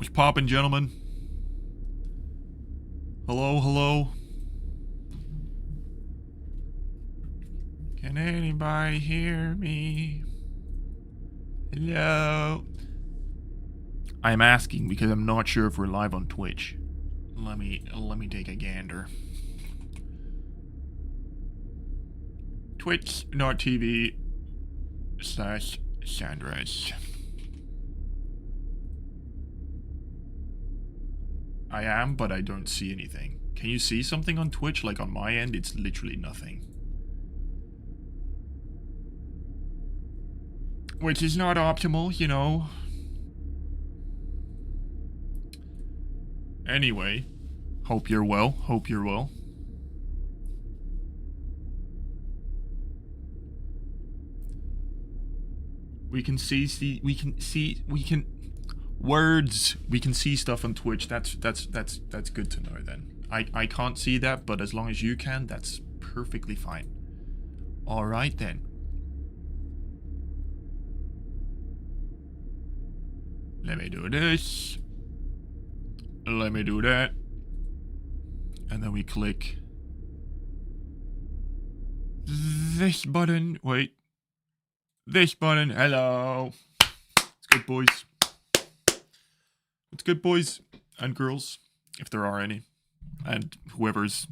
What's poppin', gentlemen? Hello, hello? Can anybody hear me? Hello? I'm asking because I'm not sure if we're live on Twitch. Let me take a gander. Twitch.tv/Sandras. I am, but I don't see anything. Can you see something on Twitch? Like on my end, it's literally nothing. Which is not optimal, you know. Anyway, hope you're well. Hope you're well. We can see words. We can see stuff on Twitch. That's good to know then. I can't see that, but as long as you can, that's perfectly fine. All right then. Let me do this. Let me do that. And then we click this button. Wait. This button. Hello. It's good, boys. It's good, boys and girls, if there are any. And whoever's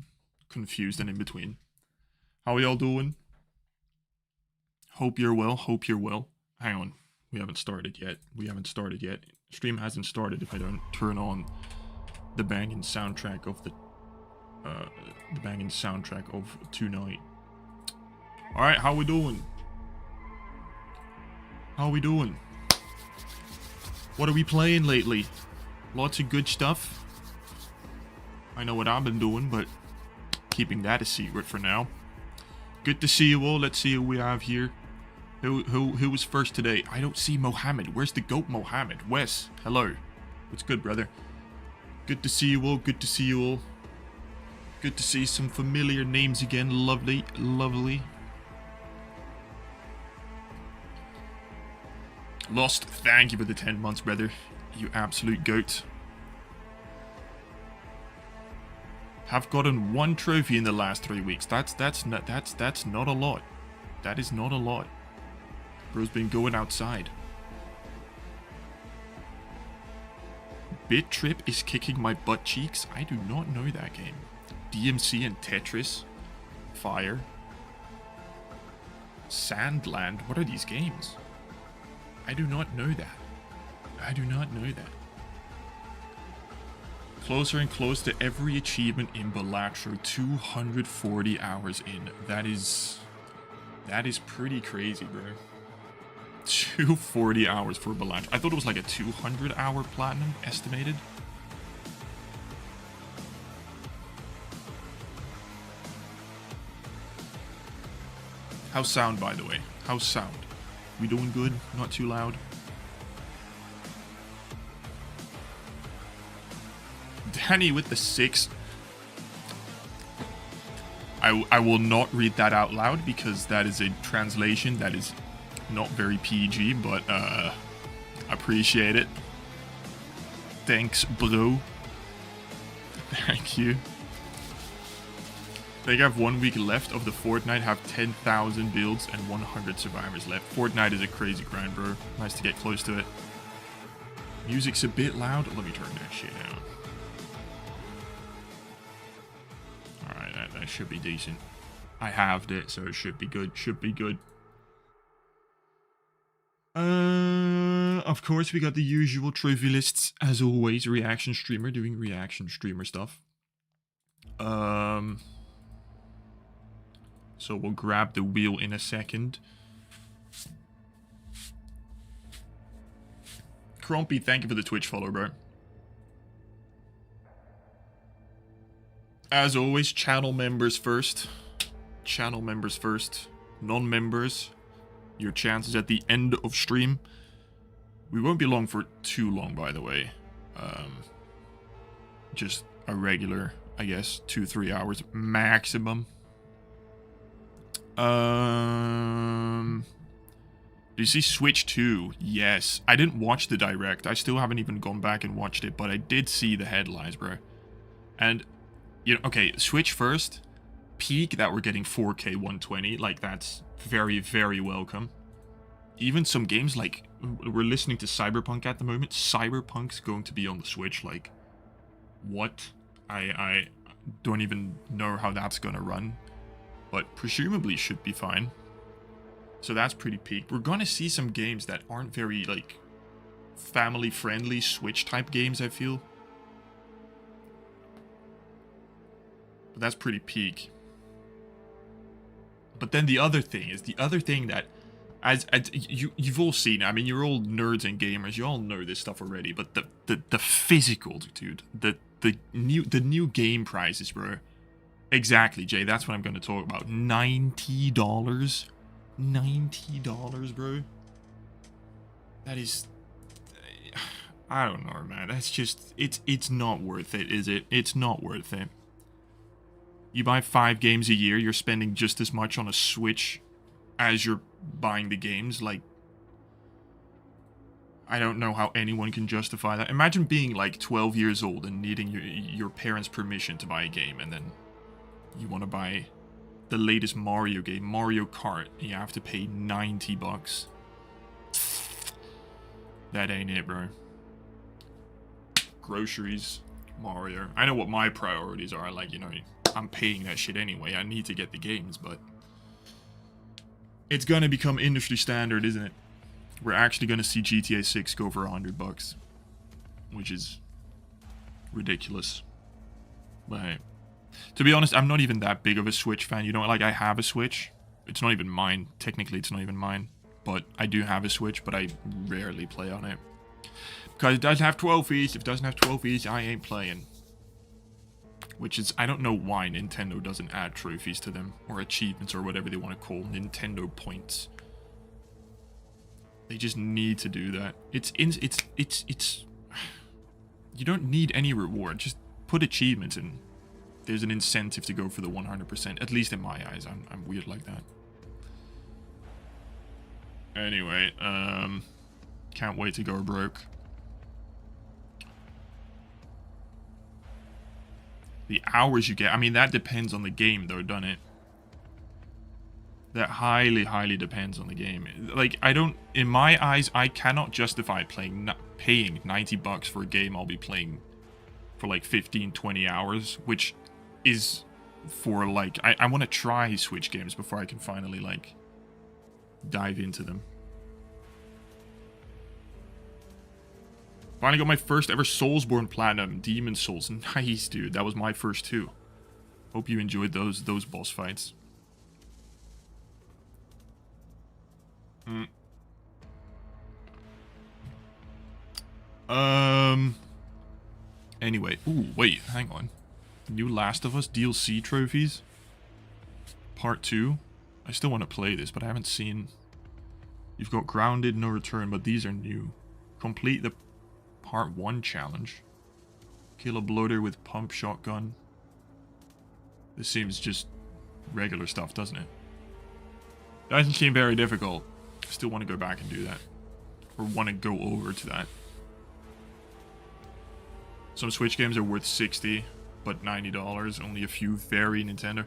confused and in between. How are y'all doing? Hope you're well. Hope you're well. Hang on. We haven't started yet. Stream hasn't started if I don't turn on the banging soundtrack of tonight. All right, how we doing? What are we playing lately? Lots of good stuff. I know what I've been doing, but keeping that a secret for now. Good to see you all. Let's see who we have here. Who was first today? I don't see Mohammed. Where's the goat Mohammed? Wes, hello. What's good, brother? Good to see you all. Good to see you all. Good to see some familiar names again. Lovely, lovely. Lost, thank you for the 10 months, brother. You absolute goat. Have gotten 1 trophy in the last 3 weeks. That's not a lot. That is not a lot. Bro's been going outside. Bit Trip is kicking my butt cheeks. I do not know that game. DMC and Tetris. Fire. Sandland. What are these games? I do not know that. I do not know that. Closer and closer to every achievement in Balatro. 240 hours in. That is pretty crazy, bro. 240 hours for Balatro. I thought it was like a 200-hour platinum estimated. How's sound, by the way? How's sound? We doing good? Not too loud? Danny with the 6. I will not read that out loud because that is a translation that is not very PG, but appreciate it. Thanks, bro. Thank you. They have 1 week left of the Fortnite, have 10,000 builds and 100 survivors left. Fortnite is a crazy grind, bro. Nice to get close to it. Music's a bit loud. Let me turn that shit down. Alright, that should be decent. I halved it, so it should be good. Should be good. Of course, we got the usual Trophylists, as always. Reaction streamer doing reaction streamer stuff. So we'll grab the wheel in a second. Crumpy, thank you for the Twitch follow, bro. As always, channel members first. Channel members first. Non-members, your chances at the end of stream. We won't be long for too long, by the way. Just a regular, I guess, 2-3 hours maximum. Do you see Switch 2? Yes. I didn't watch the direct. I still haven't even gone back and watched it, but I did see the headlines, bro. And, you know, okay, Switch first. Peak that we're getting 4K 120. Like, that's very, very welcome. Even some games, like, we're listening to Cyberpunk at the moment. Cyberpunk's going to be on the Switch, like, what? I don't even know how that's gonna run. But presumably should be fine. So that's pretty peak. We're gonna see some games that aren't very, like, family-friendly Switch-type games, I feel. But that's pretty peak. But then the other thing that, as you've all seen, I mean, you're all nerds and gamers, you all know this stuff already, but the physical, dude, the new game prices, bro. Exactly, Jay, that's what I'm going to talk about. $90? $90, bro? That is... I don't know, man. That's just... It's not worth it, is it? It's not worth it. You buy 5 games a year, you're spending just as much on a Switch as you're buying the games. Like, I don't know how anyone can justify that. Imagine being, like, 12 years old and needing your parents' permission to buy a game, and then you want to buy the latest Mario game, Mario Kart, and you have to pay $90. That ain't it, bro. Groceries, Mario. I know what my priorities are. Like, you know, I'm paying that shit anyway. I need to get the games, but it's gonna become industry standard, isn't it? We're actually gonna see GTA 6 go for $100, which is ridiculous. But hey, to be honest, I'm not even that big of a Switch fan. You know, like, I have a Switch. It's not even mine. Technically, it's not even mine. But I do have a Switch, but I rarely play on it. Because it doesn't have trophies. If it doesn't have trophies, I ain't playing. Which is, I don't know why Nintendo doesn't add trophies to them. Or achievements, or whatever they want to call Nintendo points. They just need to do that. It's you don't need any reward. Just put achievements in. There's an incentive to go for the 100%. At least in my eyes. I'm weird like that. Anyway, can't wait to go broke. The hours you get, I mean, that depends on the game though, doesn't it? That highly, highly depends on the game. Like, I don't, in my eyes, I cannot justify paying $90 for a game I'll be playing for like 15, 20 hours, which is for like, I want to try Switch games before I can finally like dive into them. Finally got my first ever Soulsborne Platinum, Demon Souls. Nice, dude. That was my first too. Hope you enjoyed those boss fights. Anyway. Ooh, wait, hang on. New Last of Us DLC trophies? Part 2? I still want to play this, but I haven't seen... You've got Grounded, No Return, but these are new. Complete the Part 1 challenge. Kill a bloater with pump shotgun. This seems just regular stuff, doesn't it? Doesn't seem very difficult. I still want to go back and do that. Or want to go over to that. Some Switch games are worth $60, but $90. Only a few vary Nintendo.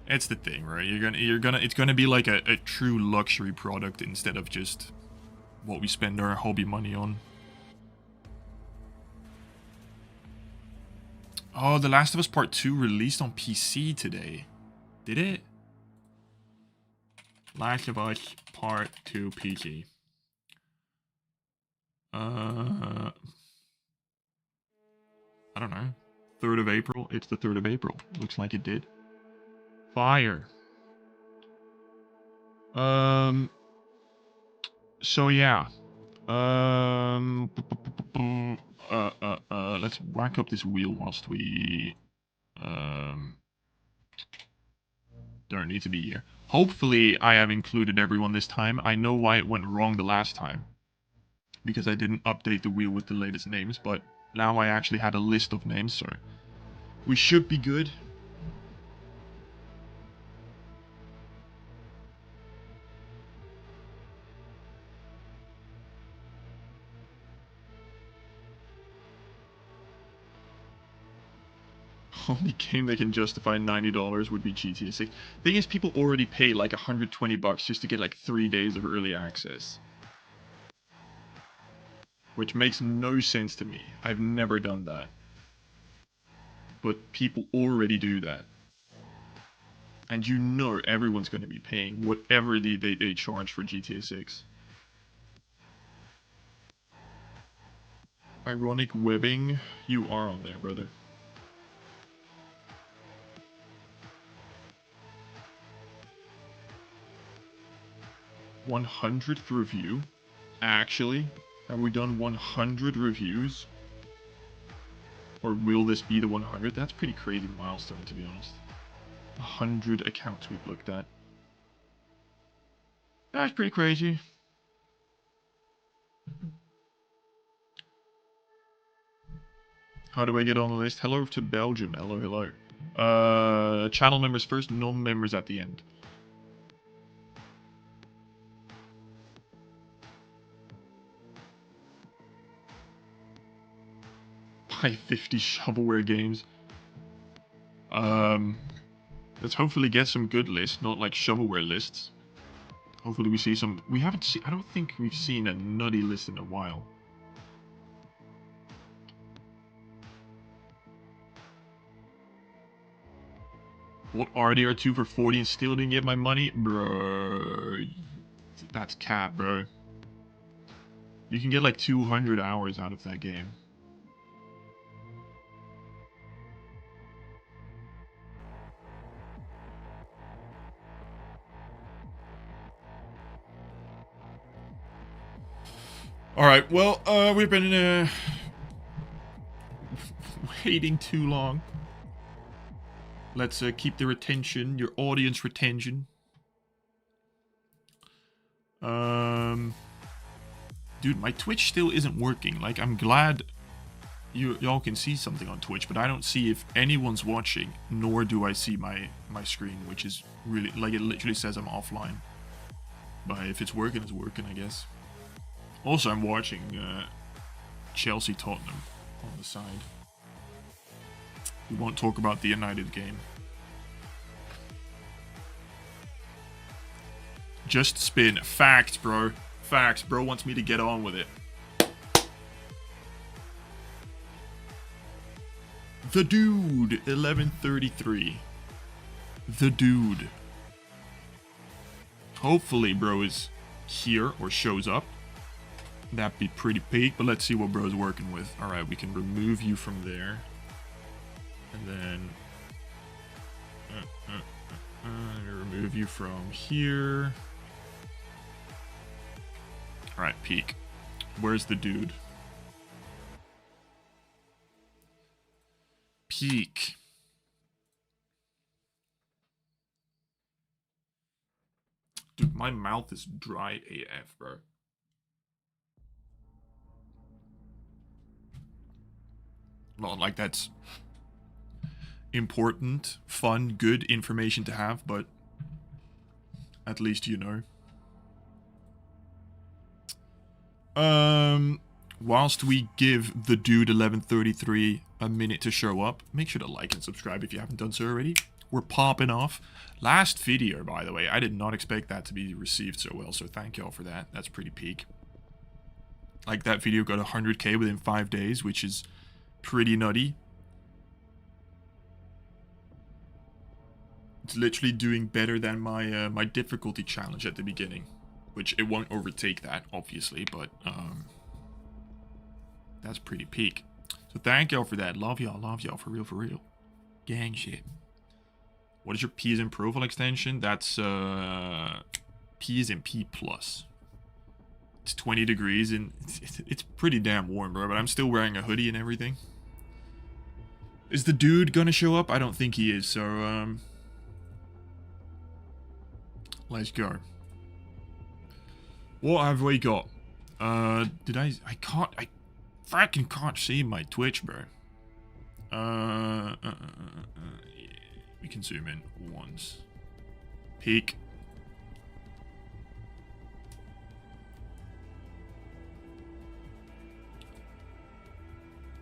It's the thing, right? It's gonna be like a true luxury product instead of just what we spend our hobby money on. Oh, The Last of Us Part 2 released on PC today. Did it? Last of Us Part 2 PC. I don't know. 3rd of April? It's the 3rd of April. Looks like it did. Fire. So yeah. Let's whack up this wheel whilst we don't need to be here. Hopefully I have included everyone this time. I know why it went wrong the last time. Because I didn't update the wheel with the latest names, but now I actually had a list of names, so we should be good. Only game that can justify $90 would be GTA 6. Thing is, people already pay like $120 just to get like 3 days of early access. Which makes no sense to me. I've never done that. But people already do that. And you know everyone's going to be paying whatever they charge for GTA 6. Ironic webbing, you are on there, brother. 100th review? Actually? Have we done 100 reviews? Or will this be the 100th? That's a pretty crazy milestone, to be honest. 100 accounts we've looked at. That's pretty crazy. How do I get on the list? Hello to Belgium. Hello, hello. Channel members first, non-members at the end. Buy 50 shovelware games. Let's hopefully get some good lists, not like shovelware lists. Hopefully we see some... We haven't seen... I don't think we've seen a nutty list in a while. What RDR2 for 40 and still didn't get my money? Bro. That's cap, bro. You can get like 200 hours out of that game. Alright, well, we've been waiting too long. Let's keep the retention, your audience retention. Dude, my Twitch still isn't working. Like, I'm glad y'all can see something on Twitch, but I don't see if anyone's watching, nor do I see my screen, which is really, like, it literally says I'm offline. But if it's working, I guess. Also, I'm watching Chelsea Tottenham on the side. We won't talk about the United game. Just spin. Facts, bro. Facts. Bro wants me to get on with it. The Dude, 1133. The Dude. Hopefully, bro is here or shows up. That'd be pretty peak, but let's see what bro's working with. Alright, we can remove you from there. And then... remove you from here. Alright, peak. Where's the dude? Peak. Dude, my mouth is dry AF, bro. Not like that's important, fun, good information to have, but at least you know. Whilst we give the dude 1133 a minute to show up, make sure to like and subscribe if you haven't done so already. We're popping off. Last video, by the way, I did not expect that to be received so well, so thank y'all for that. That's pretty peak. Like, that video got 100k within 5 days, which is pretty nutty. It's literally doing better than my my difficulty challenge at the beginning, which it won't overtake that, obviously, but that's pretty peak. So thank y'all for that. Love y'all, for real. Gang shit. What is your P as in profile extension? That's P as in P plus. It's 20 degrees and it's pretty damn warm, bro, but I'm still wearing a hoodie and everything. Is the dude gonna show up? I don't think he is, so let's go. What have we got? I fucking can't see my Twitch, bro. We can zoom in once. Peak.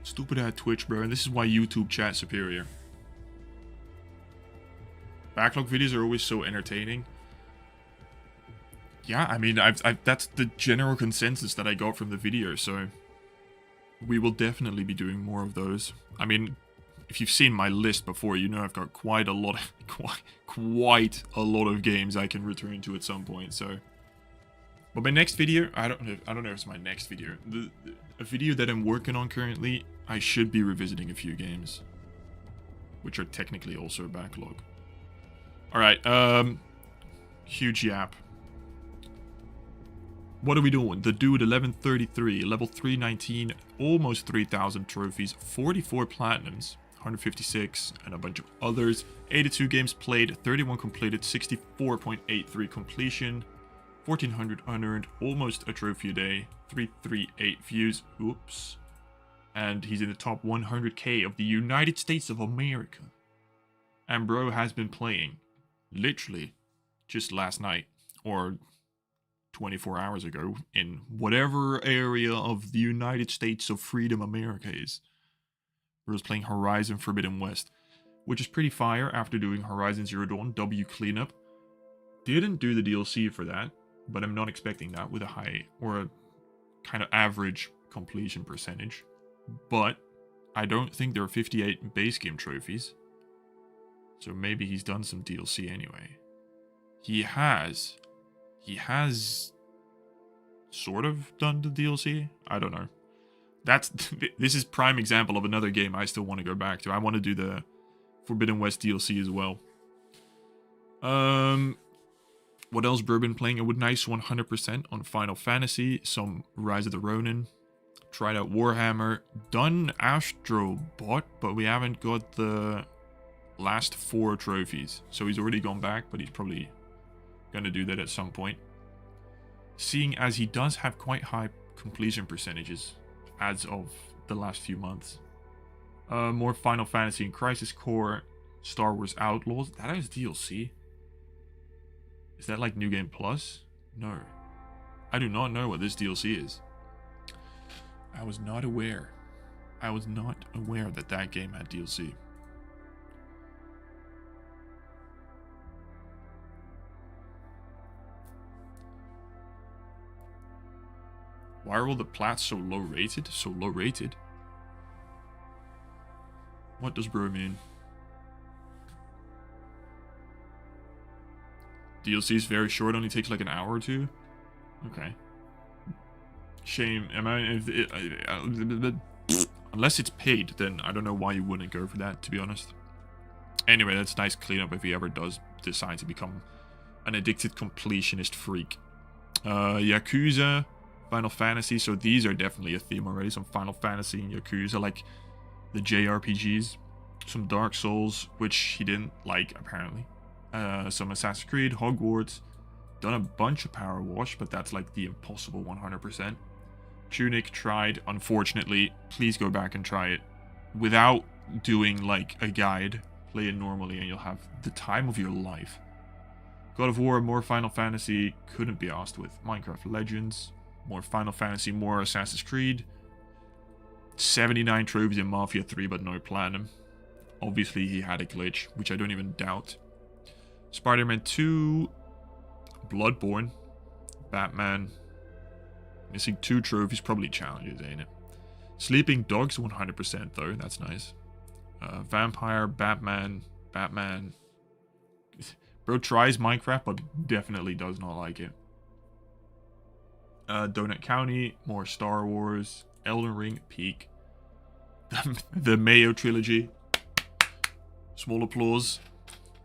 Stupid at Twitch, bro. And this is why YouTube chat's superior. Backlog videos are always so entertaining. Yeah, I mean, that's the general consensus that I got from the video, so we will definitely be doing more of those. I mean, if you've seen my list before, you know I've got quite a lot of games I can return to at some point, so. But my next video, I don't know if it's my next video. A video that I'm working on currently, I should be revisiting a few games, which are technically also a backlog. Alright, huge yap. What are we doing? The Dude 1133, level 319, almost 3,000 trophies, 44 platinums, 156, and a bunch of others. 82 games played, 31 completed, 64.83 completion, 1,400 unearned, almost a trophy a day, 338 views, oops. And he's in the top 100k of the United States of America. And bro has been playing, literally, just last night, or 24 hours ago, in whatever area of the United States of Freedom America is. Bro's playing Horizon Forbidden West, which is pretty fire after doing Horizon Zero Dawn W cleanup. Didn't do the DLC for that, but I'm not expecting that with a high, or a kind of average completion percentage. But I don't think there are 58 base game trophies, so maybe he's done some DLC anyway. He has sort of done the DLC. I don't know. This is prime example of another game I still want to go back to. I want to do the Forbidden West DLC as well. What else bro been playing? I would nice 100% on Final Fantasy, some Rise of the Ronin, tried out Warhammer, done Astrobot, but we haven't got the last 4 trophies. So he's already gone back, but he's probably gonna do that at some point. Seeing as he does have quite high completion percentages as of the last few months. More Final Fantasy and Crisis Core, Star Wars Outlaws. That is DLC. Is that like New Game Plus? No. I do not know what this DLC is. I was not aware. I was not aware that that game had DLC. Why are all the plats so low rated? So low rated? What does bro mean? DLC is very short, only takes like an hour or two. Okay. Shame. Unless it's paid, then I don't know why you wouldn't go for that, to be honest. Anyway, that's nice cleanup if he ever does decide to become an addicted completionist freak. Yakuza, Final Fantasy. So these are definitely a theme already. Some Final Fantasy and Yakuza, like the JRPGs. Some Dark Souls, which he didn't like, apparently. Some Assassin's Creed, Hogwarts. Done a bunch of Power Wash, but that's like the impossible 100%. Tunic tried, unfortunately. Please go back and try it without doing like a guide. Play it normally and you'll have the time of your life. God of War, more Final Fantasy, couldn't be asked with. Minecraft Legends, more Final Fantasy, more Assassin's Creed. 79 trophies in Mafia 3, but no platinum. Obviously he had a glitch, which I don't even doubt. Spider-Man 2, Bloodborne, Batman. Missing 2 trophies, probably challenges, ain't it? Sleeping Dogs, 100% though, that's nice. Vampire, Batman. Bro tries Minecraft, but definitely does not like it. Donut County, more Star Wars, Elden Ring, Peak. The Mayo trilogy. Small applause.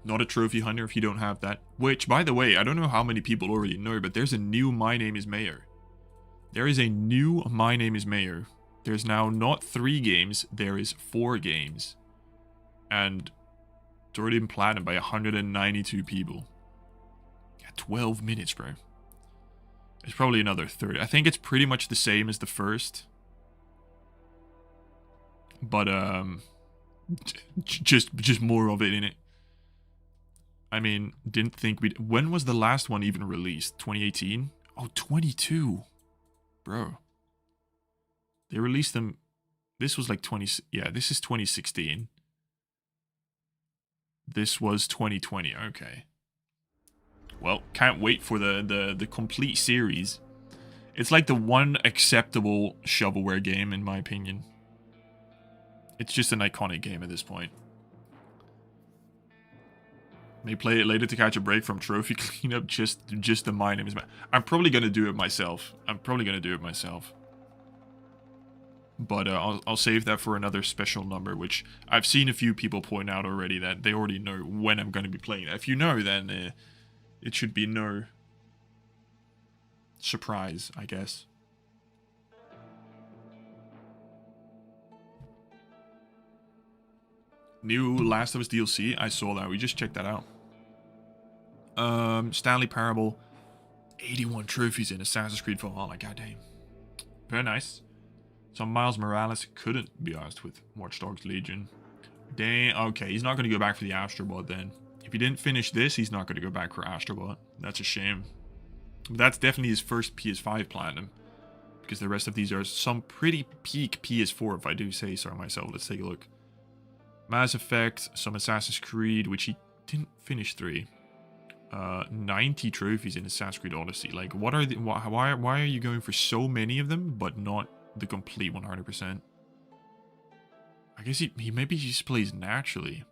Not a trophy hunter if you don't have that. Which, by the way, I don't know how many people already know, but there's a new My Name is Mayor. There is a new My Name is Mayor. There's now not 3 games, there is 4 games. And it's already been platinum by 192 people. Yeah, 12 minutes, bro. It's probably another 30. I think it's pretty much the same as the first. But, just more of it in it. I mean, didn't think we'd... When was the last one even released? 2018? Oh, 22. Bro. They released them... This was like 20... Yeah, this is 2016. This was 2020. Okay. Well, can't wait for the complete series. It's like the one acceptable shovelware game, in my opinion. It's just an iconic game at this point. May play it later to catch a break from trophy cleanup just to mine him. I'm probably going to do it myself. But I'll save that for another special number, which I've seen a few people point out already that they already know when I'm going to be playing it. If you know, then it should be no surprise, I guess. New Last of Us DLC, I saw that. We just checked that out. Stanley Parable, 81 trophies in Assassin's Creed Valhalla. Goddamn. Very nice. So Miles Morales couldn't be asked with Watch Dogs Legion. Dang, okay, he's not going to go back for the Astrobot then. If he didn't finish this, he's not going to go back for Astrobot. That's a shame. But that's definitely his first PS5 Platinum. Because the rest of these are some pretty peak PS4, if I do say so myself. Let's take a look. Mass Effect, some Assassin's Creed, which he didn't finish 3. 90 trophies in Assassin's Creed Odyssey. Like, what are the, why are you going for so many of them, but not the complete 100%? I guess he maybe just plays naturally.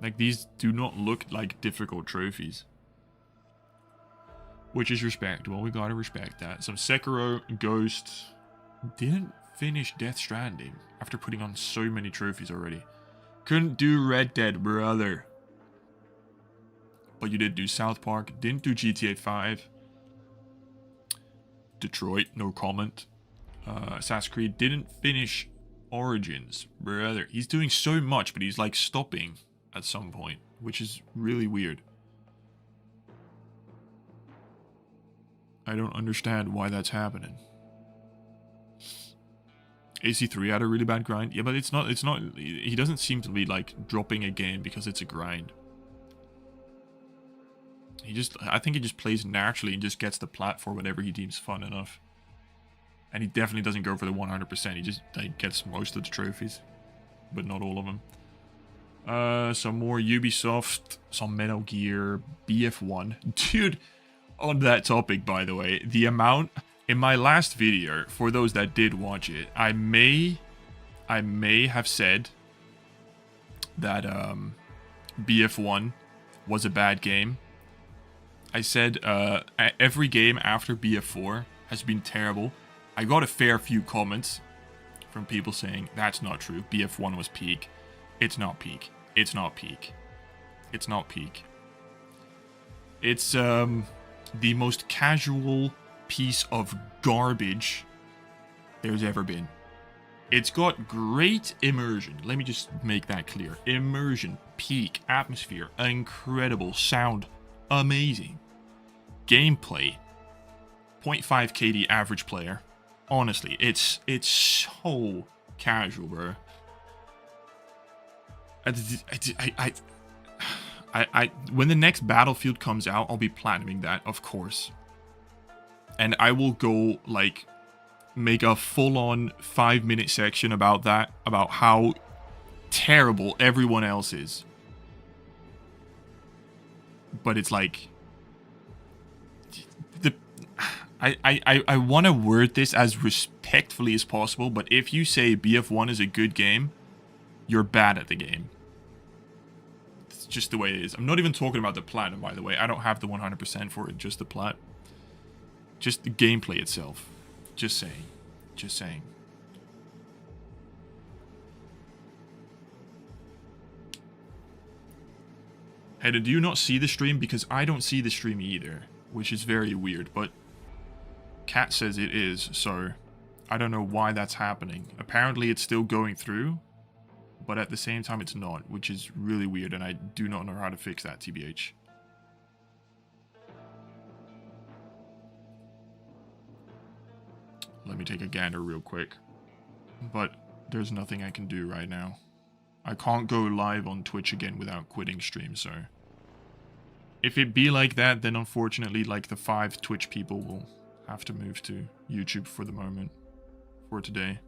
Like, these do not look like difficult trophies. Which is respectable. We gotta respect that. Some Sekiro, Ghost. Didn't finish Death Stranding after putting on so many trophies already. Couldn't do Red Dead, brother. But you did do South Park. Didn't do GTA 5. Detroit, no comment. Assassin's Creed didn't finish Origins, brother. He's doing so much, but he's like stopping at some point, which is really weird. I don't understand why that's happening. AC3 had a really bad grind. Yeah, but it's not, he doesn't seem to be like dropping a game because it's a grind. I think he just plays naturally and just gets the plat for whatever he deems fun enough. And he definitely doesn't go for the 100%. He just like gets most of the trophies, but not all of them. Some more Ubisoft, some Metal Gear, BF1. Dude, on that topic, by the way, the amount in my last video, for those that did watch it, I may have said that BF1 was a bad game. I said every game after BF4 has been terrible. I got a fair few comments from people saying that's not true. BF1 was peak. It's not peak. It's not peak. It's not peak. It's the most casual piece of garbage there's ever been. It's got great immersion. Let me just make that clear. Immersion, peak, atmosphere, incredible, sound, amazing. Gameplay, 0.5 KD average player. Honestly, it's so casual, bro. When the next Battlefield comes out, I'll be platinuming that, of course. And I will go, like, make a full-on 5-minute section about that, about how terrible everyone else is. But it's like, I want to word this as respectfully as possible, but if you say BF1 is a good game, you're bad at the game. It's just the way it is. I'm not even talking about the platinum, by the way. I don't have the 100% for it, just the plat. Just the gameplay itself. Just saying. Just saying. Hey, do you not see the stream? Because I don't see the stream either, which is very weird, but Cat says it is, so I don't know why that's happening. Apparently it's still going through, but at the same time it's not, which is really weird, and I do not know how to fix that, TBH. Let me take a gander real quick. But there's nothing I can do right now. I can't go live on Twitch again without quitting stream, so if it be like that, then unfortunately, like, the 5 Twitch people will have to move to YouTube for the moment, for today.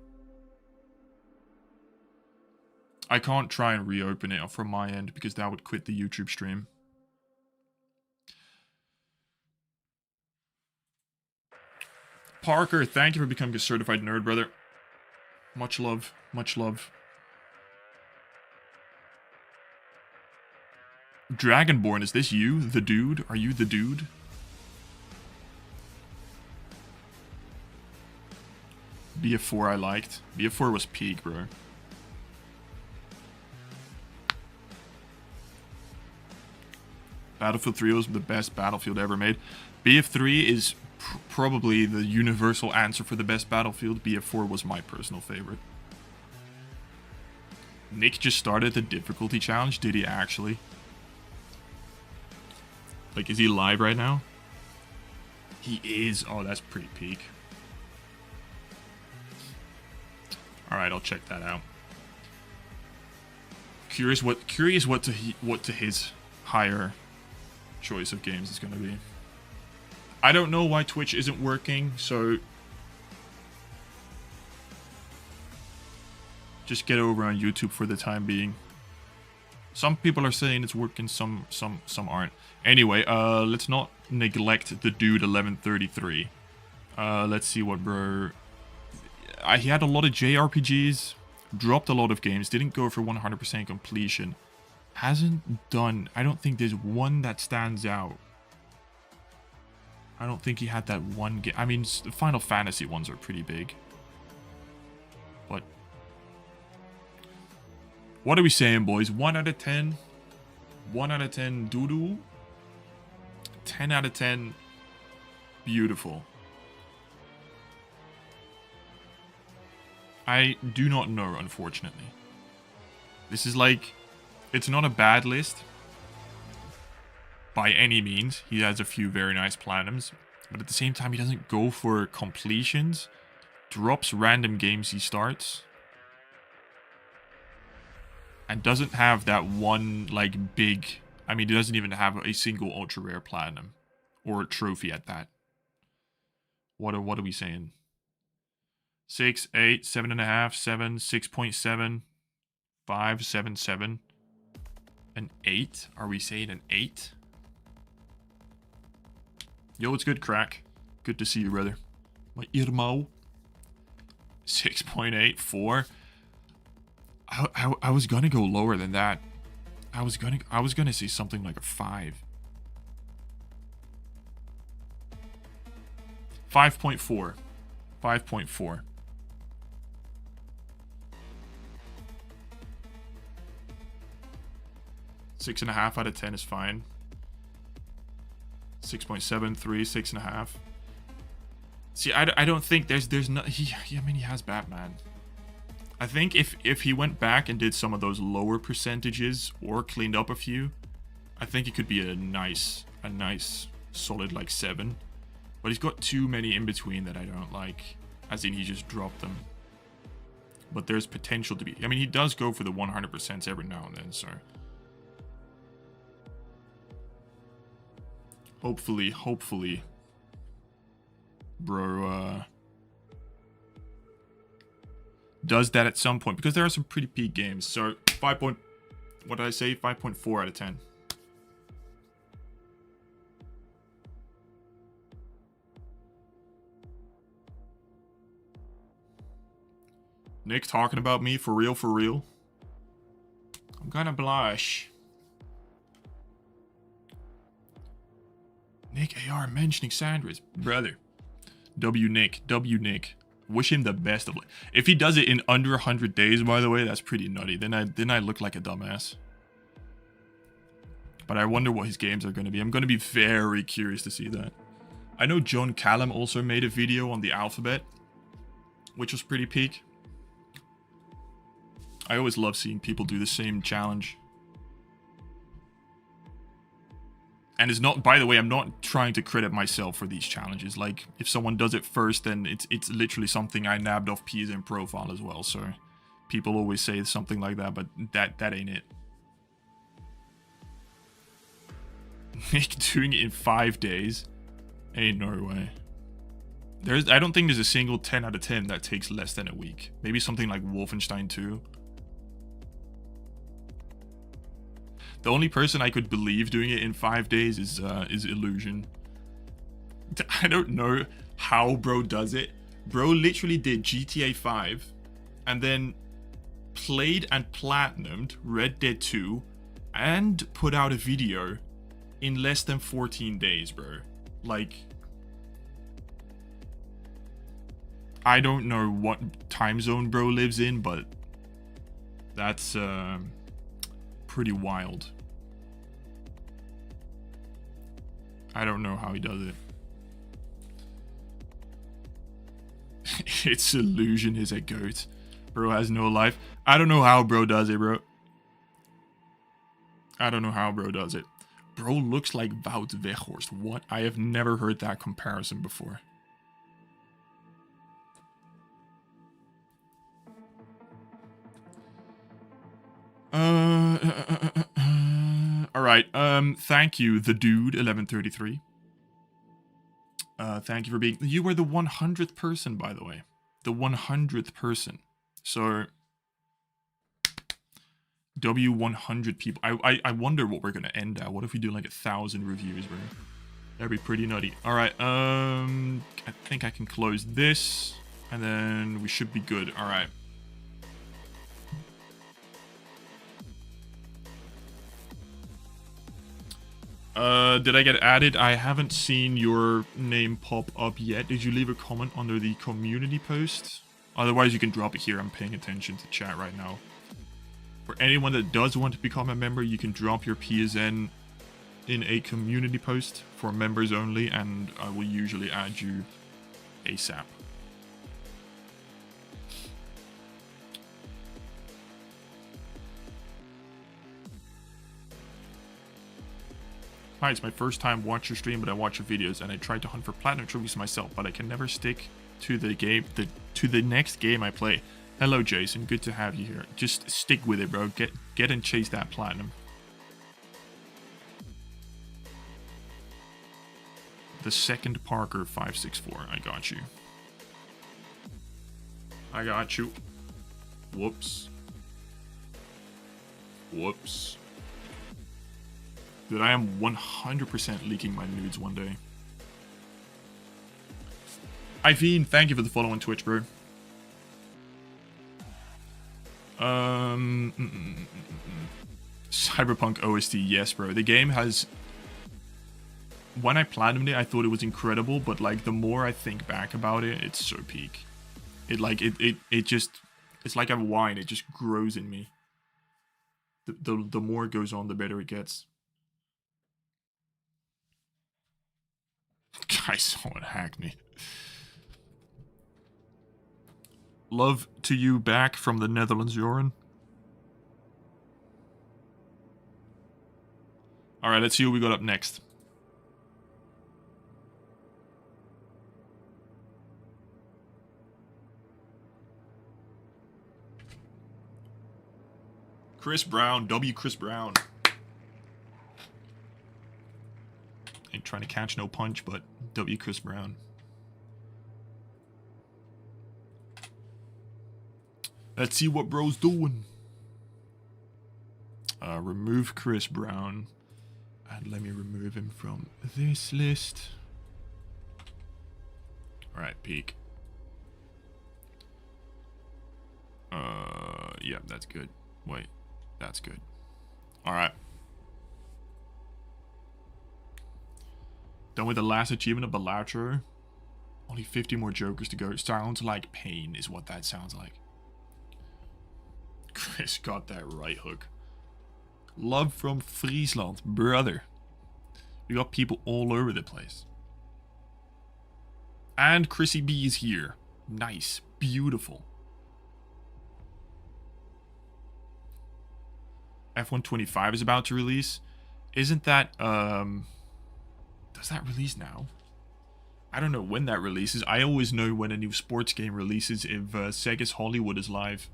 I can't try and reopen it from my end because that would quit the YouTube stream. Parker, thank you for becoming a certified nerd, brother. Much love. Much love. Dragonborn, is this you? The dude? Are you the dude? BF4 I liked. BF4 was peak, bro. Battlefield 3 was the best Battlefield ever made. BF3 is probably the universal answer for the best Battlefield. BF4 was my personal favorite. Nick just started the difficulty challenge. Did he actually? Like, is he live right now? He is. Oh, that's pretty peak. Alright, I'll check that out. Curious what to his higher choice of games is going to be. I don't know why Twitch isn't working, so just get over on YouTube for the time being. Some people are saying it's working, some aren't. Anyway, let's not neglect the dude 1133. Let's see what bro. He had a lot of JRPGs, dropped a lot of games, didn't go for 100% completion. Hasn't done, I don't think there's one that stands out. I don't think he had that one game. I mean, the Final Fantasy ones are pretty big. But what are we saying, boys? 1 out of 10. 1 out of 10 doo-doo. 10 out of 10 beautiful. I do not know, unfortunately. This is like, it's not a bad list by any means. He has a few very nice platinums, but at the same time, he doesn't go for completions. Drops random games he starts. And doesn't have that one, like, big... I mean, he doesn't even have a single ultra rare platinum. Or a trophy at that. What are we saying? 6, 8, 7.5, 7, 6.7, 5, 7, 7. An 8? Are we saying an 8? Yo, what's good, Crack? Good to see you, brother. My Irmo. 6.8, 4. I was gonna go lower than that. I was gonna say something like a 5. 5.4. 5.4. 6.5 out of 10 is fine. 6.73, 6.5. See, I don't think there's no I mean, he has Batman. I think if he went back and did some of those lower percentages or cleaned up a few, I think it could be a nice solid like 7. But he's got too many in between that I don't like, as in he just dropped them. But there's potential to be. I mean, he does go for the 100% every now and then, so hopefully, bro, does that at some point, because there are some pretty peak games. So 5.4 out of 10. Nick talking about me for real, for real. I'm gonna blush. Nick AR mentioning Sandra's brother. W Nick. Wish him the best of luck. If he does it in under 100 days, by the way, that's pretty nutty. Then I look like a dumbass. But I wonder what his games are going to be. I'm going to be very curious to see that. I know John Callum also made a video on the alphabet, which was pretty peak. I always love seeing people do the same challenge. And it's not, by the way, I'm not trying to credit myself for these challenges. Like, if someone does it first, then it's literally something I nabbed off PSN profile as well. So people always say something like that, but that ain't it. Nick doing it in 5 days? Ain't no way. I don't think there's a single 10 out of 10 that takes less than a week. Maybe something like Wolfenstein 2. The only person I could believe doing it in 5 days is Illusion. I don't know how bro does it. Bro literally did GTA 5 and then played and platinumed Red Dead 2 and put out a video in less than 14 days, bro. Like, I don't know what time zone bro lives in, but that's pretty wild. I don't know how he does it. It's Illusion is a goat. Bro has no life. I don't know how bro does it, bro. I don't know how bro does it. Bro looks like Wout Weghorst. What? I have never heard that comparison before. Alright, thank you, the dude, 1133. Thank you for being... You were the 100th person, by the way. The 100th person. So... W100 people. I wonder what we're gonna end at. What if we do like 1,000 reviews, bro? That'd be pretty nutty. Alright, I think I can close this. And then we should be good. Alright. Did I get added? I haven't seen your name pop up yet. Did you leave a comment under the community post? Otherwise, you can drop it here. I'm paying attention to chat right now. For anyone that does want to become a member, you can drop your PSN in a community post for members only, and I will usually add you ASAP. Hi, it's my first time watch your stream, but I watch your videos, and I tried to hunt for platinum trophies myself, but I can never stick to the game, to the next game I play. Hello, Jason. Good to have you here. Just stick with it, bro. Get and chase that platinum. The second Parker 564. I got you. I got you. Whoops. Whoops. Dude, I am 100% leaking my nudes one day. Iveen, thank you for the follow on Twitch, bro. Cyberpunk OST, yes, bro. The game has... When I platinumed it, I thought it was incredible, but like the more I think back about it, it's so peak. It just... It's like a wine, it just grows in me. The more it goes on, the better it gets. Guys, someone hacked me. Love to you back from the Netherlands, Joran. Alright, let's see what we got up next. Chris Brown, W. Chris Brown. Ain't trying to catch no punch, but W. Chris Brown. Let's see what bro's doing. Remove Chris Brown. And let me remove him from this list. Alright, peek. Yeah, that's good. Wait, that's good. Alright. Done with the last achievement of Balatro. Only 50 more jokers to go. Sounds like pain is what that sounds like. Chris got that right hook. Love from Friesland, brother. We got people all over the place. And Chrissy B is here. Nice. Beautiful. F125 is about to release. Isn't that, does that release now? I don't know when that releases. I always know when a new sports game releases if Sega's Hollywood is live.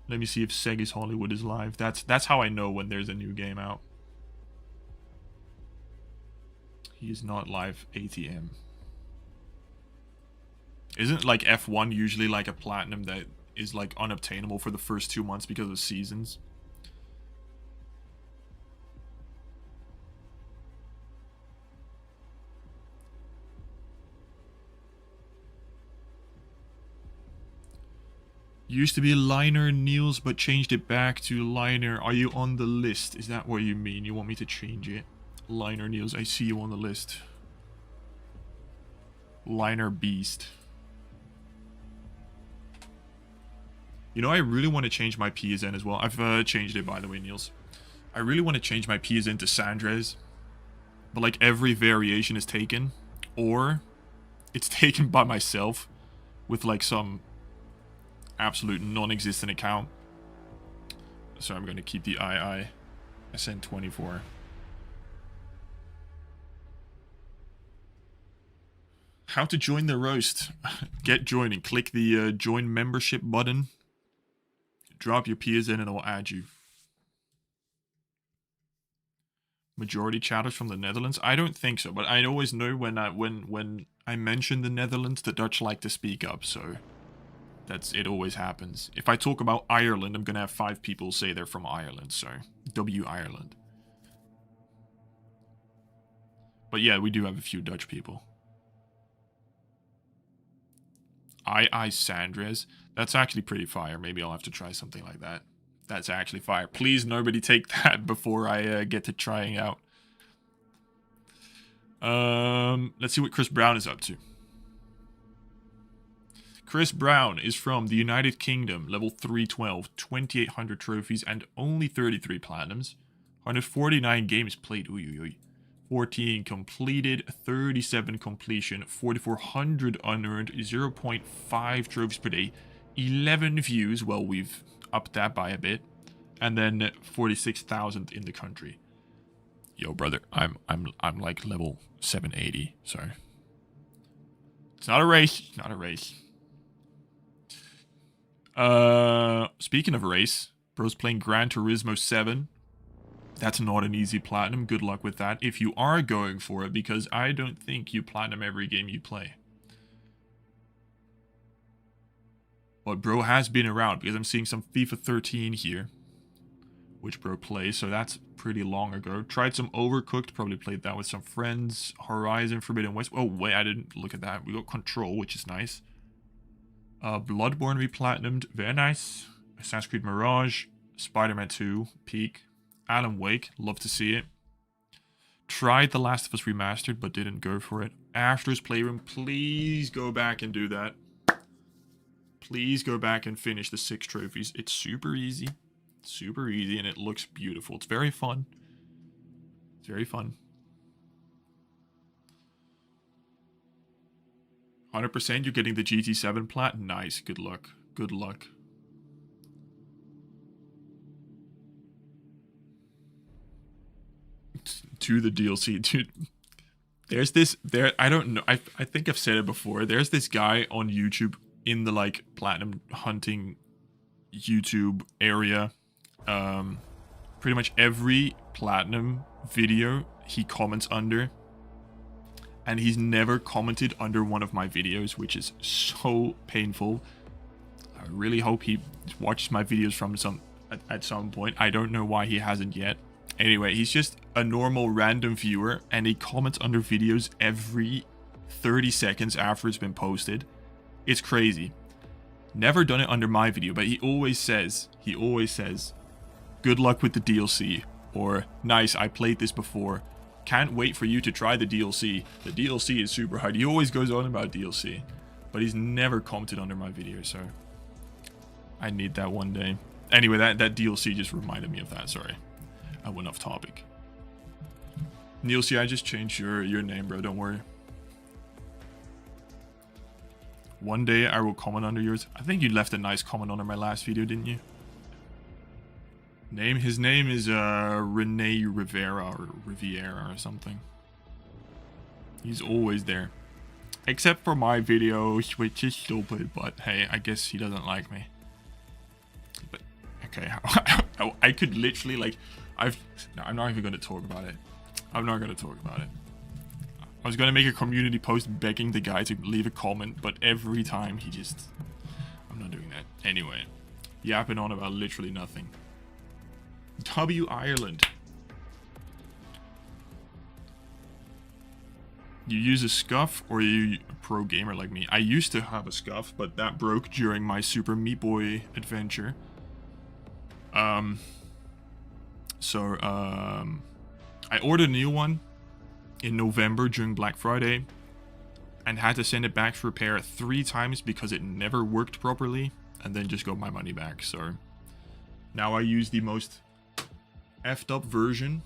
Let me see if Sega's Hollywood is live. That's how I know when there's a new game out. He is not live. ATM. Isn't like F1 usually like a platinum that is like unobtainable for the first 2 months because of seasons? Used to be Liner Niels, but changed it back to Liner. Are you on the list? Is that what you mean? You want me to change it? Liner Niels, I see you on the list. Liner Beast. You know, I really want to change my PSN as well. I've changed it, by the way, Niels. I really want to change my PSN to Sandres. But, like, every variation is taken. Or it's taken by myself with, like, some absolute non-existent account. So I'm going to keep the SN24. How to join the roast. Get joining. Click the join membership button. Drop your PSN and I'll add you. Majority chatters from the Netherlands? I don't think so, but I always know when I mention the Netherlands, the Dutch like to speak up, so it always happens. If I talk about Ireland, I'm gonna have 5 people say they're from Ireland, so W Ireland. But yeah, we do have a few Dutch people. Sandres. That's actually pretty fire. Maybe I'll have to try something like that. That's actually fire. Please, nobody take that before I get to trying out. Let's see what Chris Brown is up to. Chris Brown is from the United Kingdom, level 312, 2,800 trophies, and only 33 platinums. 149 games played. Ooh, ooh, ooh. 14 completed, 37 completion, 4,400 unearned, 0.5 trophies per day, 11 views. Well, we've upped that by a bit, and then 46,000 in the country. Yo, brother, I'm like level 780. So it's not a race. Not a race. Speaking of race, bro's playing Gran Turismo 7. That's not an easy platinum. Good luck with that if you are going for it, because I don't think you platinum every game you play. But bro has been around, because I'm seeing some FIFA 13 here, which bro plays, so that's pretty long ago. Tried some Overcooked, probably played that with some friends. Horizon Forbidden West. Oh wait, I didn't look at that. We got Control, which is nice. Bloodborne we platinumed, very nice. Assassin's Creed Mirage, Spider-Man 2, Peak. Alan Wake, love to see it. Tried The Last of Us Remastered, but didn't go for it. After's Playroom, please go back and do that. Please go back and finish the 6 trophies. It's super easy. Super easy, and it looks beautiful. It's very fun. It's very fun. 100% you're getting the GT7 plat? Nice, good luck. Good luck. To the DLC, dude. There's this, I don't know, I think I've said it before. There's this guy on YouTube in the, like, platinum hunting YouTube area. Pretty much every platinum video he comments under. And he's never commented under one of my videos, which is so painful. I really hope he watches my videos from at some point. I don't know why he hasn't yet. Anyway, he's just a normal random viewer, and he comments under videos every 30 seconds after it's been posted. It's crazy. Never done it under my video, but he always says, good luck with the DLC, or nice, I played this before. Can't wait for you to try the DLC. The DLC is super hard. He always goes on about DLC, but he's never commented under my video, so I need that one day. Anyway, that DLC just reminded me of that, sorry. I went off topic. Nielsi, I just changed your name, bro. Don't worry. One day I will comment under yours. I think you left a nice comment under my last video, didn't you? His name is Rene Rivera or Riviera or something. He's always there. Except for my videos, which is stupid, but hey, I guess he doesn't like me. But okay, I could literally, like, I'm not even going to talk about it. I'm not going to talk about it. I was going to make a community post begging the guy to leave a comment, but every time he just... I'm not doing that. Anyway, yapping on about literally nothing. W Ireland. You use a scuff, or you a pro gamer like me. I used to have a scuff, but that broke during my Super Meat Boy adventure. I ordered a new one in November during Black Friday and had to send it back for repair 3 times because it never worked properly, and then just got my money back. So now I use the most effed up version.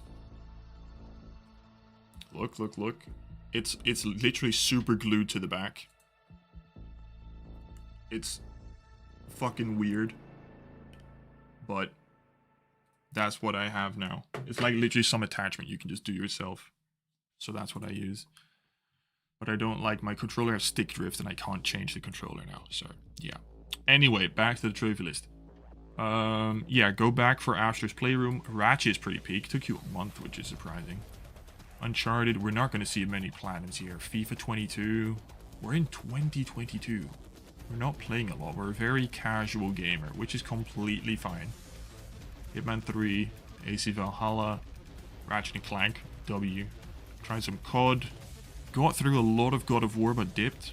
Look, look, look. It's literally super glued to the back. It's fucking weird. But that's what I have now. It's like literally some attachment you can just do yourself. So that's what I use. But I don't like my controller has stick drift and I can't change the controller now. So yeah. Anyway, back to the trophy list. Yeah, go back for Astor's Playroom. Ratchet is pretty peak. Took you a month, which is surprising. Uncharted, we're not going to see many platinums here. FIFA 22. We're in 2022. We're not playing a lot. We're a very casual gamer, which is completely fine. Hitman 3, AC Valhalla, Ratchet and Clank, W. Tried some COD. Got through a lot of God of War, but dipped.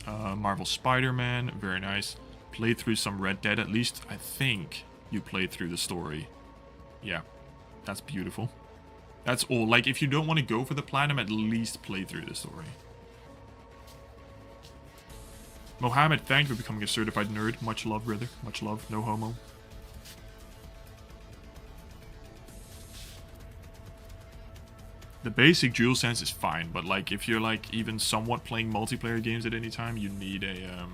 Marvel Spider-Man, very nice. Played through some Red Dead, at least I think you played through the story. Yeah, that's beautiful. That's all. Like, if you don't want to go for the platinum, at least play through the story. Mohammed, thank you for becoming a certified nerd. Much love, brother. Much love. No homo. The basic DualSense is fine, but like if you're like even somewhat playing multiplayer games at any time, you need a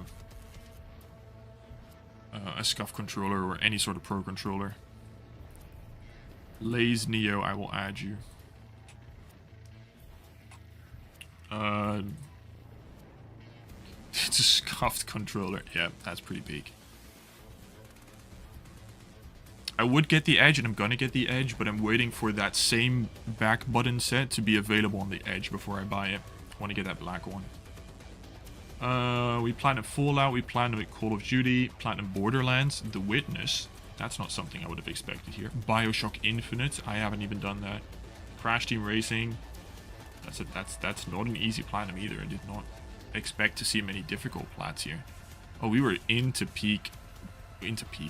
scuff controller or any sort of pro controller. Laze Neo, I will add you. It's a scuffed controller. Yeah, that's pretty big. I would get the Edge, and I'm gonna get the Edge, but I'm waiting for that same back button set to be available on the Edge before I buy it. I want to get that black one. We platinum Fallout, we platinum Call of Duty, platinum Borderlands, The Witness. That's not something I would have expected here. BioShock Infinite, I haven't even done that. Crash Team Racing. That's not an easy platinum either. I did not expect to see many difficult plats here. Oh, we were into peak.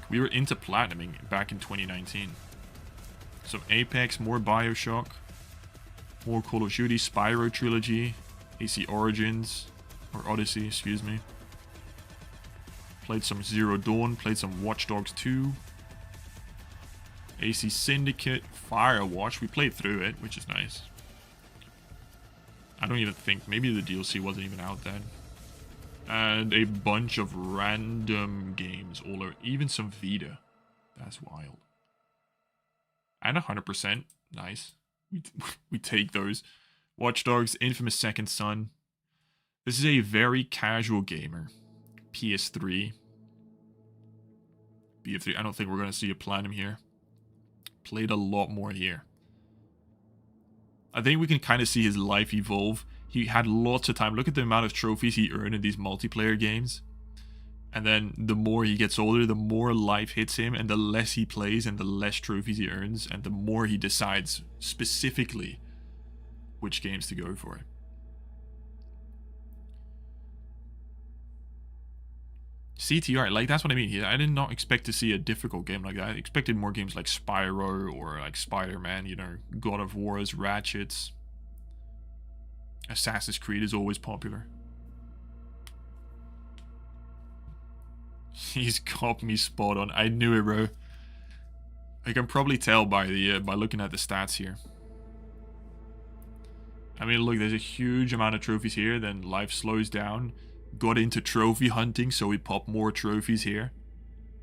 We were into platinuming back in 2019. Some Apex, more BioShock, more Call of Duty, Spyro Trilogy, AC Origins, or Odyssey, excuse me. Played some Zero Dawn, played some Watch Dogs 2. AC Syndicate, Firewatch, we played through it, which is nice. I don't even think, maybe the DLC wasn't even out then. And a bunch of random games, all over, even some Vita. That's wild. And 100%, nice. We take those. Watch Dogs, Infamous Second Son. This is a very casual gamer. PS3. BF3, I don't think we're going to see a platinum here. Played a lot more here. I think we can kind of see his life evolve. He had lots of time. Look at the amount of trophies he earned in these multiplayer games. And then the more he gets older, the more life hits him, and the less he plays and the less trophies he earns, and the more he decides specifically which games to go for. CTR, like that's what I mean. I did not expect to see a difficult game like that. I expected more games like Spyro or like Spider-Man, you know, God of War's, Ratchets. Assassin's Creed is always popular. He's got me spot on. I knew it, bro. I can probably tell by the by looking at the stats here. I mean, look, there's a huge amount of trophies here. Then life slows down. Got into trophy hunting, so we pop more trophies here.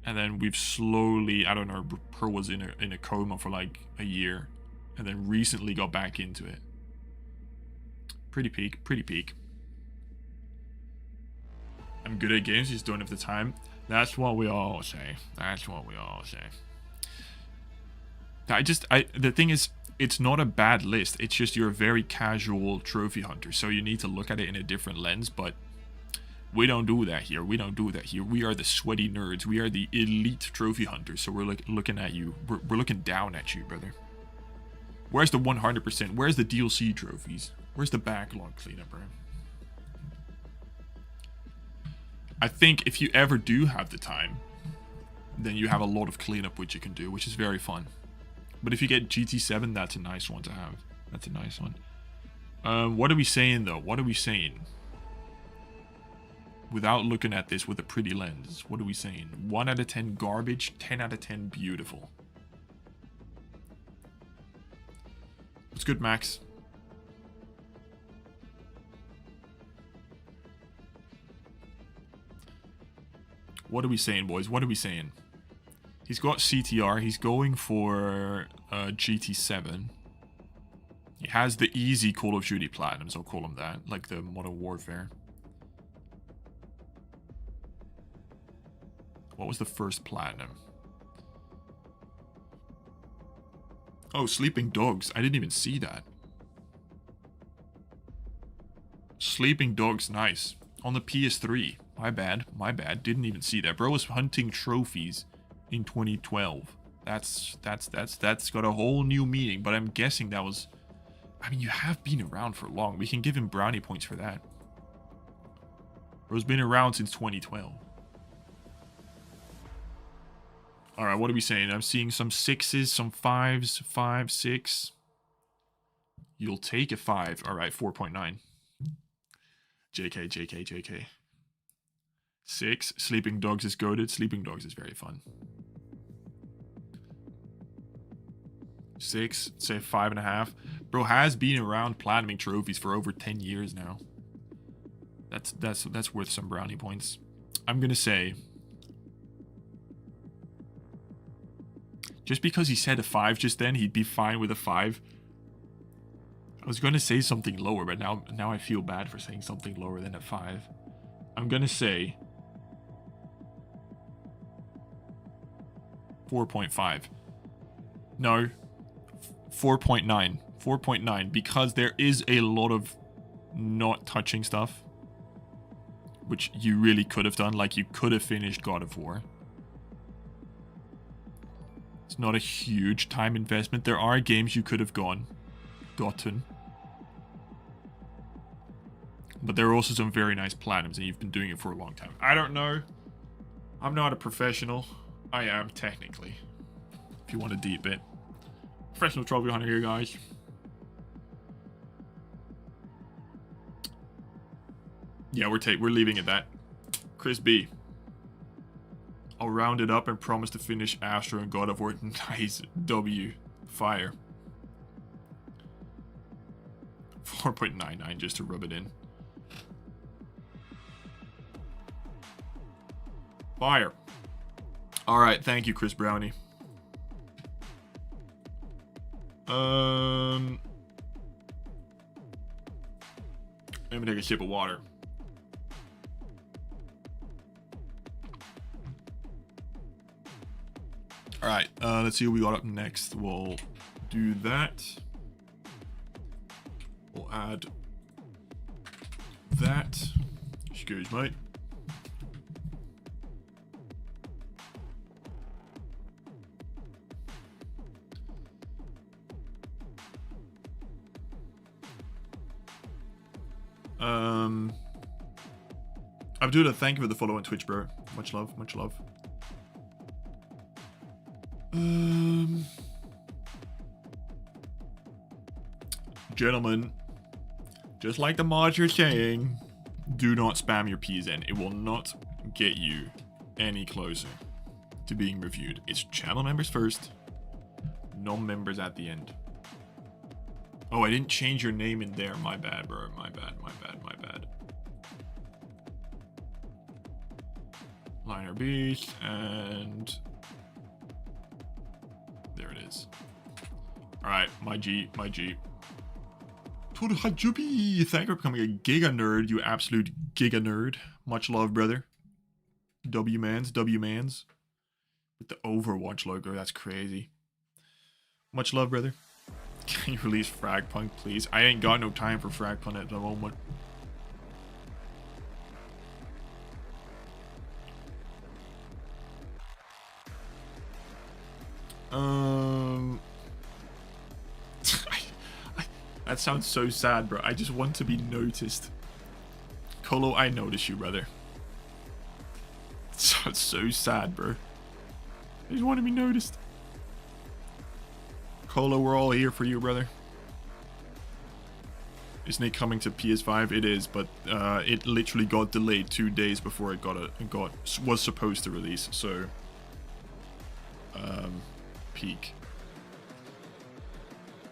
And then we've slowly, I don't know, Pearl was in a coma for like a year, and then recently got back into it. Pretty peak, pretty peak. I'm good at games, just don't have the time. That's what we all say. That's what we all say. The thing is, it's not a bad list. It's just you're a very casual trophy hunter, so you need to look at it in a different lens, but we don't do that here. We don't do that here. We are the sweaty nerds. We are the elite trophy hunters, so we're looking at you. We're looking down at you, brother. Where's the 100%? Where's the DLC trophies? Where's the backlog cleanup, bro? I think if you ever do have the time, then you have a lot of cleanup which you can do, which is very fun. But if you get GT7, that's a nice one to have. That's a nice one. What are we saying, though? What are we saying? Without looking at this with a pretty lens, what are we saying? 1 out of 10 garbage, 10 out of 10 beautiful. What's good, Max? What are we saying, boys? What are we saying? He's got CTR. He's going for GT7. He has the easy Call of Duty Platinums, I'll call him that. Like the Modern Warfare. What was the first Platinum? Oh, Sleeping Dogs. I didn't even see that. Sleeping Dogs, nice. On the PS3. My bad. My bad. Didn't even see that. Bro was hunting trophies in 2012. That's got a whole new meaning. But I'm guessing that was... I mean, you have been around for long. We can give him brownie points for that. Bro's been around since 2012. Alright, what are we saying? I'm seeing some 6s, some 5s, 5, 6. You'll take a 5. Alright, 4.9. JK, JK, JK. 6. Sleeping Dogs is goated. Sleeping Dogs is very fun. 6. Say 5.5. Bro has been around platinuming trophies for over 10 years now. That's worth some brownie points. I'm gonna say... Just because he said a 5 just then, he'd be fine with a 5. I was going to say something lower, but now I feel bad for saying something lower than a 5. I'm going to say 4.5. No, 4.9. 4.9, because there is a lot of not touching stuff, which you really could have done. Like, you could have finished God of War. It's not a huge time investment. There are games you could have gotten. But there are also some very nice platinums, and you've been doing it for a long time. I don't know. I'm not a professional. I am, technically. If you want a deep bit. Professional trophy hunter here, guys. Yeah, we're leaving it that. Chris B. I'll round it up and promise to finish Astro and God of War. Nice. W. Fire. 4.99 just to rub it in. Fire. Alright, thank you, Chris Brownie. Let me take a sip of water. Alright, let's see what we got up next. We'll do that. We'll add that. Excuse me. Abdullah, thank you for the follow on Twitch, bro. Much love, much love. Gentlemen, just like the mods you're saying, do not spam your P's in. It will not get you any closer to being reviewed. It's channel members first, non-members at the end. Oh, I didn't change your name in there. My bad, bro. My bad, my bad, my bad. Liner Beast, and there it is. Alright, my G, my G. Hajubi, thank you for becoming a giga nerd, you absolute giga nerd. Much love, brother. W-mans. With the Overwatch logo, that's crazy. Much love, brother. Can you release Fragpunk, please? I ain't got no time for Fragpunk at the moment. That sounds so sad, bro. I just want to be noticed. Colo, I notice you, brother. It sounds so sad, bro. I just want to be noticed. Colo, we're all here for you, brother. Isn't it coming to PS5? It is, but it literally got delayed 2 days before it was supposed to release. So, peak.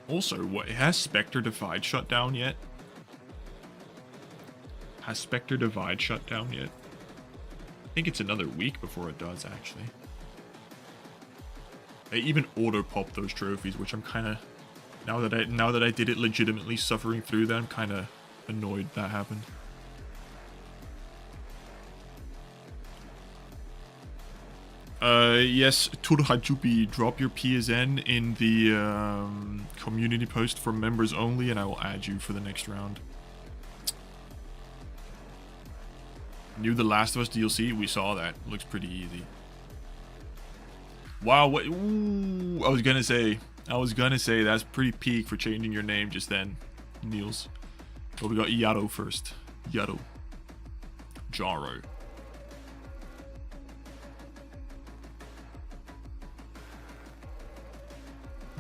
Also, has Spectre Divide shut down yet? Has Spectre Divide shut down yet? I think it's another week before it does, actually. They even auto-pop those trophies, which I'm kind of... Now that I did it legitimately, suffering through that, I'm kind of annoyed that happened. Yes, Turhajupi, drop your PSN in the community post for members only, and I will add you for the next round. New The Last of Us DLC, we saw that. Looks pretty easy. Wow, what? Ooh, I was gonna say that's pretty peak for changing your name just then, Niels. But we got Yaro first. Yaro. Yaro.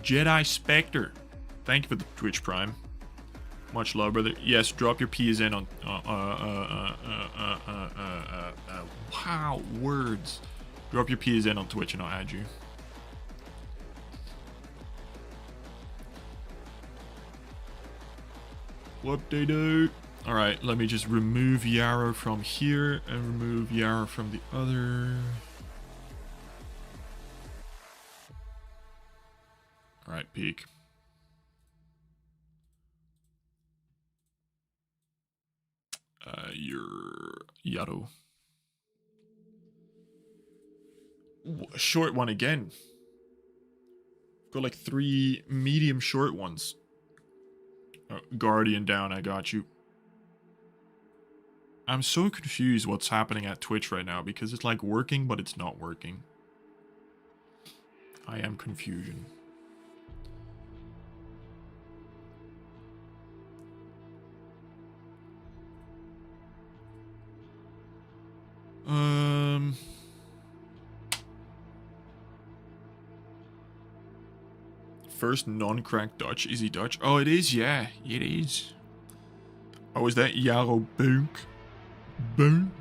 Jedi Spectre. Thank you for the Twitch Prime. Much love, brother. Yes, drop your PSN on. Wow, words. Drop your PSN on Twitch and I'll add you. What they do? Alright, let me just remove Yaro from here and remove Yaro from the other. Alright, peak. You're Yaro. Short one again. Got like 3 medium short ones. Oh, Guardian down, I got you. I'm so confused what's happening at Twitch right now because it's like working, but it's not working. I am confusion. First non-cracked Dutch. Is he Dutch? Oh, it is, yeah. It is. Oh, is that Yaro Bunk? Bunk?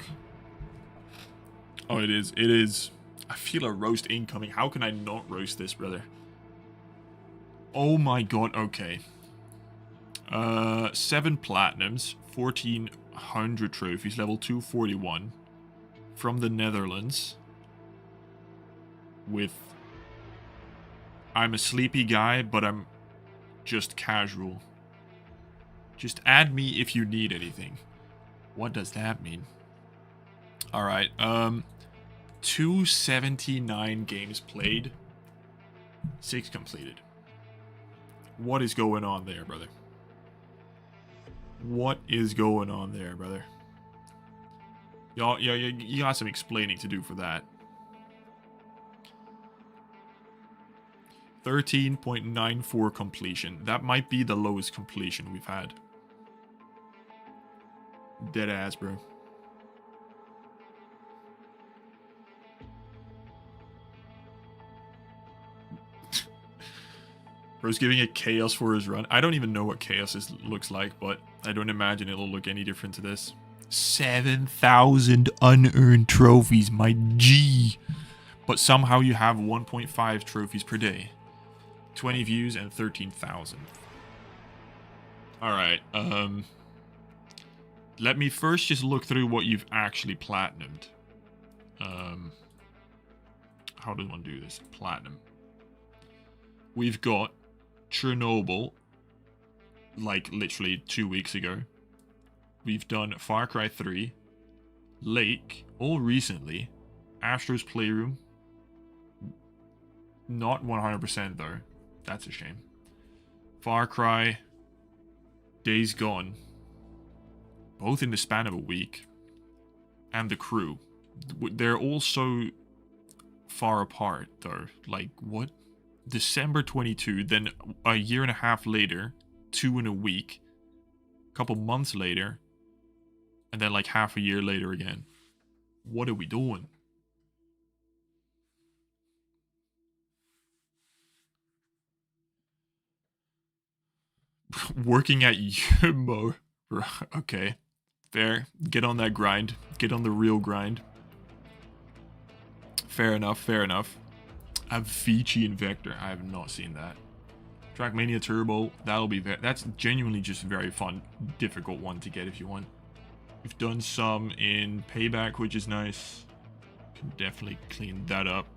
Oh, it is. It is. I feel a roast incoming. How can I not roast this, brother? Oh my god, okay. 7 platinums, 1400 trophies, level 241. From the Netherlands. With... I'm a sleepy guy, but I'm just casual. Just add me if you need anything. What does that mean? Alright, 279 games played. 6 completed. What is going on there, brother? What is going on there, brother? Y'all, you got some explaining to do for that. 13.94 completion. That might be the lowest completion we've had. Dead ass, bro. Bro's giving it chaos for his run. I don't even know what chaos looks like, but I don't imagine it'll look any different to this. 7,000 unearned trophies, my G. But somehow you have 1.5 trophies per day. 20 views and 13,000. Alright, let me first just look through what you've actually platinumed. How does one do this? Platinum. We've got Chernobyl, like literally 2 weeks ago. We've done Far Cry 3, Lake, all recently, Astro's Playroom. Not 100% though. That's a shame. Far Cry, Days Gone. Both in the span of a week. And The Crew. They're all so far apart though. Like, what? December 22, then a year and a half later, 2 in a week, a couple months later, and then like half a year later again. What are we doing? Working at Yamo. Okay. Fair. Get on that grind. Get on the real grind. Fair enough, fair enough. Avicii and Vector. I have not seen that. Trackmania Turbo. That'll be that's genuinely just a very fun, difficult one to get if you want. We've done some in Payback, which is nice. Can definitely clean that up.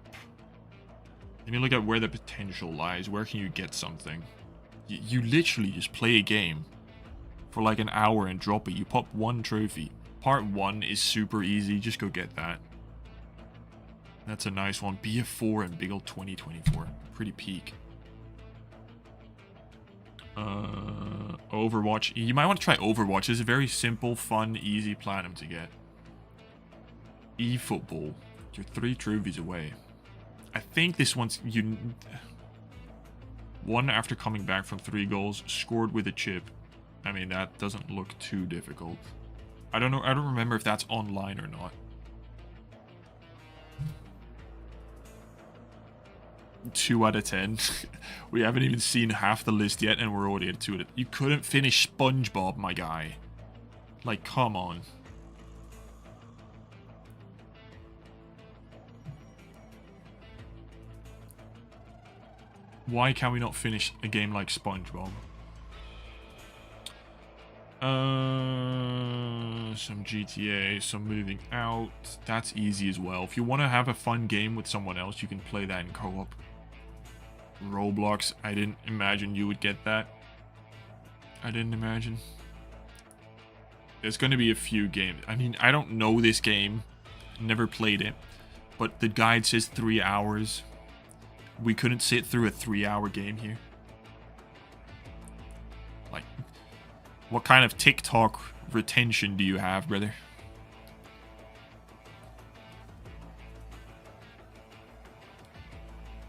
Let me look at where the potential lies. Where can you get something? You literally just play a game for like an hour and drop it. You pop 1 trophy. Part 1 is super easy. Just go get that. That's a nice one. BF4 and Big Ol' 2024. Pretty peak. Overwatch. You might want to try Overwatch. It's a very simple, fun, easy platinum to get. eFootball. You're 3 trophies away. I think this one's... One after coming back from 3 goals, scored with a chip. I mean, that doesn't look too difficult. I don't know. I don't remember if that's online or not. 2 out of 10. We haven't even seen half the list yet, and we're already at 2 out of... You couldn't finish SpongeBob, my guy. Like, come on. Why can we not finish a game like SpongeBob? Some GTA, some moving out. That's easy as well. If you want to have a fun game with someone else, you can play that in co-op. Roblox, I didn't imagine you would get that. I didn't imagine. There's going to be a few games. I mean, I don't know this game. Never played it. But the guide says 3 hours. We couldn't sit through a 3-hour game here. Like, what kind of TikTok retention do you have, brother?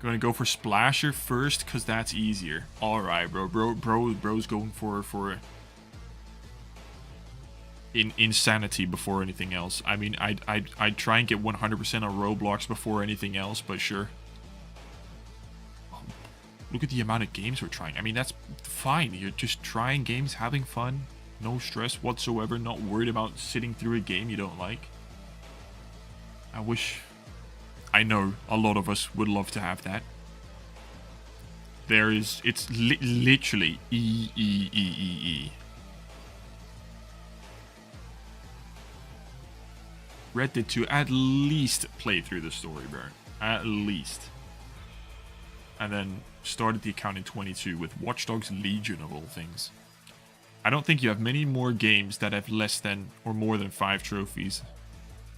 Gonna go for Splasher first, because that's easier. Alright, bro's going for insanity before anything else. I mean, I'd try and get 100% on Roblox before anything else, but sure. Look at the amount of games we're trying. I mean, that's fine. You're just trying games, having fun. No stress whatsoever. Not worried about sitting through a game you don't like. I wish... I know a lot of us would love to have that. There is... It's literally E. Red Dead 2 at least play through the story, bro. At least. And then started the account in 22 with Watch Dogs Legion of all things. I don't think you have many more games that have less than or more than 5 trophies.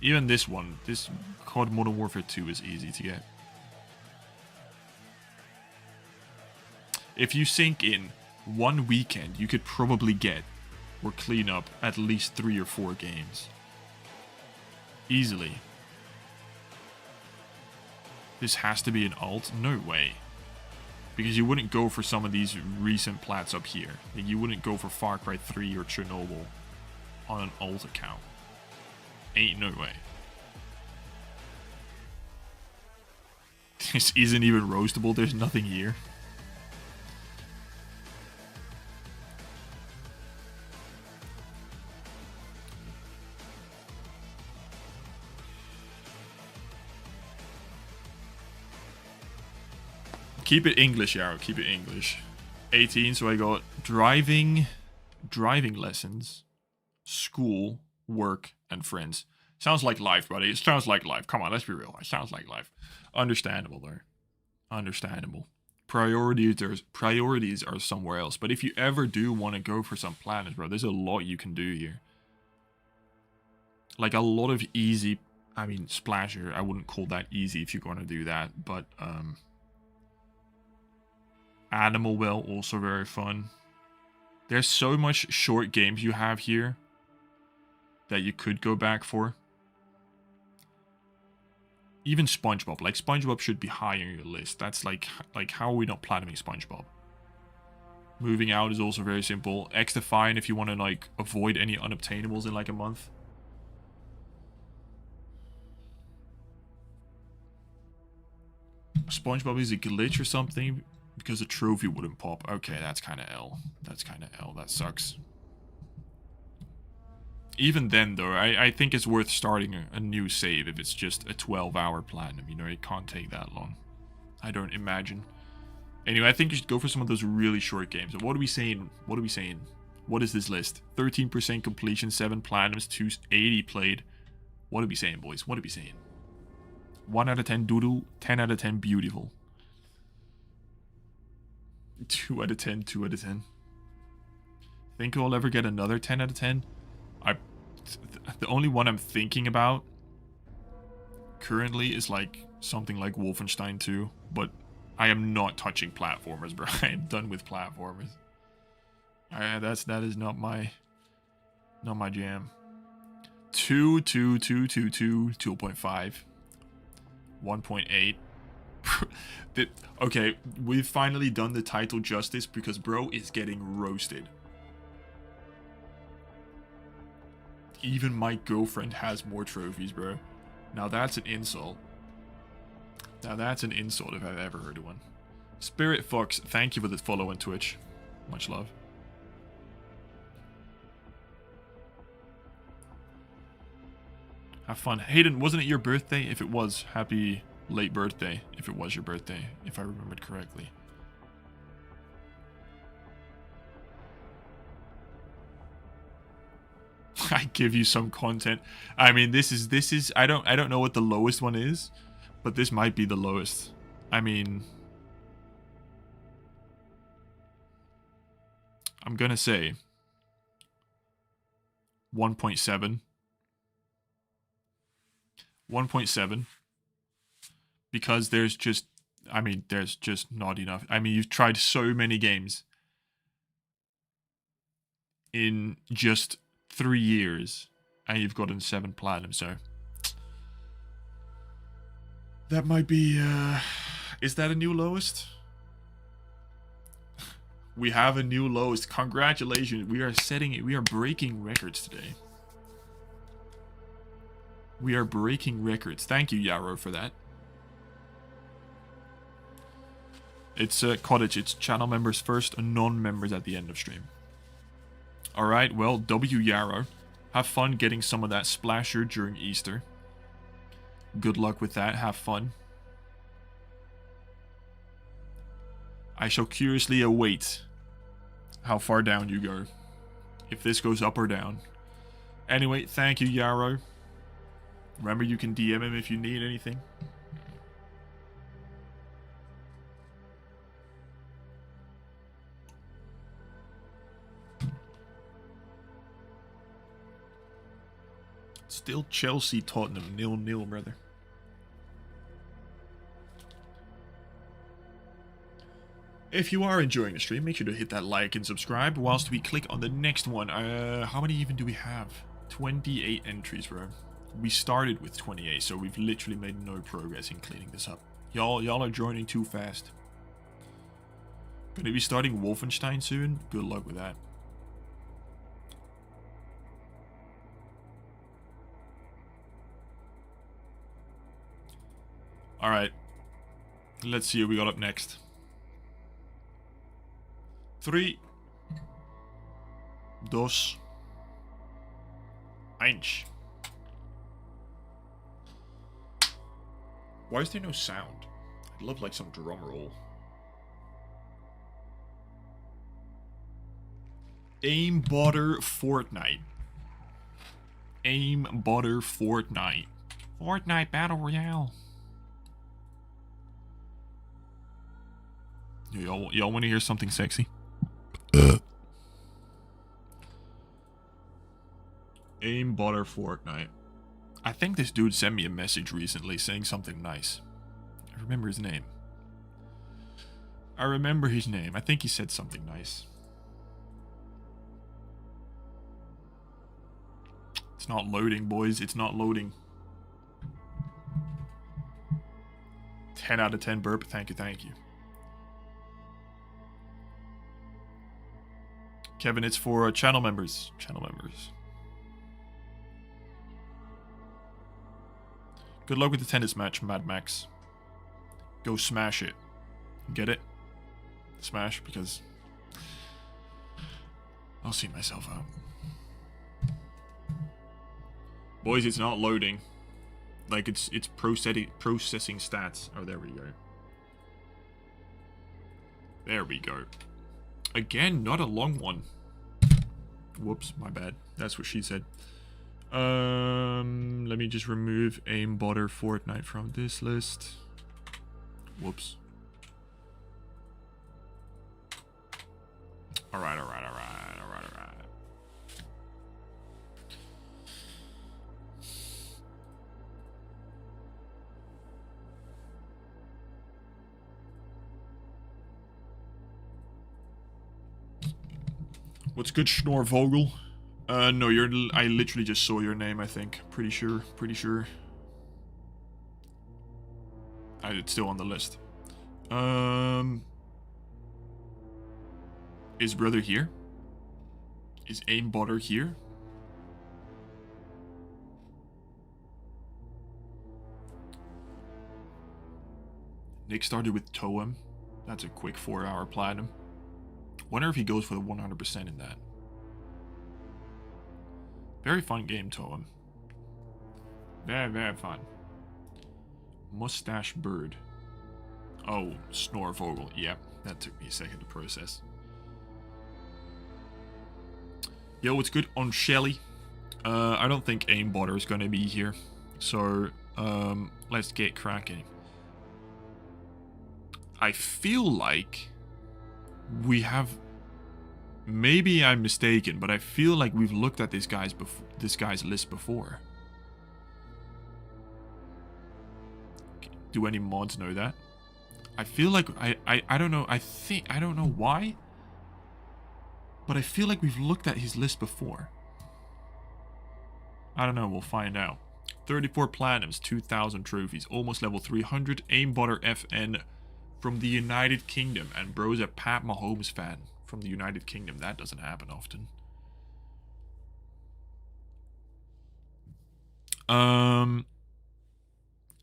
Even this one, this COD Modern Warfare 2 is easy to get. If you sink in one weekend, you could probably get or clean up at least 3 or 4 games. Easily. This has to be an alt? No way. Because you wouldn't go for some of these recent plats up here. Like, you wouldn't go for Far Cry 3 or Chernobyl on an alt account. Ain't no way. This isn't even roastable. There's nothing here. Keep it English, Yaro. Keep it English. 18, so I got driving lessons, school, work, and friends. Sounds like life, buddy. It sounds like life. Come on, let's be real. It sounds like life. Understandable there. Understandable. Priorities are somewhere else. But if you ever do want to go for some planets, bro, there's a lot you can do here. Like a lot of easy... I mean, Splasher, I wouldn't call that easy if you're going to do that. But, Animal Well, also very fun. There's so much short games you have here that you could go back for. Even SpongeBob. Like, SpongeBob should be higher on your list. That's like how are we not platinuming SpongeBob? Moving out is also very simple. X to fine if you want to like avoid any unobtainables in like a month. SpongeBob is a glitch or something because a trophy wouldn't pop. Okay, that's kind of L. That's kind of L. That sucks. Even then, though, I think it's worth starting a new save if it's just a 12-hour platinum. You know, it can't take that long. I don't imagine. Anyway, I think you should go for some of those really short games. What are we saying? What are we saying? What is this list? 13% completion, 7 platinums, 280 played. What are we saying, boys? What are we saying? 1 out of 10 doodle, 10 out of 10 beautiful. 2 out of 10, 2 out of 10. Think I'll ever get another 10 out of 10? The only one I'm thinking about currently is like something like Wolfenstein 2, but I am not touching platformers, bro. I am done with platformers. That is not my jam. 2, 2, 2, 2, 2, 2.5. 1.8. Okay, we've finally done the title justice because bro is getting roasted. Even my girlfriend has more trophies, bro. Now that's an insult. Now that's an insult if I've ever heard one. Spirit Fox, thank you for the follow on Twitch. Much love. Have fun. Hayden, wasn't it your birthday? If it was, happy late birthday. If it was your birthday, if I remembered correctly. I give you some content. I mean, this is I don't know what the lowest one is, but this might be the lowest. I mean, I'm gonna say 1.7. 1.7. Because there's just, I mean, there's just not enough. I mean, you've tried so many games in just 3 years, and you've gotten 7 platinum, so that might be, is that a new lowest? We have a new lowest. Congratulations. We are setting it. We are breaking records today. We are breaking records. Thank you, Yaro, for that. It's Cottage. It's channel members first and non-members at the end of stream. Alright, well, W Yaro. Have fun getting some of that splasher during Easter. Good luck with that. Have fun. I shall curiously await how far down you go. If this goes up or down. Anyway, thank you, Yaro. Remember, you can DM him if you need anything. Still Chelsea, Tottenham, 0-0, brother. If you are enjoying the stream, make sure to hit that like and subscribe whilst we click on the next one. How many even do we have? 28 entries, bro. We started with 28, so we've literally made no progress in cleaning this up. Y'all are joining too fast. Gonna be starting Wolfenstein soon. Good luck with that. Alright. Let's see what we got up next. 3, 2, 1. Why is there no sound? I'd love like some drum roll. Aim Butter Fortnite. Aim Butter Fortnite. Fortnite Battle Royale. Y'all want to hear something sexy? Aim Butter Fortnite. I think this dude sent me a message recently saying something nice. I remember his name. I think he said something nice. It's not loading, boys. It's not loading. 10 out of 10 burp. Thank you, thank you. Kevin, it's for channel members. Channel members. Good luck with the tennis match, Mad Max. Go smash it. Get it? Smash, because I'll see myself out. Boys, it's not loading. Like, it's processing stats. Oh, there we go. There we go. Again, not a long one. Whoops, my bad. That's what she said. Let me just remove aimbotter Fortnite from this list. Whoops. Alright. What's good, Schnorvogel? No, I literally just saw your name, I think. Pretty sure. It's still on the list. Is brother here? Is aimbotter here? Nick started with Toem. That's a quick 4-hour platinum. Wonder if he goes for the 100% in that. Very fun game, Toem. Very fun. Mustache Bird. Oh, Snorvogel. Yep, that took me a second to process. Yo, what's good on Shelly? I don't think aimbotter is going to be here. So, let's get cracking. I feel like we have... Maybe I'm mistaken, but I feel like we've looked at this guy's list before. Do any mods know that? I feel like I don't know. I don't know why, but I feel like we've looked at his list before. I don't know. We'll find out. 34 platinums, 2,000 trophies, almost level 300. Aimbotter FN from the United Kingdom, and bro's a Pat Mahomes fan from the United Kingdom. That doesn't happen often.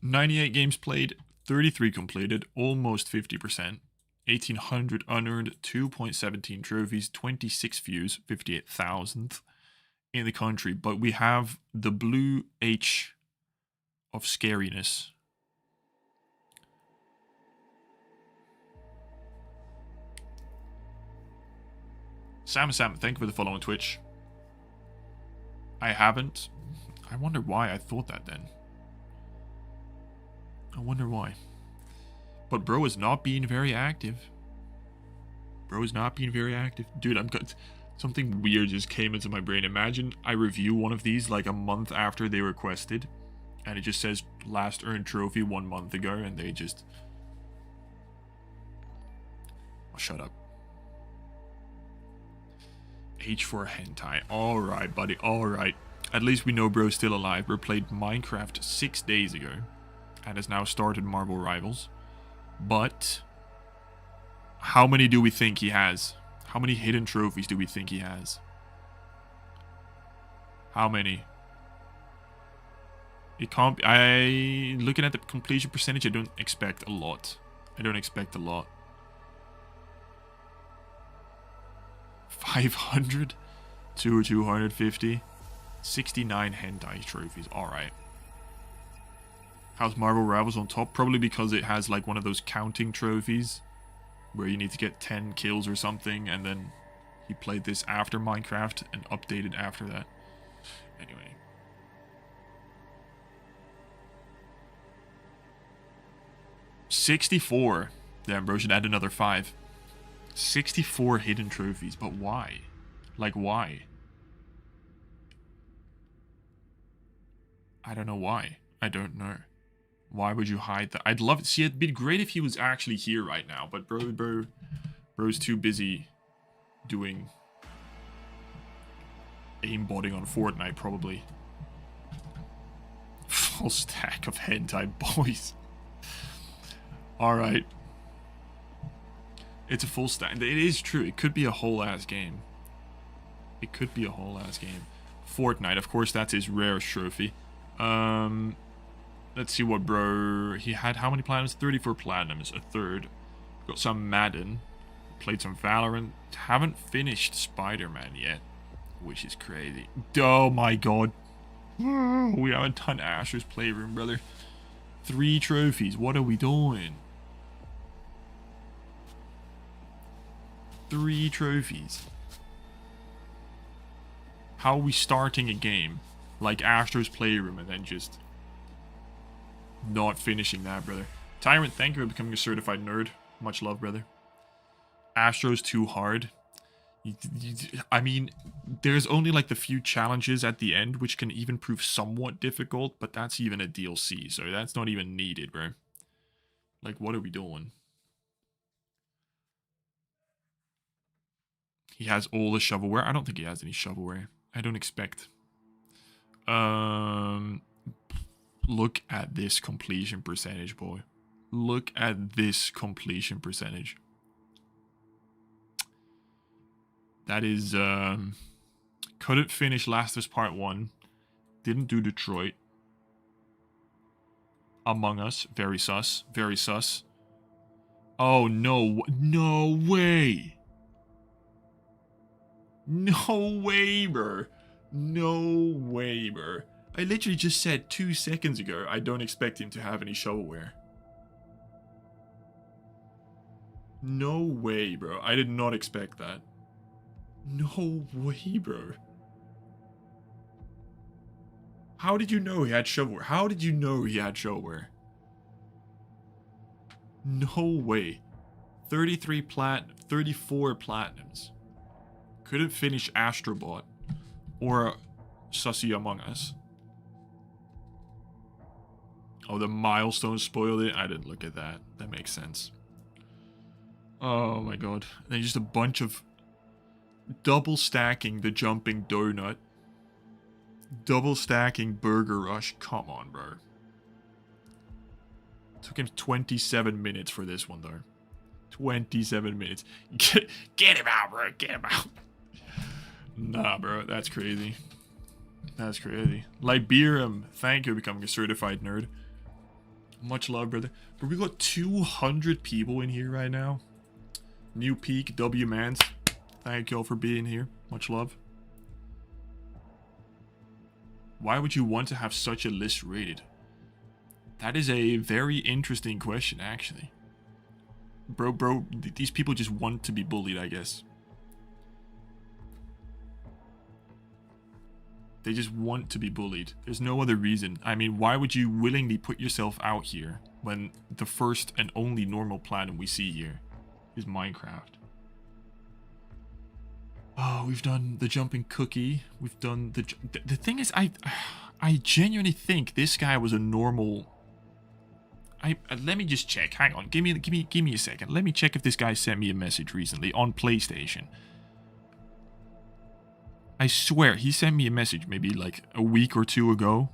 98 games played, 33 completed, almost 50%. 1,800 unearned, 2.17 trophies, 26 views, 58,000th in the country. But we have the blue H of scariness. Sam, thank you for the follow on Twitch. I haven't. I wonder why I thought that then. I wonder why. But bro is not being very active. Dude, I'm good. Something weird just came into my brain. Imagine I review one of these like a month after they requested, and it just says last earned trophy 1 month ago, and they just... Oh, shut up. H4 hentai. Alright, buddy. Alright. At least we know bro's still alive. Bro played Minecraft 6 days ago and has now started Marvel Rivals. But how many do we think he has? How many hidden trophies do we think he has? How many? It can't be... looking at the completion percentage, I don't expect a lot. 500 to 250, 69 hentai trophies. Alright. How's Marvel Rivals on top? Probably because it has like one of those counting trophies where you need to get 10 kills or something, and then he played this after Minecraft and updated after that. Anyway. $64. Damn, bro should add another 5. 64 hidden trophies, but why? Like, why? I don't know why. I don't know. Why would you hide that? I'd love it. See, it'd be great if he was actually here right now, but bro's too busy doing aimbotting on Fortnite, probably. Full stack of hentai boys. Alright. It's a full stack. It is true. It could be a whole ass game. It could be a whole ass game. Fortnite, of course, that's his rarest trophy. Let's see what bro... He had how many platinums? 34 platinums, a third. Got some Madden. Played some Valorant. Haven't finished Spider-Man yet, which is crazy. Oh my god. We haven't done Asher's Playroom, brother. 3 trophies. What are we doing? 3 trophies. How are we starting a game like Astro's Playroom and then just not finishing that, brother? Tyrant, thank you for becoming a certified nerd. Much love, brother. Astro's too hard. I mean, there's only like the few challenges at the end which can even prove somewhat difficult, but that's even a DLC, so that's not even needed, bro. Like, what are we doing? He has all the shovelware. I don't think he has any shovelware. I don't expect. Look at this completion percentage, boy. Look at this completion percentage. That is, couldn't finish Last of Us Part 1. Didn't do Detroit. Among Us, very sus. Very sus. Oh, no. No way. No way, bro. No way, bro. I literally just said 2 seconds ago I don't expect him to have any shovelware. No way, bro. I did not expect that. No way, bro. How did you know he had shovelware? How did you know he had shovelware? No way. 34 platinums. Couldn't finish Astrobot or Sussy Among Us. Oh, the milestone spoiled it? I didn't look at that. That makes sense. Oh my god. And then just a bunch of double stacking the jumping donut. Double stacking Burger Rush. Come on, bro. Took him 27 minutes for this one, though. 27 minutes. Get him out, bro. Get him out. Nah, bro. That's crazy. That's crazy. Liberium, thank you for becoming a certified nerd. Much love, brother. But we got 200 people in here right now. New peak, W Mans. Thank y'all for being here. Much love. Why would you want to have such a list rated? That is a very interesting question, actually. Bro, these people just want to be bullied, I guess. They just want to be bullied. There's no other reason. I mean, why would you willingly put yourself out here when the first and only normal platinum we see here is Minecraft? Oh, we've done the jumping cookie. We've done the thing is, I genuinely think this guy was a normal. Let me just check. Hang on. Give me a second. Let me check if this guy sent me a message recently on PlayStation. I swear he sent me a message maybe like a week or 2 ago,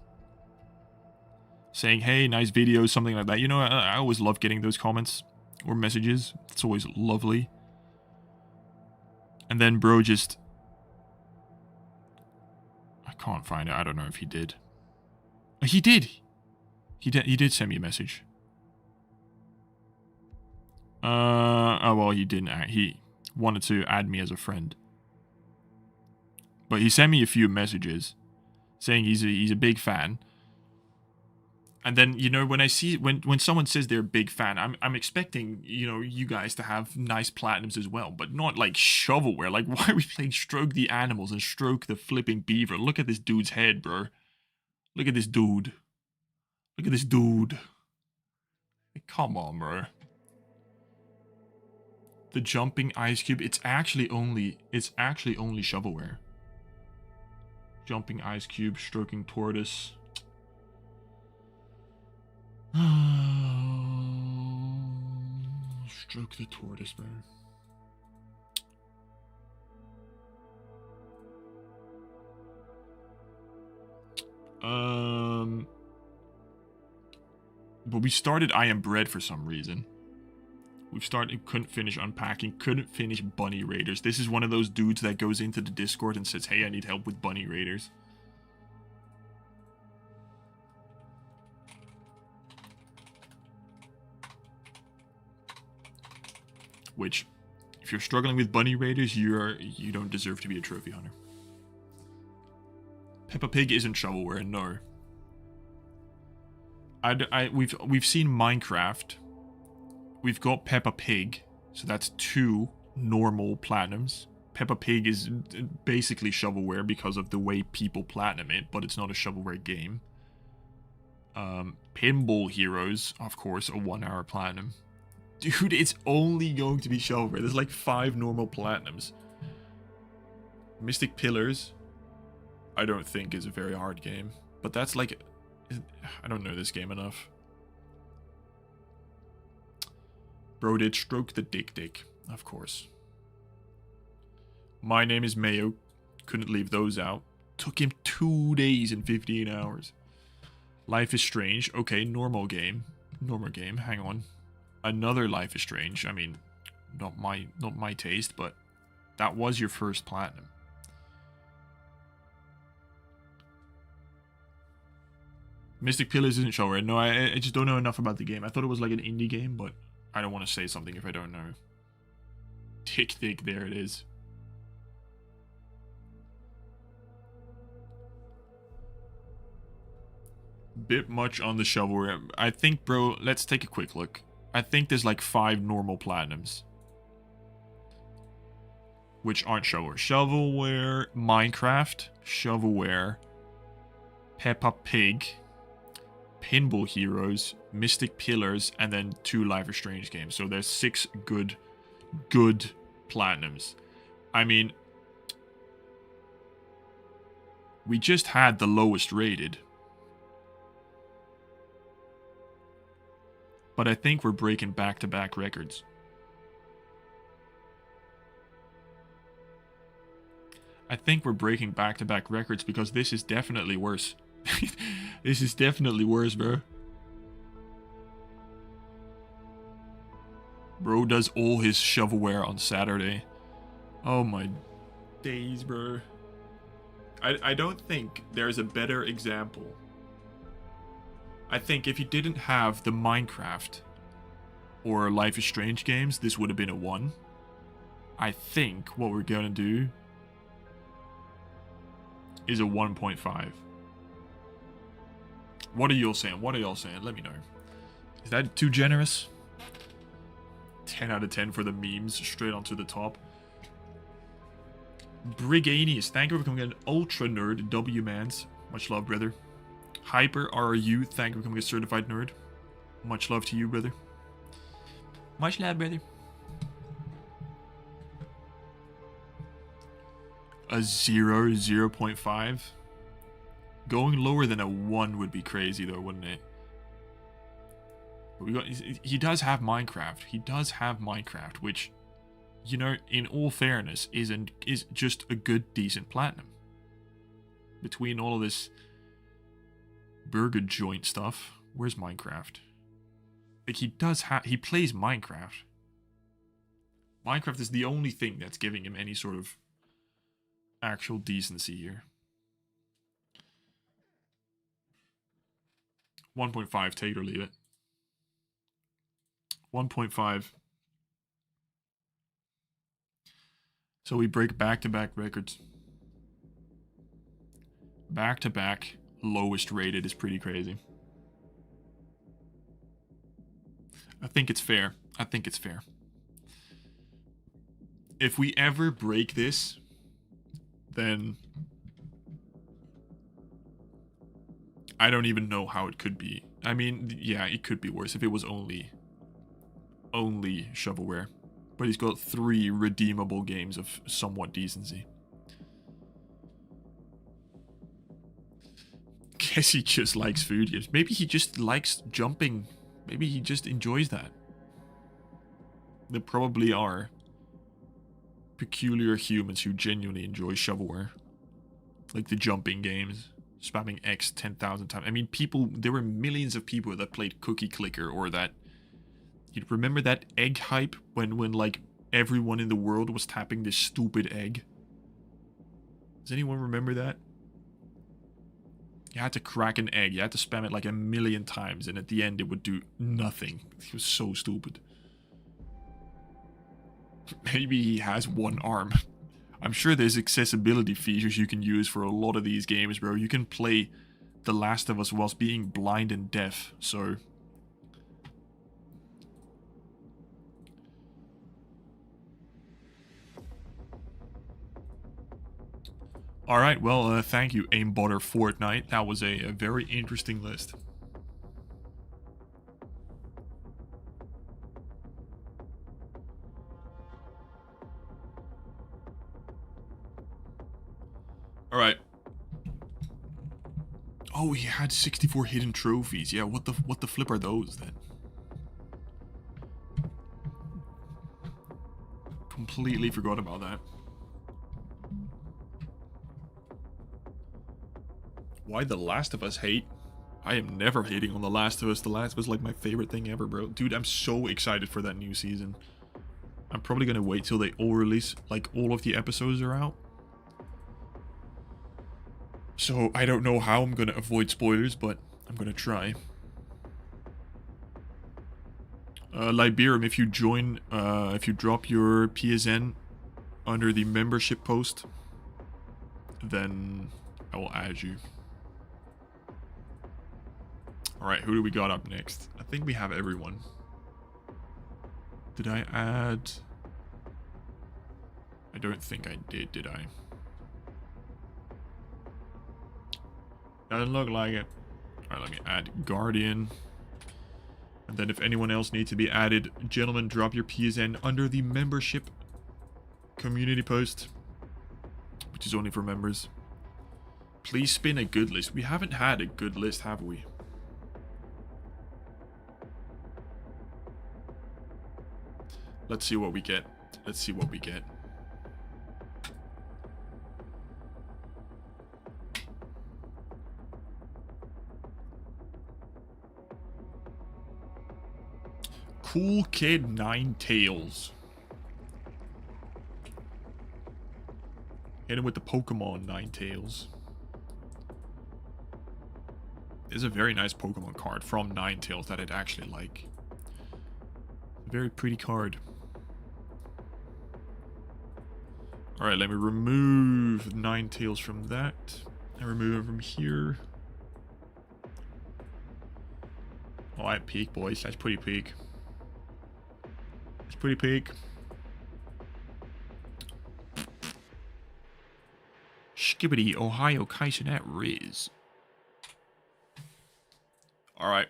saying, "Hey, nice video," something like that. You know, I always love getting those comments or messages. It's always lovely. And then bro just... I can't find it. I don't know if he did. He did! He did send me a message. Oh well, he didn't. He wanted to add me as a friend. But he sent me a few messages saying he's a big fan. And then, you know, when I see when someone says they're a big fan, I'm expecting, you know, you guys to have nice platinums as well, but not like shovelware. Like, why are we playing Stroke the Animals and Stroke the Flipping Beaver? Look at this dude's head, bro. Look at this dude. Look at this dude. Come on, bro. The jumping ice cube, it's actually only shovelware. Jumping ice cube, stroking tortoise. Stroke the tortoise, bro. But we started I Am Bread for some reason. We've started, couldn't finish unpacking, couldn't finish bunny raiders. This is one of those dudes that goes into the Discord and says, hey, I need help with bunny raiders. Which, if you're struggling with bunny raiders, you don't deserve to be a trophy hunter. Peppa Pig isn't shovelware, no. We've seen Minecraft. We've got Peppa Pig, so that's 2 normal platinums. Peppa Pig is basically shovelware because of the way people platinum it, but it's not a shovelware game. Pinball Heroes, of course, a 1-hour platinum. Dude, it's only going to be shovelware. There's like 5 normal platinums. Mystic Pillars, I don't think is a very hard game, but that's like, I don't know this game enough. Bro did stroke the dick, of course. My name is Mayo. Couldn't leave those out. Took him 2 days and 15 hours. Life is Strange. Okay, normal game. Normal game. Hang on. Another Life is Strange. I mean, not my taste, but that was your first platinum. Mystic Pillars isn't shovelware. No, I just don't know enough about the game. I thought it was like an indie game, but I don't want to say something if I don't know. Tick, there it is. Bit much on the shovelware. I think, bro, let's take a quick look. I think there's like 5 normal platinums, which aren't shovelware. Shovelware, Minecraft, shovelware, Peppa Pig, Pinball Heroes, Mystic Pillars, and then 2 Life is Strange games. So there's 6 good platinums. I mean, we just had the lowest rated. But I think we're breaking back-to-back records. I think we're breaking back-to-back records because this is definitely worse. This is definitely worse, bro. Bro does all his shovelware on Saturday. Oh my days, bro. I don't think there's a better example. I think if you didn't have the Minecraft or Life is Strange games, this would have been a 1. I think what we're gonna do is a 1.5. What are y'all saying? What are y'all saying? Let me know. Is that too generous? 10 out of 10 for the memes, straight onto the top. Briganius, thank you for becoming an ultra nerd. W-Mans, much love, brother. Hyper RU, thank you for becoming a certified nerd. Much love to you, brother. Much love, brother. A 0, 0.5. Going lower than a 1 would be crazy, though, wouldn't it? But he does have Minecraft. He does have Minecraft, which, you know, in all fairness, is just a good, decent platinum. Between all of this burger joint stuff, where's Minecraft? Like, he plays Minecraft. Minecraft is the only thing that's giving him any sort of actual decency here. 1.5, take it or leave it. 1.5. So we break back-to-back records. Back-to-back lowest rated is pretty crazy. I think it's fair. I think it's fair. If we ever break this, then I don't even know how it could be. I mean, yeah, it could be worse if it was only shovelware. But he's got 3 redeemable games of somewhat decency. Guess he just likes food. Maybe he just likes jumping. Maybe he just enjoys that. There probably are peculiar humans who genuinely enjoy shovelware. Like the jumping games. Spamming X 10,000 times. I mean, there were millions of people that played Cookie Clicker or that You remember that egg hype when like everyone in the world was tapping this stupid egg? Does anyone remember that? You had to crack an egg. You had to spam it like 1,000,000 times, and at the end it would do nothing. It was so stupid. Maybe he has one arm. I'm sure there's accessibility features you can use for a lot of these games, bro. You can play The Last of Us whilst being blind and deaf, so... Alright, well, thank you, Aimbotter Fortnite. That was a very interesting list. Alright. Oh, he had 64 hidden trophies. Yeah, what the flip are those then? Completely forgot about that. Why The Last of Us hate? I am never hating on The Last of Us. The Last of Us is like my favorite thing ever, bro. Dude, I'm so excited for that new season. I'm probably gonna wait till they all release, like all of the episodes are out. So I don't know how I'm gonna avoid spoilers, but I'm gonna try. Liberium, if you join, if you drop your PSN under the membership post, then I will add you. Alright, who do we got up next? I think we have everyone. Did I add... I don't think I did I? Doesn't look like it. Alright, let me add Guardian. And then if anyone else needs to be added, gentlemen, drop your PSN under the membership community post, which is only for members. Please spin a good list. We haven't had a good list, have we? Let's see what we get. Let's see what we get. Cool Kid Ninetales. Hit him with the Pokemon Ninetales. There's a very nice Pokemon card from Ninetales that I'd actually like. A very pretty card. Alright, let me remove Ninetales from that. And remove it from here. Alright, peak, boys. That's pretty peak. It's pretty peak. Skibbity, Ohio, Kaisenet, Riz. Alright.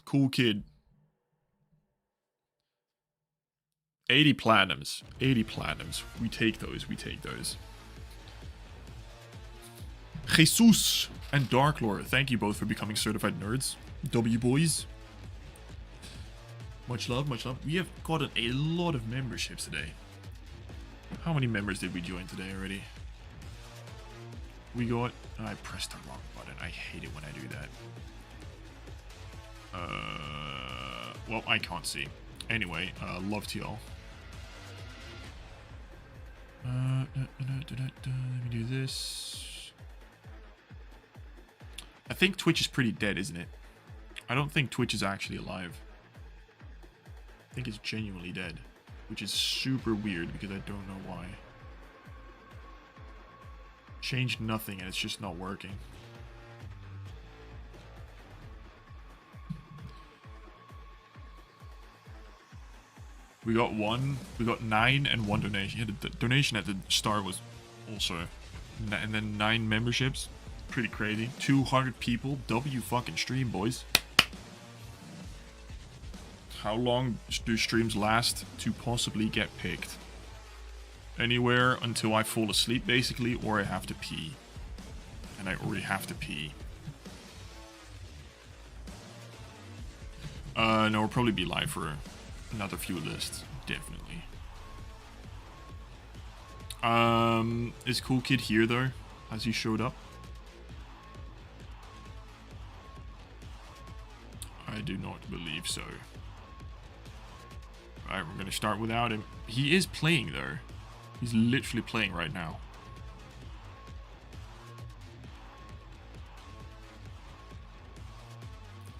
Cool Kid. 80 platinums. 80 platinums. We take those. We take those. Jesus and Dark Lord, thank you both for becoming certified nerds. W boys. Much love, much love. We have gotten a lot of memberships today. How many members did we join today already? We got... I pressed the wrong button. I hate it when I do that. Well, I can't see. Anyway, love to y'all. Let me do this. I think Twitch is pretty dead, isn't it? I don't think Twitch is actually alive. I think it's genuinely dead, which is super weird because I don't know why. Changed nothing and it's just not working. We got 9 and 1 donation. Yeah, the donation at the start was also, and then 9 memberships. Pretty crazy. 200 people. W fucking stream, boys. How long do streams last to possibly get picked? Anywhere until I fall asleep, basically, or I have to pee. And I already have to pee. No, we'll probably be live for another few lists, definitely. Is Cool Kid here, though? Has he showed up? I do not believe so. Alright, we're gonna start without him. He is playing though. He's literally playing right now.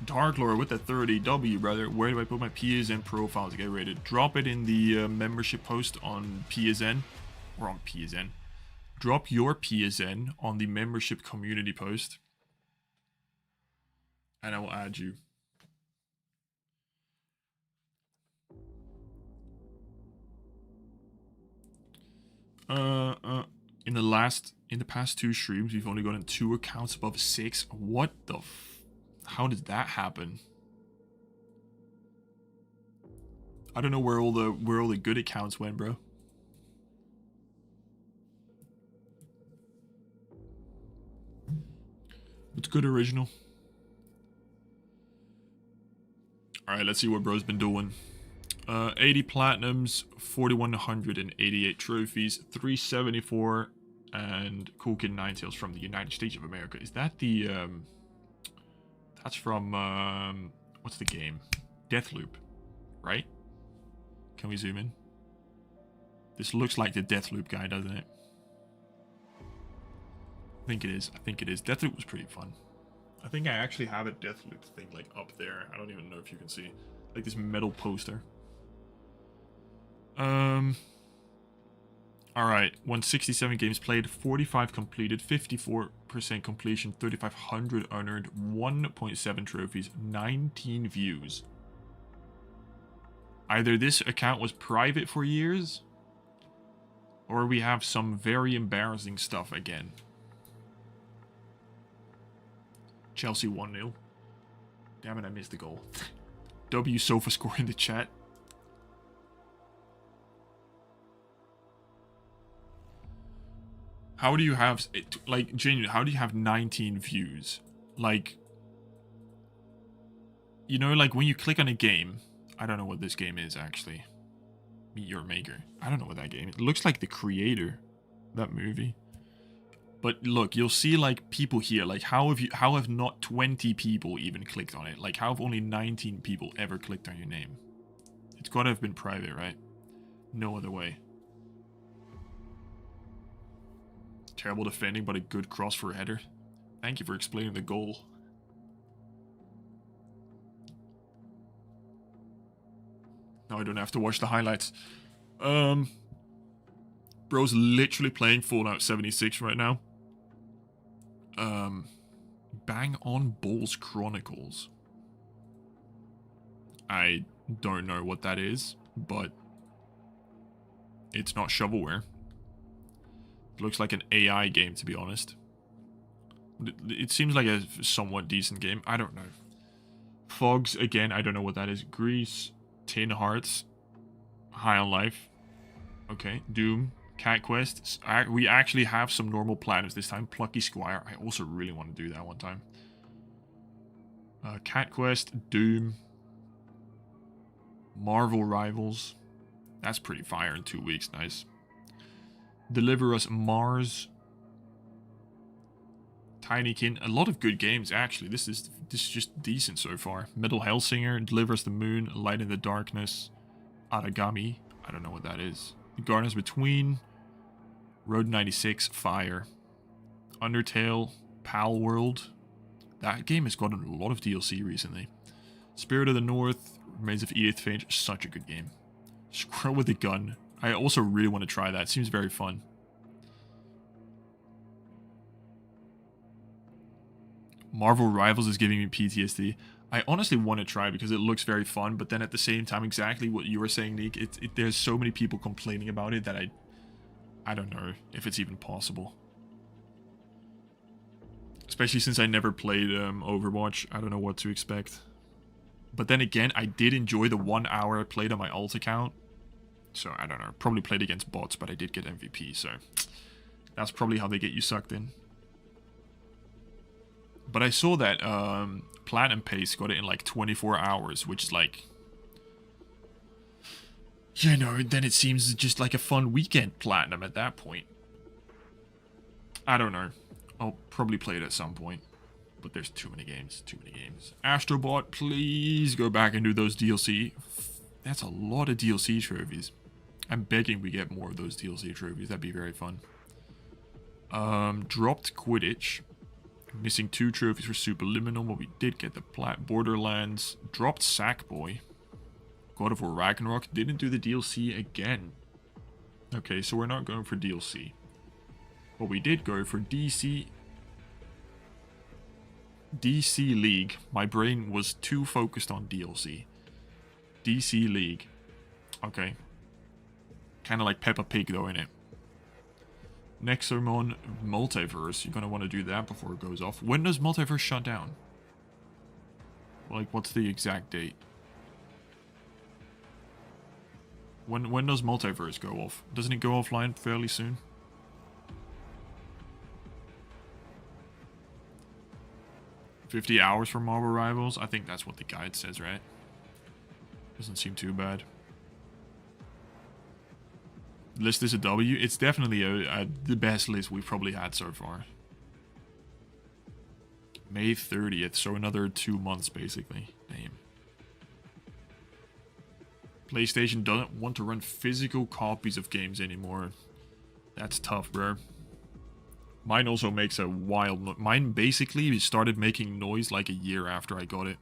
Dark Lord with the 30W, brother. Where do I put my PSN profile to get rated? Drop it in the membership post on PSN. Or on PSN. Drop your PSN on the membership community post. And I will add you. In the past 2 streams, we've only gotten 2 accounts above 6. What the how did that happen? I don't know where all the good accounts went, bro. What's good, original? Alright, let's see what bro's been doing. 80 platinums, 4,188 trophies, 374, and Cool Kid Ninetales from the United States of America. Is that the, that's from, what's the game? Deathloop, right? Can we zoom in? This looks like the Deathloop guy, doesn't it? I think it is. I think it is. Deathloop was pretty fun. I think I actually have a Deathloop thing, like, up there. I don't even know if you can see. Like, this metal poster. Alright, 167 games played, 45 completed, 54% completion, 3,500 unearned, 1.7 trophies, 19 views. Either this account was private for years, or we have some very embarrassing stuff again. Chelsea 1-0. Damn it, I missed the goal. W Sofa score in the chat. How do you have, like, genuinely, how do you have 19 views? Like, you know, like, when you click on a game, I don't know what this game is, actually. Meet Your Maker. I don't know what that game is. It looks like The Creator, that movie. But look, you'll see, like, people here, like, how have not 20 people even clicked on it? Like, how have only 19 people ever clicked on your name? It's gotta have been private, right? No other way. Terrible defending, but a good cross for a header. Thank you for explaining the goal. Now I don't have to watch the highlights. Bro's literally playing Fallout 76 right now. Bang on Balls Chronicles. I don't know what that is, but it's not shovelware. It looks like an AI game, to be honest. It seems like a somewhat decent game. I don't know. Fogs, again, I don't know what that is. Grease, Tin Hearts, High on Life. Okay, Doom, Cat Quest. We actually have some normal platinums this time. Plucky Squire. I also really want to do that one time. Cat Quest, Doom, Marvel Rivals. That's pretty fire in 2 weeks. Nice. Deliver Us Mars, Tinykin. A lot of good games, actually. This is just decent so far. Metal Hellsinger, Deliver Us the Moon, Light in the Darkness, Aragami. I don't know what that is. The Gardens Between, Road 96, Fire, Undertale, Pal World. That game has gotten a lot of DLC recently. Spirit of the North, Remains of Edith Finch. Such a good game. Squirrel with a Gun. I also really want to try that. It seems very fun. Marvel Rivals is giving me PTSD. I honestly want to try because it looks very fun, but then at the same time, exactly what you were saying, Nick, there's so many people complaining about it that I don't know if it's even possible. Especially since I never played Overwatch. I don't know what to expect. But then again, I did enjoy the 1 hour I played on my alt account. So, I don't know. Probably played against bots, but I did get MVP, so that's probably how they get you sucked in. But I saw that Platinum Pace got it in like 24 hours, which is like... You know, then it seems just like a fun weekend Platinum at that point. I don't know. I'll probably play it at some point. But there's too many games. Too many games. Astrobot, please go back and do those DLC. That's a lot of DLC trophies. I'm begging we get more of those DLC trophies. That'd be very fun. Dropped Quidditch. Missing 2 trophies for Superliminal, but we did get the Borderlands. Dropped Sackboy. God of War Ragnarok. Didn't do the DLC again. Okay, so we're not going for DLC. But we did go for DC League. My brain was too focused on DLC. DC League. Okay. Kind of like Peppa Pig though, innit? Nexomon Multiverse. You're going to want to do that before it goes off. When does Multiverse shut down? Like, what's the exact date? When does Multiverse go off? Doesn't it go offline fairly soon? $50 hours for Marvel Rivals? I think that's what the guide says, right? Doesn't seem too bad. List is a W. It's definitely the best list we've probably had so far. May 30th, so another 2 months basically. Damn. PlayStation doesn't want to run physical copies of games anymore. That's tough, bro. Mine also makes a wild... Mine basically started making noise like a year after I got it.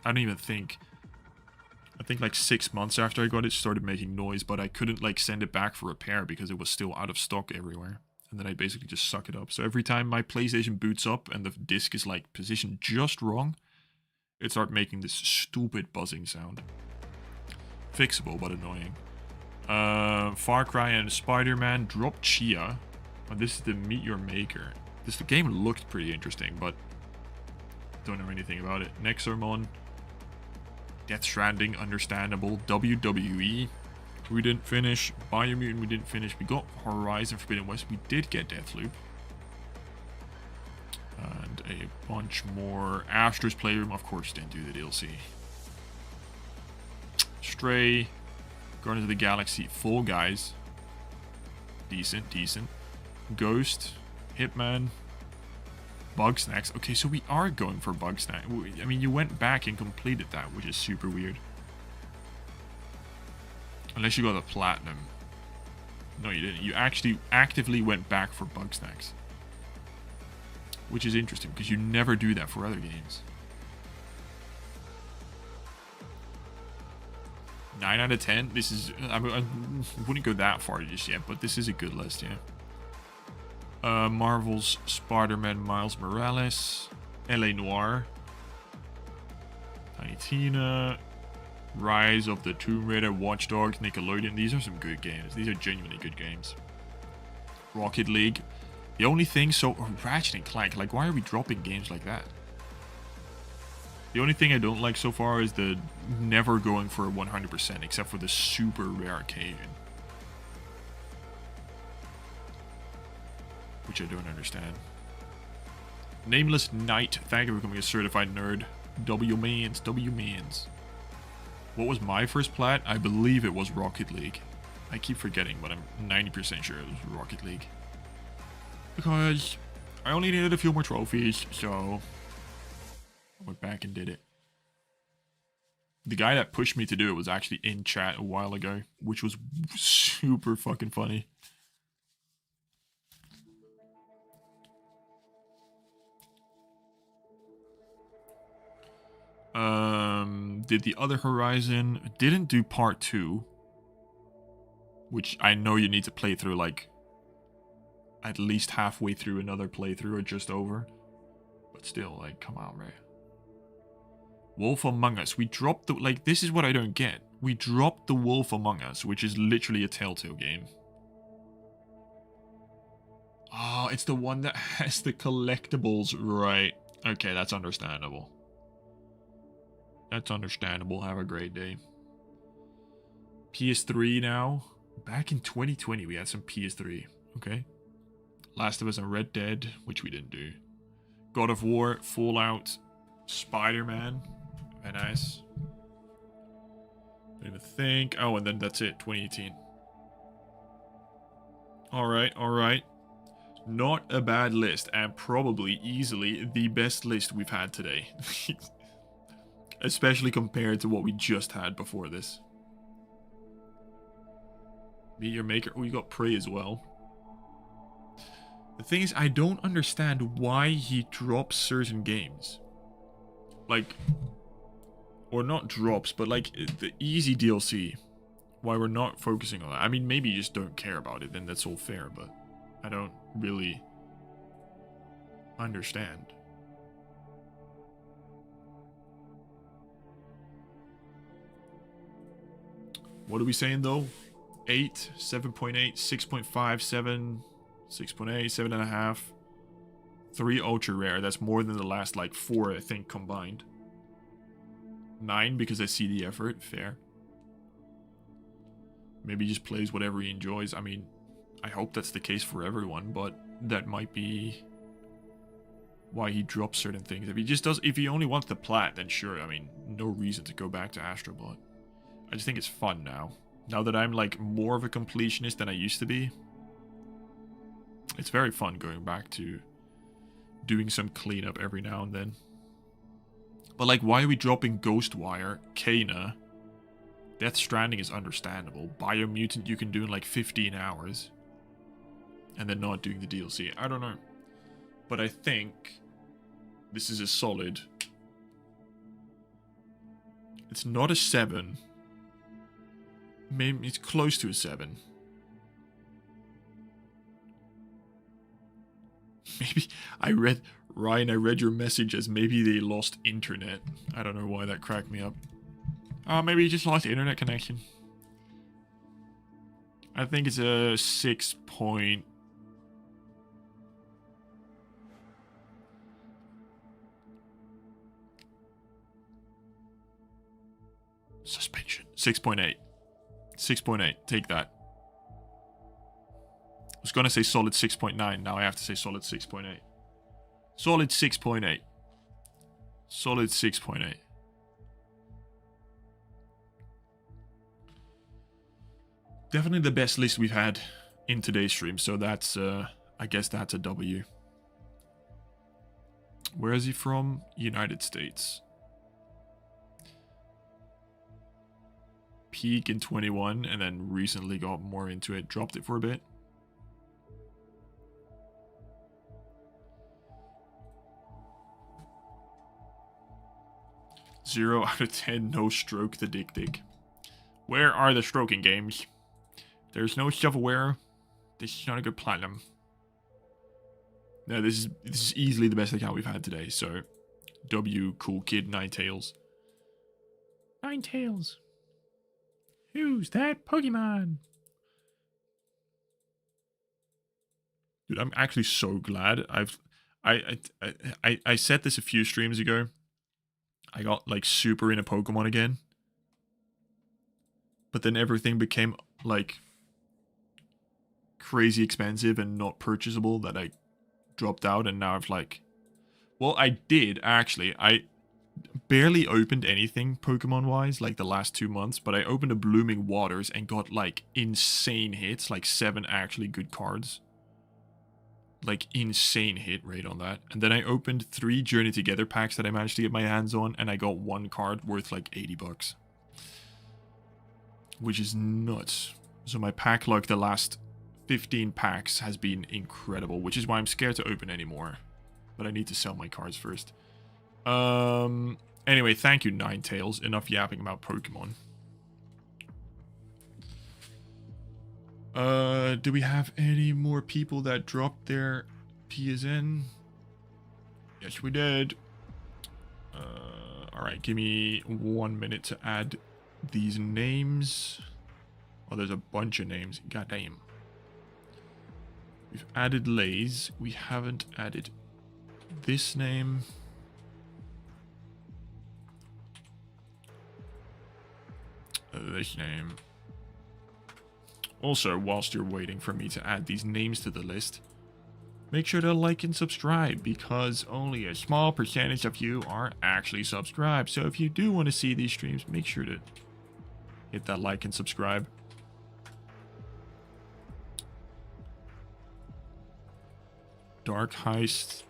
I don't even think... I think like 6 months after I got it, started making noise, but I couldn't like send it back for repair because it was still out of stock everywhere. And then I basically just suck it up. So every time my PlayStation boots up and the disc is like positioned just wrong, it starts making this stupid buzzing sound. Fixable, but annoying. Far Cry and Spider-Man dropped Chia. And this is the Meet Your Maker. The game looked pretty interesting, but don't know anything about it. Nexomon. Death Stranding, understandable. WWE, we didn't finish. Biomutant, we didn't finish. We got Horizon Forbidden West. We did get Deathloop. And a bunch more. Astro's Playroom, of course, didn't do the DLC. Stray, Guardians of the Galaxy, Fall Guys. Decent, decent. Ghost, Hitman, Bugsnax. Okay, so we are going for Bugsnax. I mean, you went back and completed that, which is super weird. Unless you got a platinum. No, you didn't. You actually actively went back for Bugsnax. Which is interesting, because you never do that for other games. 9 out of 10. This is... I wouldn't go that far just yet, but this is a good list, yeah. Marvel's Spider-Man Miles Morales, L.A. Noire, Tiny Tina, Rise of the Tomb Raider, Watch Dogs, Nickelodeon. These are some good games. These are genuinely good games. Rocket League. The only thing, so Ratchet and Clank, like why are we dropping games like that? The only thing I don't like so far is the never going for 100%, except for the super rare occasion. Which I don't understand. Nameless Knight, thank you for becoming a certified nerd. W-Mans. What was my first plat? I believe it was Rocket League. I keep forgetting, but I'm 90% sure it was Rocket League. Because I only needed a few more trophies, so I went back and did it. The guy that pushed me to do it was actually in chat a while ago, which was super fucking funny. Did the other Horizon, didn't do part 2, which I know you need to play through like at least halfway through another playthrough or just over, but still, like, come on, Ray. Wolf Among Us, we dropped the, like, this is what I don't get. We dropped the Wolf Among Us, which is literally a Telltale game. Oh, it's the one that has the collectibles, right? Okay, that's understandable. That's understandable. Have a great day. PS3 now. Back in 2020, we had some PS3. Okay. Last of Us and Red Dead, which we didn't do. God of War, Fallout, Spider-Man. Very nice. Don't even think. Oh, and then that's it. 2018. Alright, alright. Not a bad list, and probably easily the best list we've had today. Especially compared to what we just had before this. Meteor Maker. Oh, you got Prey as well. The thing is, I don't understand why he drops certain games. Like, or not drops, but like the easy DLC. Why we're not focusing on that. I mean, maybe you just don't care about it, then that's all fair, but I don't really understand. What are we saying though? 8, 7.8, 6.5, 7, 6.8, 7.5. 3 ultra rare. That's more than the last like 4, I think, combined. 9 because I see the effort. Fair. Maybe he just plays whatever he enjoys. I mean, I hope that's the case for everyone, but that might be why he drops certain things. If he only wants the plat, then sure. I mean, no reason to go back to Astrobot. I just think it's fun now. Now that I'm like more of a completionist than I used to be. It's very fun going back to doing some cleanup every now and then. But like, why are we dropping Ghostwire, Kana? Death Stranding is understandable. Biomutant you can do in like 15 hours. And then not doing the DLC. I don't know. But I think this is a solid. It's not a 7. Maybe it's close to a 7. Maybe I read your message as maybe they lost internet. I don't know why that cracked me up. Maybe you just lost internet connection. I think it's a 6 point. Suspension. 6.8. 6.8. Take that. I was going to say solid 6.9. Now I have to say solid 6.8. Solid 6.8. Solid 6.8. Definitely the best list we've had in today's stream. So that's, I guess that's a W. Where is he from? United States. Peak in 21 and then recently got more into it. Dropped it for a bit. Zero out of 10, no stroke the dick. Where are the stroking games? There's no shovelware. This is not a good platinum. No, this is easily the best account we've had today. So, W, cool kid, 9 tails. 9 tails. Who's that Pokemon? Dude, I'm actually so glad. I said this a few streams ago. I got like super into Pokemon again. But then everything became like crazy expensive and not purchasable that I dropped out, and now I've like, well, I did actually. I barely opened anything Pokemon wise like the last 2 months, but I opened a Blooming Waters and got like insane hits, like 7 actually good cards. Like insane hit rate on that. And then I opened 3 Journey Together packs that I managed to get my hands on, and I got 1 card worth like 80 bucks. Which is nuts. So my pack luck the last 15 packs has been incredible, which is why I'm scared to open anymore. But I need to sell my cards first. Anyway, thank you, Ninetales. Enough yapping about Pokemon. Do we have any more people that dropped their PSN? Yes, we did. Alright, give me 1 minute to add these names. Oh, there's a bunch of names. Goddamn. We've added Lays. We haven't added this name. This name. Also, whilst you're waiting for me to add these names to the list, make sure to like and subscribe, because only a small percentage of you are actually subscribed. So if you do want to see these streams, make sure to hit that like and subscribe. Dark Heist.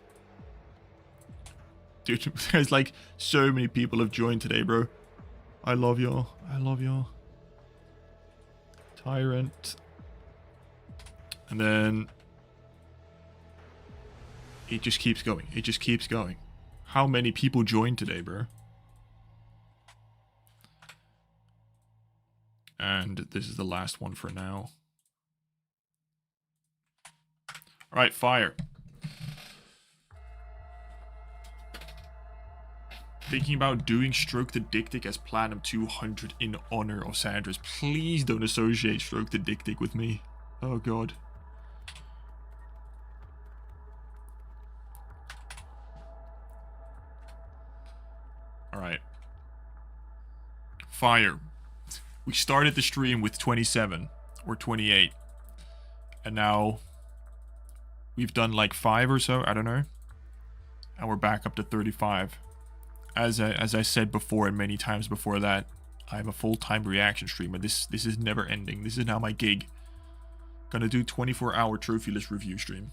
Dude, there's like so many people have joined today, bro. I love y'all. I love y'all. Tyrant. And then it just keeps going. It just keeps going. How many people joined today, bro? And this is the last one for now. Alright, fire. Thinking about doing Stroke the Dictic as Platinum 200 in honor of Sandra's. Please don't associate Stroke the Dictic with me. Oh god. Alright. Fire. We started the stream with 27 or 28. And now we've done like 5 or so, I don't know. And we're back up to 35. As I said before and many times before that, I'm a full-time reaction streamer. This is never ending. This is now my gig. Gonna do 24-hour trophy list review stream.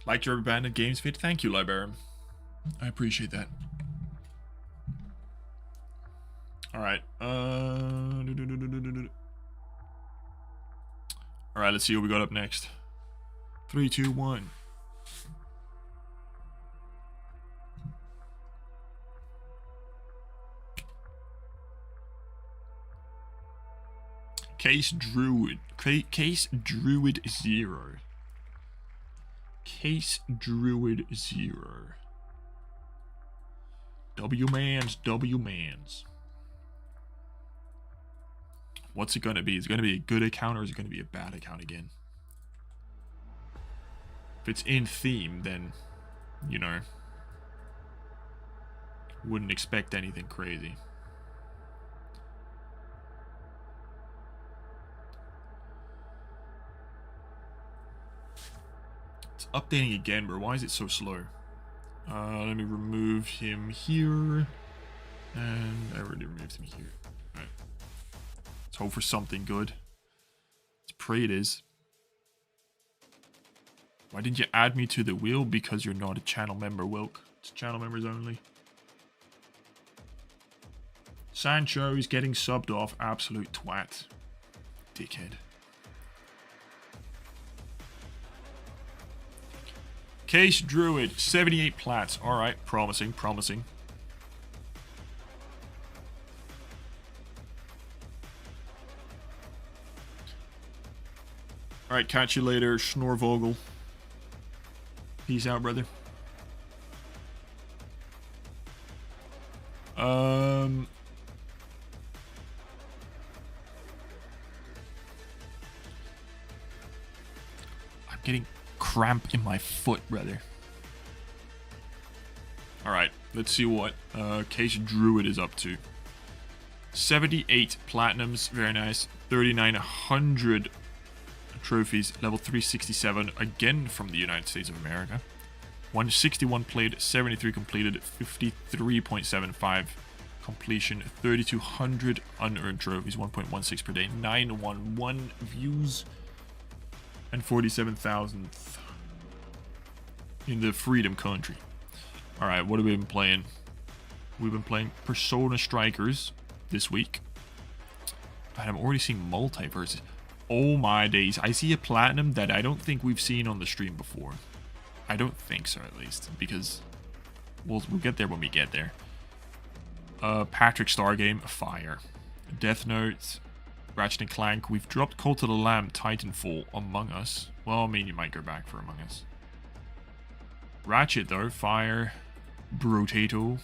Liked your abandoned games vid? Thank you, Liberium. I appreciate that. Alright. Alright, let's see what we got up next. 3, 2, 1. Case Druid. Case Druid 0. Case Druid 0. W-mans, W-mans. What's it gonna be? Is it gonna be a good account or is it gonna be a bad account again? If it's in theme, then, you know, wouldn't expect anything crazy. It's updating again, bro. Why is it so slow? Let me remove him here. And I already removed him here. Alright. Let's hope for something good. Let's pray it is. Why didn't you add me to the wheel? Because you're not a channel member, Wilk. It's channel members only. Sancho is getting subbed off. Absolute twat. Dickhead. Case Druid, 78 plats. Alright, promising, promising. Alright, catch you later, Schnorvogel. Peace out, brother. I'm getting cramp in my foot, brother. Alright, let's see what Case Druid is up to. 78 platinums, very nice. 3,900 trophies, level 367, again from the United States of America. 161 played, 73 completed, 53.75 completion, 3,200 unearned trophies, 1.16 per day, 911 views, and 47,000th in the Freedom Country. Alright, what have we been playing? We've been playing Persona Strikers this week. And I'm already seeing multiverses. Oh my days. I see a platinum that I don't think we've seen on the stream before. I don't think so, at least. Because we'll get there when we get there. Patrick Stargame, fire. Death Note, Ratchet and Clank. We've dropped Cult of the Lamb, Titanfall, Among Us. Well, I mean, you might go back for Among Us. Ratchet, though, fire. Brotato.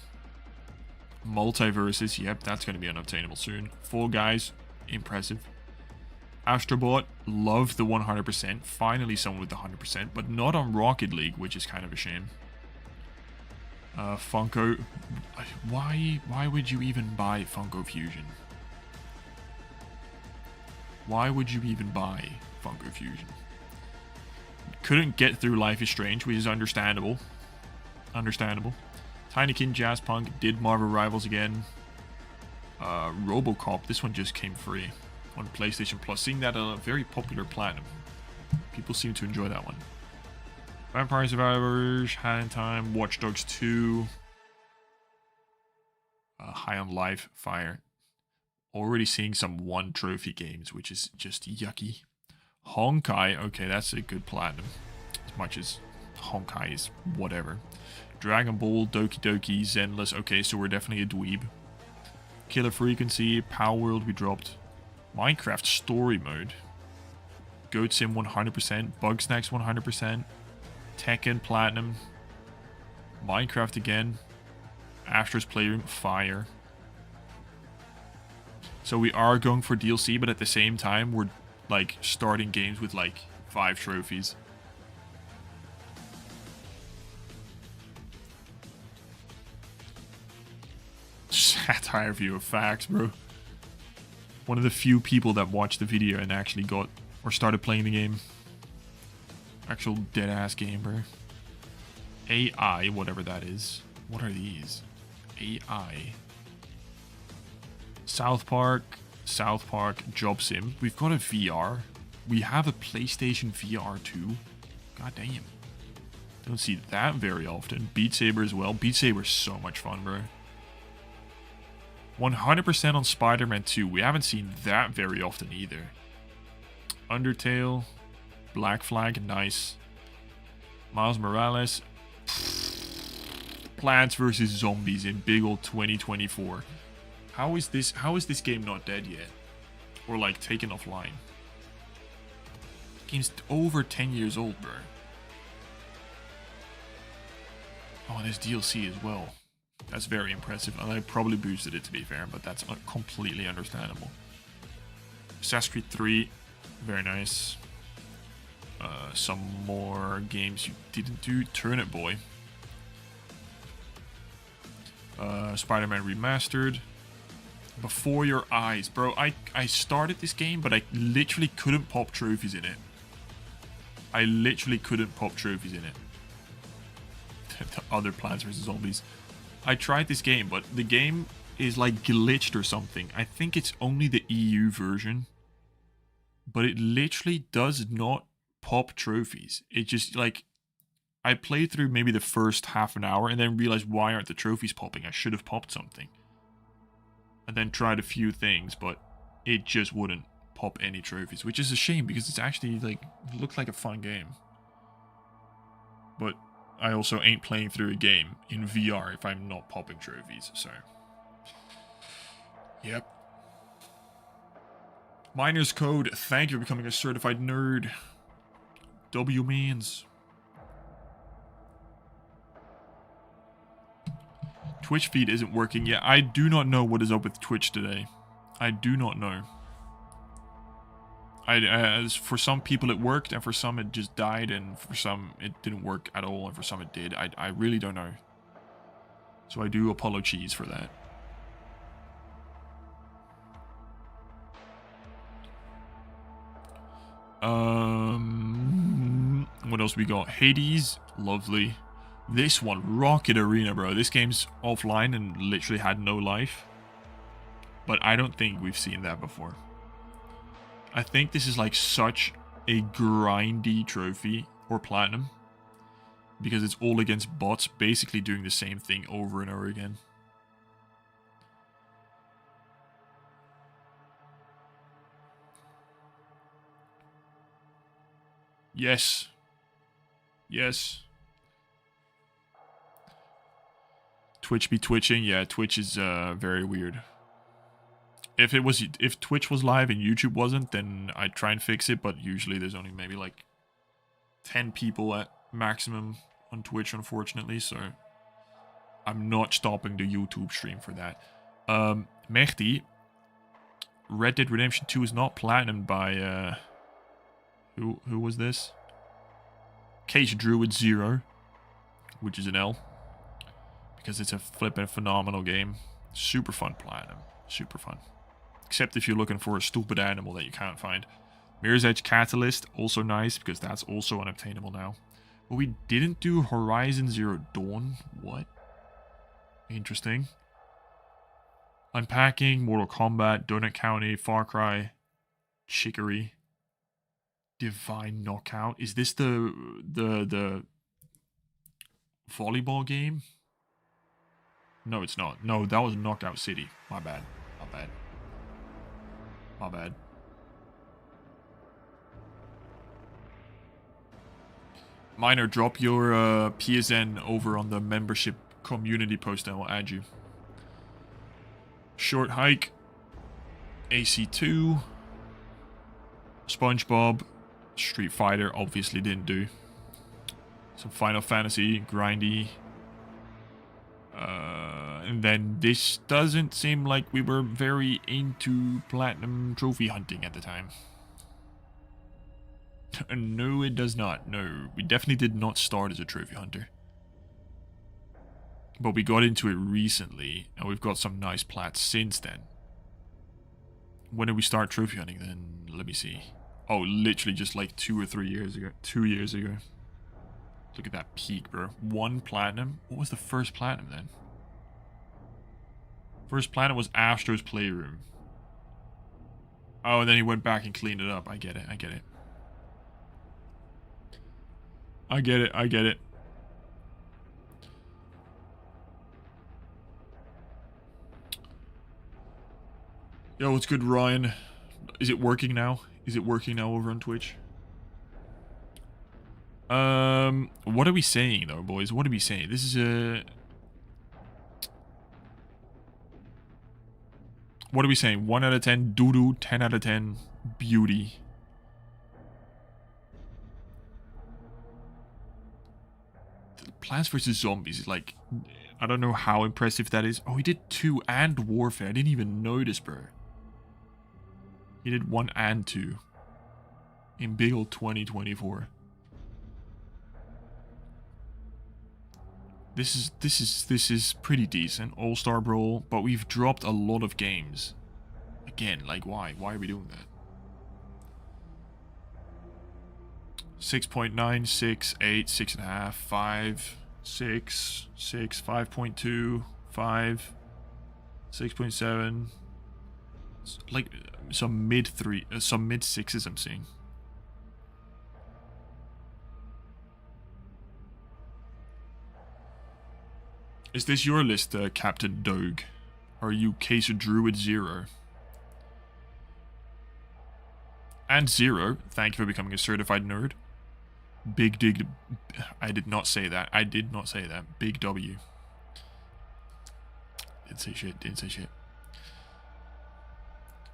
Multiverses, yep, that's going to be unobtainable soon. Fall Guys, impressive. Astrobot, love the 100%. Finally someone with the 100%, but not on Rocket League, which is kind of a shame. Funko, why would you even buy Funko Fusion? Why would you even buy Funko Fusion? Couldn't get through Life is Strange, which is understandable. Understandable. Tinykin Jazzpunk did Marvel Rivals again. Robocop, this one just came free on PlayStation Plus. Seeing that a very popular platinum. People seem to enjoy that one. Vampire Survivors, Hand in Time, Watch Dogs 2. High on Life, fire. Already seeing some 1 trophy games, which is just yucky. Honkai, okay, that's a good platinum. As much as Honkai is whatever. Dragon Ball, Doki Doki, Zenless, okay, so we're definitely a dweeb. Killer Frequency, Power World we dropped. Minecraft Story Mode. Goat Sim 100%, Bugsnax 100%. Tekken Platinum. Minecraft again. Astro's Playroom, Fire. So we are going for DLC, but at the same time, we're like starting games with like 5 trophies. Satire view of facts, bro. One of the few people that watched the video and actually got or started playing the game. Actual dead ass game, bro. AI, whatever that is. What are these? AI. South Park, Job Sim. We've got a VR. We have a PlayStation VR too. God damn. Don't see that very often. Beat Saber as well. Beat Saber is so much fun, bro. 100% on Spider-Man 2. We haven't seen that very often either. Undertale, Black Flag, nice. Miles Morales. Plants vs. Zombies in big old 2024. How is this game not dead yet? Or like taken offline? Game's over 10 years old, bro. Oh, there's DLC as well. That's very impressive. And I probably boosted it, to be fair, but that's completely understandable. Assassin's Creed 3, very nice. Some more games you didn't do. Turnip Boy. Spider-Man Remastered. Before Your Eyes. Bro, I started this game, but I literally couldn't pop trophies in it. I literally couldn't pop trophies in it. The other Plants vs. Zombies. I tried this game, but the game is like glitched or something. I think it's only the EU version. But it literally does not pop trophies. It just like... I played through maybe the first half an hour and then realized, why aren't the trophies popping? I should have popped something. And then tried a few things, but it just wouldn't pop any trophies, which is a shame because it's actually like, it looked like a fun game. But I also ain't playing through a game in VR if I'm not popping trophies, so. Yep. Miner's Code, thank you for becoming a certified nerd. W means. Twitch feed isn't working yet. I do not know what is up with Twitch today. I do not know. For some people it worked, and for some it just died, and for some it didn't work at all, and for some it did. I really don't know. So I do apologize for that. What else we got? Hades, lovely. This one, Rocket Arena, bro. This game's offline and literally had no life. But I don't think we've seen that before. I think this is like such a grindy trophy or platinum. Because it's all against bots, basically doing the same thing over and over again. Yes. Yes. Twitch be twitching. Yeah, Twitch is very weird. If Twitch was live and YouTube wasn't, then I'd try and fix it, but usually there's only maybe like 10 people at maximum on Twitch, unfortunately, so I'm not stopping the YouTube stream for that. Mehdi, Red Dead Redemption 2 is not platinumed by who was this? Case Druid 0, which is an L. Because it's a flippin' phenomenal game. Super fun platinum. Super fun. Except if you're looking for a stupid animal that you can't find. Mirror's Edge Catalyst, also nice because that's also unobtainable now. But we didn't do Horizon Zero Dawn. What? Interesting. Unpacking, Mortal Kombat, Donut County, Far Cry, Chicory, Divine Knockout. Is this the volleyball game? No, it's not. No, that was Knockout City. My bad. My bad. My bad. Minor, drop your PSN over on the membership community post and I will add you. Short Hike. AC2. SpongeBob. Street Fighter obviously didn't do. Some Final Fantasy, grindy. And then this doesn't seem like we were very into platinum trophy hunting at the time. No, it does not. No, we definitely did not start as a trophy hunter. But we got into it recently, and we've got some nice plats since then. When did we start trophy hunting then? Let me see. Oh, literally just like 2 or 3 years ago. 2 years ago. Look at that peak, bro. 1 platinum? What was the first platinum then? First platinum was Astro's Playroom. Oh, and then he went back and cleaned it up. I get it, I get it. I get it, I get it. Yo, what's good, Ryan? Is it working now? Is it working now over on Twitch? What are we saying though, boys? What are we saying? This is a... What are we saying? 1 out of 10 doo-doo, 10 out of 10 beauty. Plants vs. Zombies is like... I don't know how impressive that is. Oh, he did 2 and Warfare. I didn't even notice, bro. He did 1 and 2. In big old 2024. This is pretty decent. All-Star Brawl, but we've dropped a lot of games. Again, like why? Why are we doing that? 6.9, 6, 8, 6.5, 5, 6, 6, 5.2, 5, 6.7. Like some mid 3, some mid 6s I'm seeing. Is this your list, Captain Doge? Or are you Case Druid 0? And 0, thank you for becoming a certified nerd. Big dig. I did not say that. I did not say that. Big W. Didn't say shit. Didn't say shit.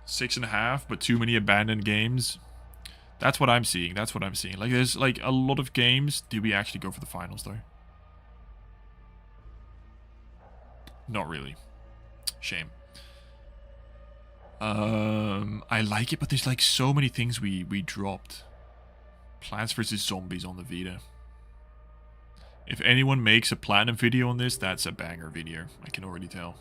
6.5, but too many abandoned games. That's what I'm seeing. That's what I'm seeing. Like, there's like a lot of games. Did we actually go for the finals though? Not really. Shame. I like it, but there's like so many things we dropped. Plants vs. Zombies on the Vita. If anyone makes a platinum video on this, that's a banger video. I can already tell.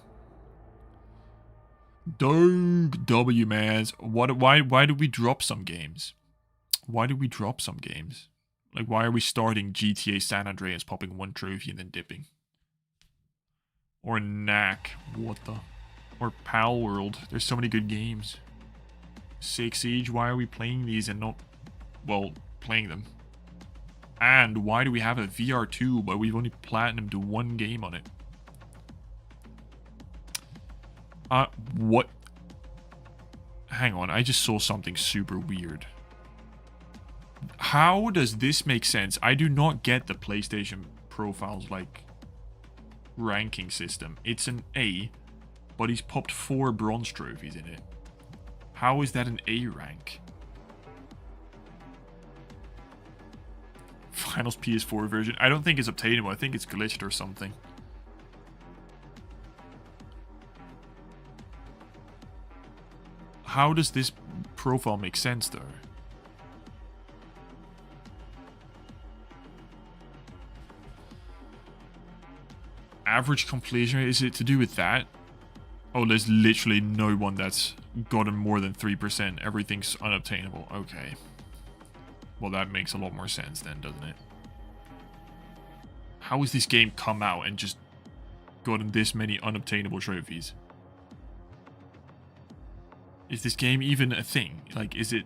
Doug W, man. Why did we drop some games? Why did we drop some games? Like, why are we starting GTA San Andreas, popping 1 trophy and then dipping? Or Knack, what the? Or Pal World, there's so many good games. Six Siege, why are we playing these and not, well, playing them? And why do we have a VR2 but we've only platinumed to 1 game on it? What? Hang on, I just saw something super weird. How does this make sense? I do not get the PlayStation profiles, like, ranking system. It's an A, but he's popped 4 bronze trophies in it. How is that an A rank? Finals PS4 version. I don't think it's obtainable. I think it's glitched or something. How does this profile make sense though? Average completion rate, is it to do with that? Oh, there's literally no one that's gotten more than 3%. Everything's unobtainable. Okay. Well, that makes a lot more sense then, doesn't it? How has this game come out and just gotten this many unobtainable trophies? Is this game even a thing? Like, is it...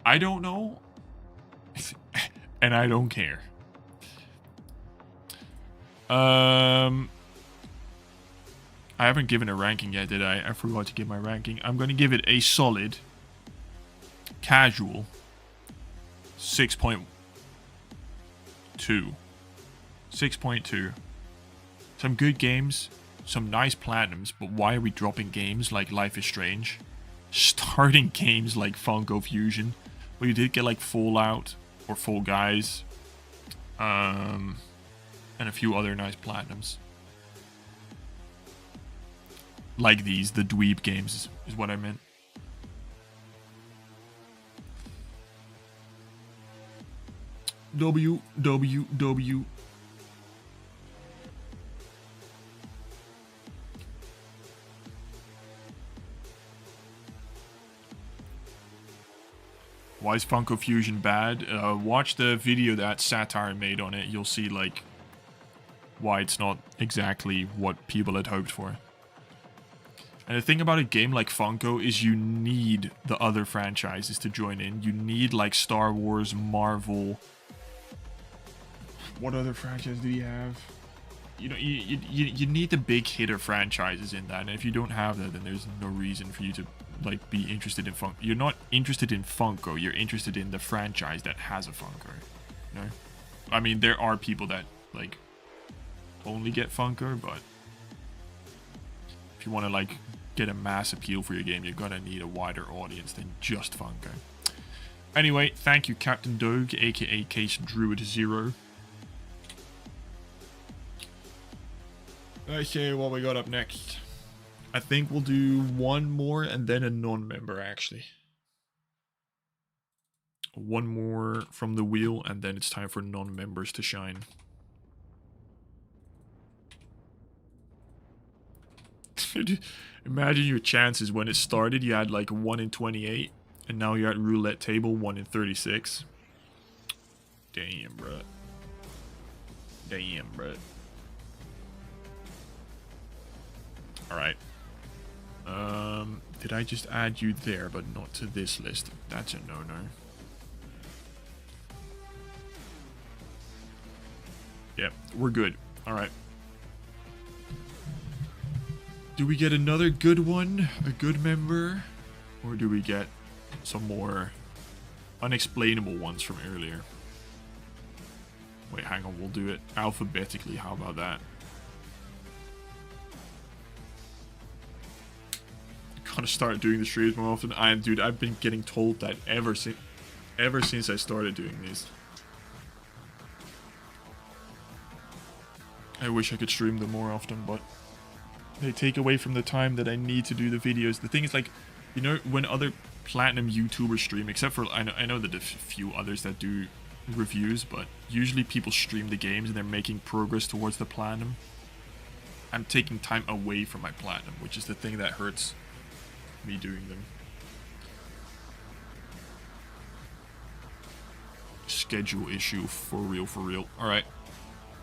I don't know. And I don't care. I haven't given a ranking yet, did I? I forgot to give my ranking. I'm going to give it a solid, casual 6.2. 6.2. Some good games, some nice platinums, but why are we dropping games like Life is Strange? Starting games like Funko Fusion. Well, you did get like Fallout or Fall Guys. And a few other nice platinums. Like these, the dweeb games is what I meant. WWW. Why is Funko Fusion bad? Watch the video that Satire made on it. You'll see, like, why it's not exactly what people had hoped for. And the thing about a game like Funko is you need the other franchises to join in. You need, like, Star Wars, Marvel. What other franchise do you have? You know, you need the big hitter franchises in that. And if you don't have that, then there's no reason for you to, like, be interested in Funko. You're not interested in Funko. You're interested in the franchise that has a Funko. You know? I mean, there are people that, like, only get Funko, but if you want to, like, get a mass appeal for your game, you're gonna need a wider audience than just Funko. Anyway, thank you, Captain Doge, aka Case Druid 0. Let's see what we got up next. I think we'll do one more and then a non-member, actually. One more from the wheel, and then it's time for non-members to shine. Imagine your chances when it started. You had like 1 in 28, and now you're at roulette table 1 in 36. Damn, bruh. Damn, bruh. Alright. Did I just add you there, but not to this list? That's a no-no. Yep, we're good. Alright. Do we get another good one? A good member? Or do we get some more unexplainable ones from earlier? Wait, hang on, we'll do it alphabetically. How about that? Gotta start doing the streams more often. Dude, I've been getting told that ever since I started doing these. I wish I could stream them more often, but they take away from the time that I need to do the videos. The thing is, like, you know, when other platinum YouTubers stream, except for I know that a few others that do reviews, but usually people stream the games and they're making progress towards the platinum. I'm taking time away from my platinum, which is the thing that hurts me doing them. Schedule issue, for real, for real. Alright,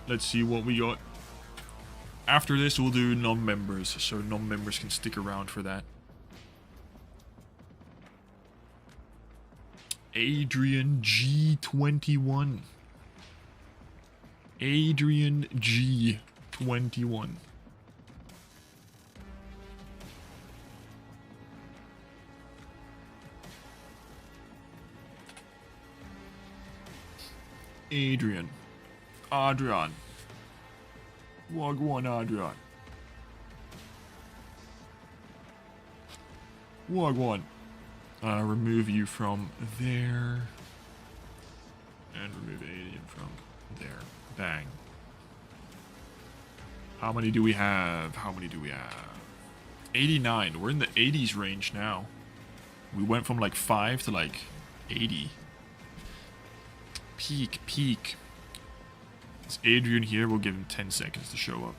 let's see what we got. After this, we'll do non-members, so non-members can stick around for that. Adrian G21. Adrian G21. Adrian. Adrian. Wagwan Adrian. Wagwan. Remove you from there. And remove Adrian from there. Bang. How many do we have? How many do we have? 89. We're in the 80s range now. We went from like 5 to like 80. Peak. It's Adrian here. We'll give him 10 seconds to show up.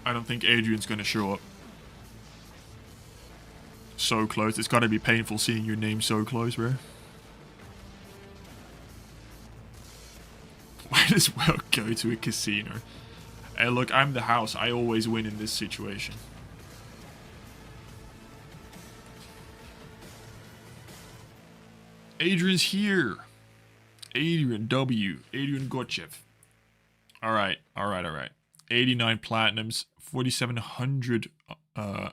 I don't think Adrian's going to show up. So close. It's got to be painful seeing your name so close, bro. Might as well go to a casino. Hey, look, I'm the house. I always win in this situation. Adrian's here. Adrian W. Adrian Gotchev. Alright. 89 platinums, 4,700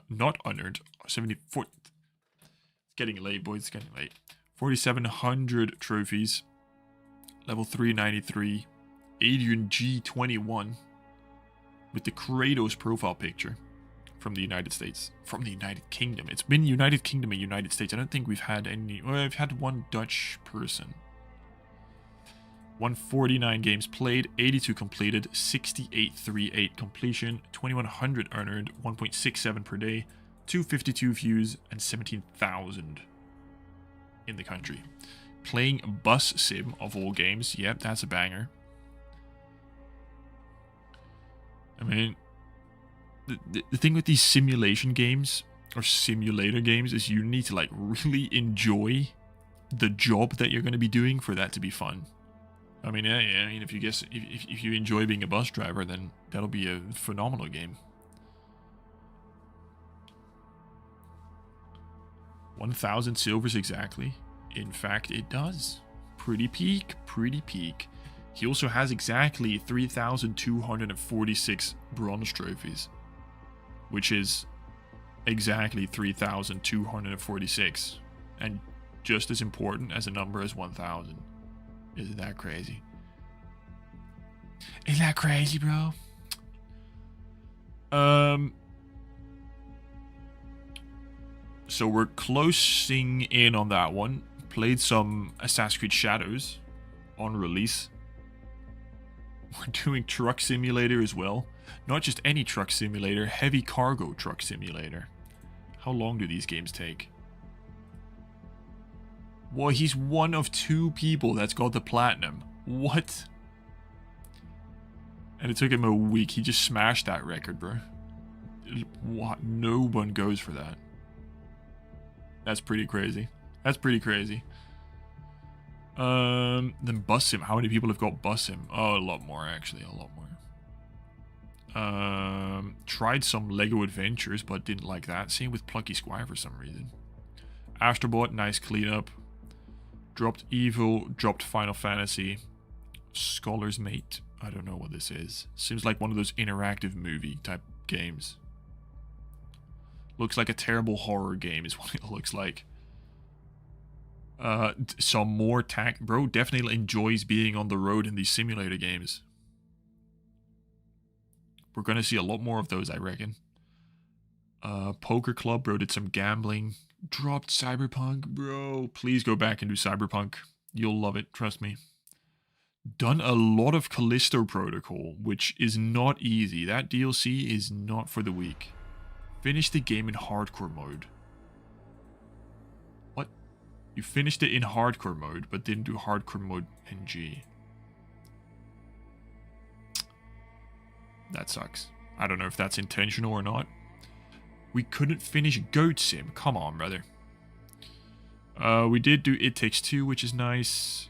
not unearned, 74. It's getting late, boys, it's getting late. 4,700 trophies. Level 393. Adrian G21 with the Kratos profile picture from the United States. From the United Kingdom. It's been United Kingdom and United States. I don't think we've had any. Well, I've had one Dutch person. 149 games played, 82 completed, 6838 completion, 2100 unearned, 1.67 per day, 252 views, and 17,000 in the country. Playing Bus Sim of all games. Yep, that's a banger. I mean, the thing with these simulation games or simulator games is you need to like really enjoy the job that you're going to be doing for that to be fun. I mean, yeah, I mean, if you enjoy being a bus driver, then that'll be a phenomenal game. 1,000 silvers exactly. In fact, it does. Pretty peak, pretty peak. He also has exactly 3,246 bronze trophies, which is exactly 3,246, and just as important as a number as 1,000. Isn't that crazy? Isn't that crazy, bro? So we're closing in on that one. Played some Assassin's Creed Shadows on release. We're doing Truck Simulator as well. Not just any truck simulator, heavy cargo truck simulator. How long do these games take? Well, he's one of 2 people that's got the platinum. What? And it took him a week. He just smashed that record, bro. What? No one goes for that. That's pretty crazy. That's pretty crazy. Then Bus Sim. How many people have got Bus Sim? Oh, a lot more, actually. A lot more. Tried some Lego Adventures, but didn't like that. Same with Plucky Squire for some reason. Astrobot, nice cleanup. Dropped Evil, dropped Final Fantasy. Scholar's Mate. I don't know what this is. Seems like one of those interactive movie type games. Looks like a terrible horror game is what it looks like. Some more tack. Bro definitely enjoys being on the road in these simulator games. We're going to see a lot more of those, I reckon. Poker Club, bro, did some gambling. Dropped Cyberpunk, bro. Please go back and do Cyberpunk. You'll love it, trust me. Done a lot of Callisto Protocol, which is not easy. That DLC is not for the weak. Finished the game in hardcore mode. What? You finished it in hardcore mode, but didn't do hardcore mode NG. That sucks. I don't know if that's intentional or not. We couldn't finish Goat Sim. Come on, brother. We did do It Takes Two, which is nice.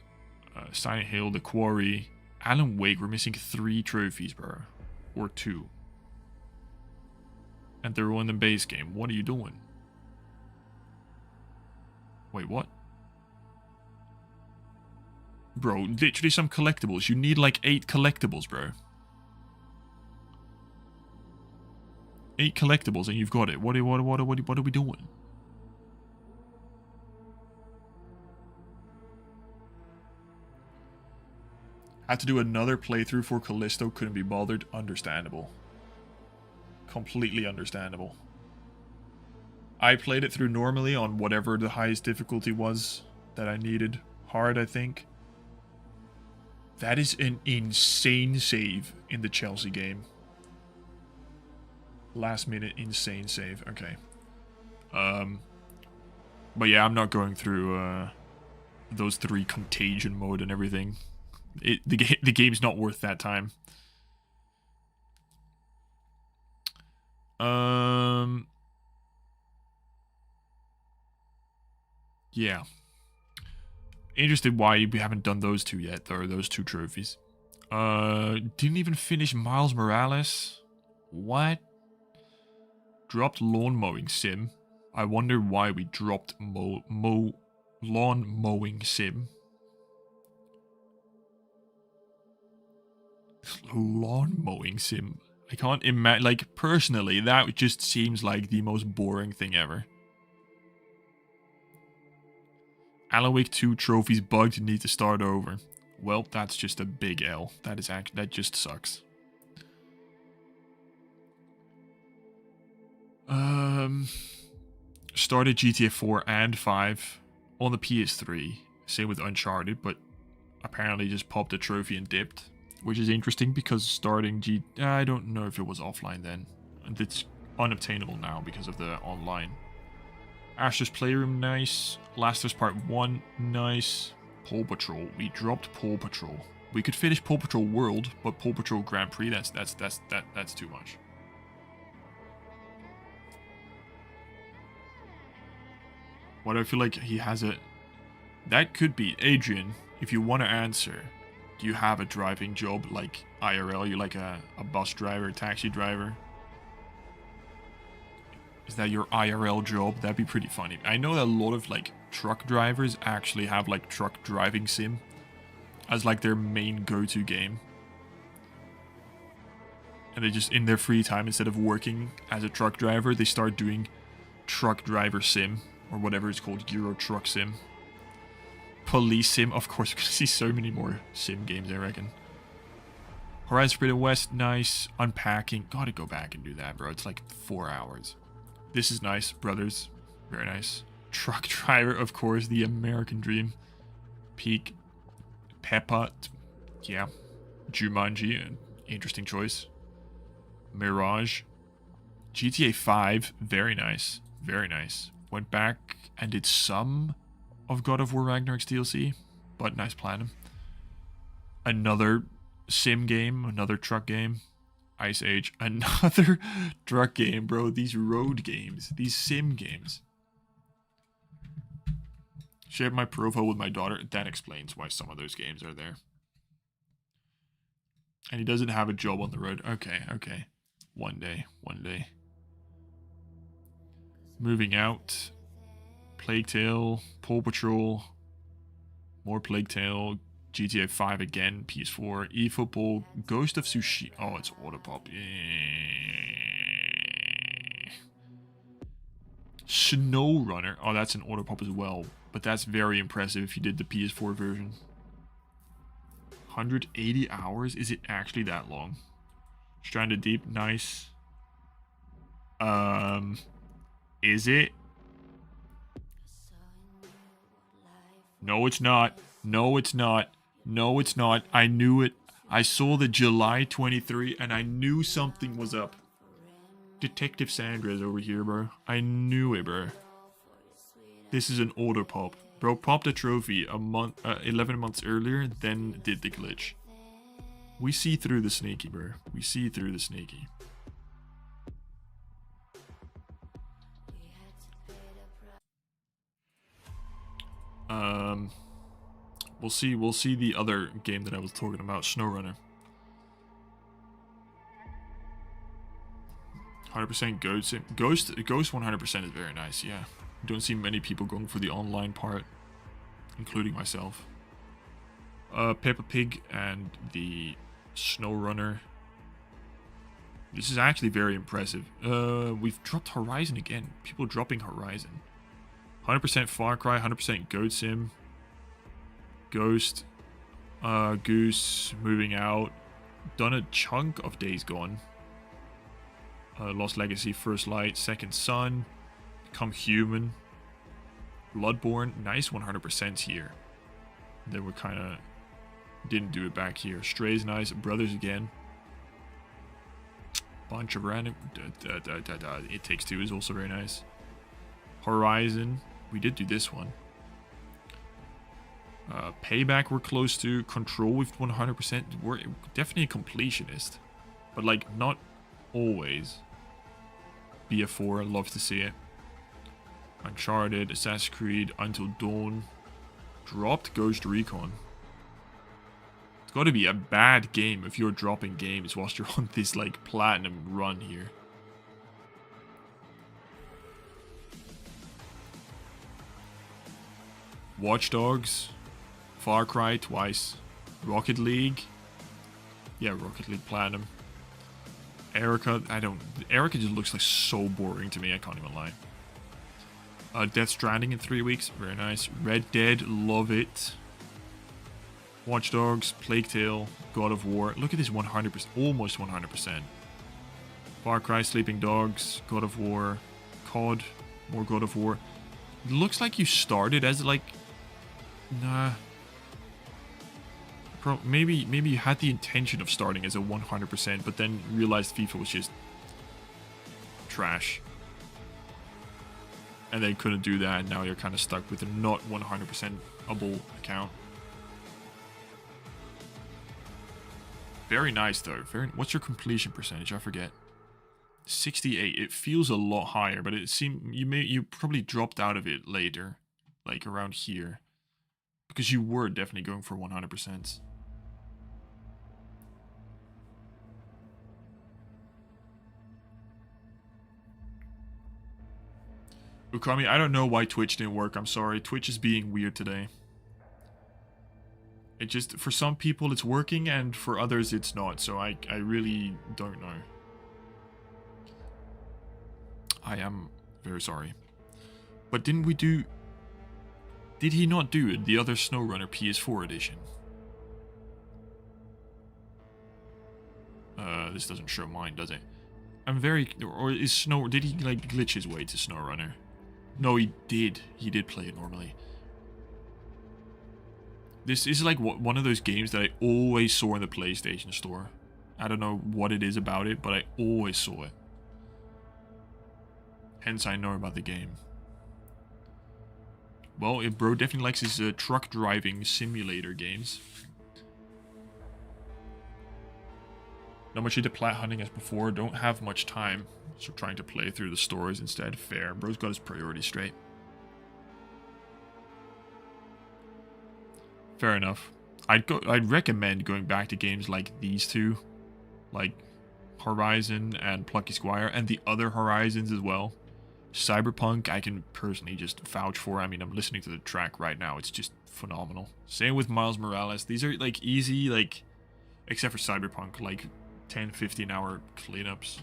Silent Hill, The Quarry. Alan Wake, we're missing 3 trophies, bro. Or 2. And they're all in the base game. What are you doing? Wait, what? Bro, literally some collectibles. You need like 8 collectibles, bro. 8 collectibles and you've got it. What are we doing? Had to do another playthrough for Callisto. Couldn't be bothered. Understandable. Completely understandable. I played it through normally on whatever the highest difficulty was that I needed. Hard, I think. That is an insane save in the Chelsea game. Last minute insane save. Okay. But yeah, I'm not going through those 3 contagion mode and everything. The game's not worth that time. Yeah. Interested why we haven't done those 2 yet, or those 2 trophies. Didn't even finish Miles Morales. What? Dropped lawn mowing sim. I wonder why we dropped lawn mowing sim. Lawn mowing sim. I can't imagine. Like, personally, that just seems like the most boring thing ever. Alan Wake 2 trophies bugged, need to start over. Well, that's just a big L. That just sucks. Started GTA 4 and 5 on the PS3. Same with Uncharted, but apparently just popped a trophy and dipped. Which is interesting because starting I don't know if it was offline then. And it's unobtainable now because of the online. Asher's Playroom, nice. Last of Us Part 1, nice. Paw Patrol. We dropped Paw Patrol. We could finish Paw Patrol World, but Paw Patrol Grand Prix, that's too much. Why do I feel like he has a... That could be... Adrian, if you want to answer, do you have a driving job like IRL? You're like a bus driver, taxi driver? Is that your IRL job? That'd be pretty funny. I know that a lot of like truck drivers actually have like truck driving sim as like their main go-to game. And they just, in their free time, instead of working as a truck driver, they start doing truck driver sim, or whatever it's called, Euro Truck Sim. Police sim, of course, we're gonna see so many more sim games, I reckon. Horizon Forbidden West, nice. Unpacking, gotta go back and do that, bro. It's like 4 hours. This is nice, brothers. Very nice. Truck driver, of course, the American dream. Peak. Peppa. Yeah. Jumanji, an interesting choice. Mirage. GTA 5, very nice. Very nice. Went back and did some of God of War Ragnarok's DLC, but nice platinum. Another sim game, another truck game. Ice Age, another truck game, bro. These road games, these sim games. Shared my profile with my daughter. That explains why some of those games are there. And he doesn't have a job on the road. Okay, okay. One day, one day. Moving out. Plague Tale, Paw Patrol, more Plague Tale, GTA 5 again, PS4, eFootball, Ghost of Tsushima. Oh, it's Autopop. SnowRunner. Oh, that's an Autopop as well. But that's very impressive if you did the PS4 version. 180 hours? Is it actually that long? Stranded Deep, nice. Is it? No, it's not. No, it's not. No, it's not. I knew it. I saw the July 23 and I knew something was up. Detective Sandra's over here, bro. I knew it, bro. This is an auto pop. Bro popped a trophy 11 months earlier, then did the glitch. We see through the sneaky, bro. We see through the sneaky. We'll see the other game that I was talking about, SnowRunner. 100% Ghost 100% is very nice, yeah. Don't see many people going for the online part, including myself. Peppa Pig and the SnowRunner. This is actually very impressive. We've dropped Horizon again. People dropping Horizon. 100% Far Cry, 100% Goat Sim. Ghost. Goose, Moving Out. Done a chunk of Days Gone. Lost Legacy, First Light, Second Son. Become Human. Bloodborne, nice 100% here. Then we kind of didn't do it back here. Stray's nice. Brothers again. Bunch of random. It Takes Two is also very nice. Horizon, we did do this one. Payback we're close to. Control with 100%. We're definitely a completionist, but like not always. BF4, love to see it. Uncharted, Assassin's Creed, Until Dawn. Dropped Ghost Recon. Gotta be a bad game if you're dropping games whilst you're on this, like, platinum run here. Watch Dogs. Far Cry twice. Rocket League. Yeah, Rocket League Platinum. Erica, Erica just looks like so boring to me, I can't even lie. Death Stranding in 3 weeks, very nice. Red Dead, love it. Watch Dogs, Plague Tale, God of War. Look at this 100%, almost 100%. Far Cry, Sleeping Dogs, God of War, COD, more God of War. It looks like you started as like, nah. Maybe you had the intention of starting as a 100%, but then realized FIFA was just trash. And they couldn't do that, and now you're kind of stuck with a not 100%able account. Very nice though. What's your completion percentage? I forget. 68. It feels a lot higher, but it seemed you probably dropped out of it later, like around here, because you were definitely going for 100%. Ukami, I don't know why Twitch didn't work. I'm sorry. Twitch is being weird today. It just, for some people it's working and for others it's not. So I really don't know. I am very sorry. But did he not do it? The other SnowRunner PS4 edition? This doesn't show mine, does it? I'm very, or is did he like glitch his way to SnowRunner? No, he did. He did play it normally. This is like one of those games that I always saw in the PlayStation Store. I don't know what it is about it, but I always saw it. Hence, I know about the game. Well, if bro definitely likes his truck driving simulator games. Not much into plat hunting as before. Don't have much time. So trying to play through the stories instead. Fair. Bro's got his priorities straight. Fair enough. I'd recommend going back to games like these two. Like Horizon and Plucky Squire. And the other Horizons as well. Cyberpunk, I can personally just vouch for. I mean, I'm listening to the track right now. It's just phenomenal. Same with Miles Morales. These are like easy, like, except for Cyberpunk, like 10-15 hour cleanups.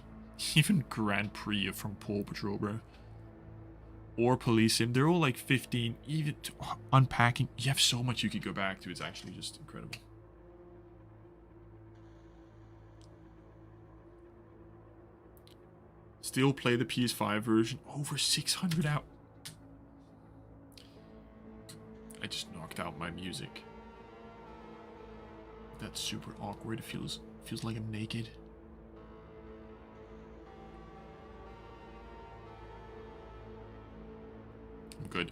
Even Grand Prix from Paw Patrol, bro. Or Police Sim. They're all like 15. Even unpacking. You have so much you could go back to. It's actually just incredible. Still play the PS5 version. Over 600 out. I just knocked out my music. That's super awkward. It feels like I'm naked.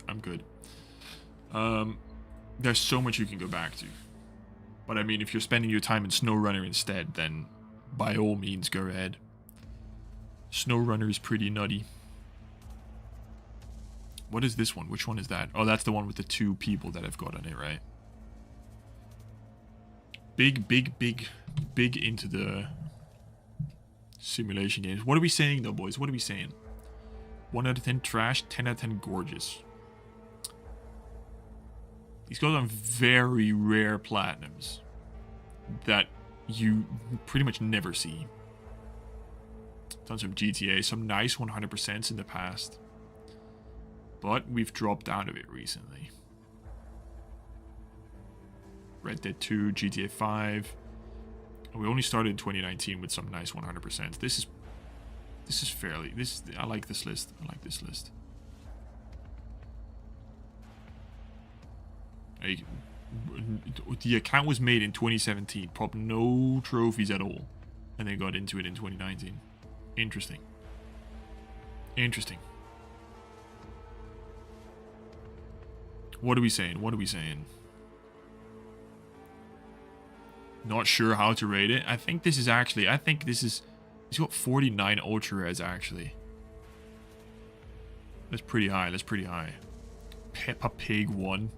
I'm good. There's so much you can go back to. But I mean, if you're spending your time in SnowRunner instead, then by all means go ahead. SnowRunner is pretty nutty. What is this one? Which one is that? Oh, that's the one with the 2 people that I've got on it, right? Big into the simulation games. What are we saying though, boys? What are we saying? 1 out of 10 trash, 10 out of 10 gorgeous. These guys are very rare platinums that you pretty much never see. Done some GTA, some nice 100% in the past. But we've dropped out of it recently. Red Dead 2, GTA 5. We only started in 2019 with some nice 100%. This is fairly... I like this list. I like this list. The account was made in 2017. Popped no trophies at all. And they got into it in 2019. Interesting. Interesting. What are we saying? What are we saying? Not sure how to rate it. I think this is actually... He's got 49 ultra res actually. That's pretty high. That's pretty high. Peppa Pig 1.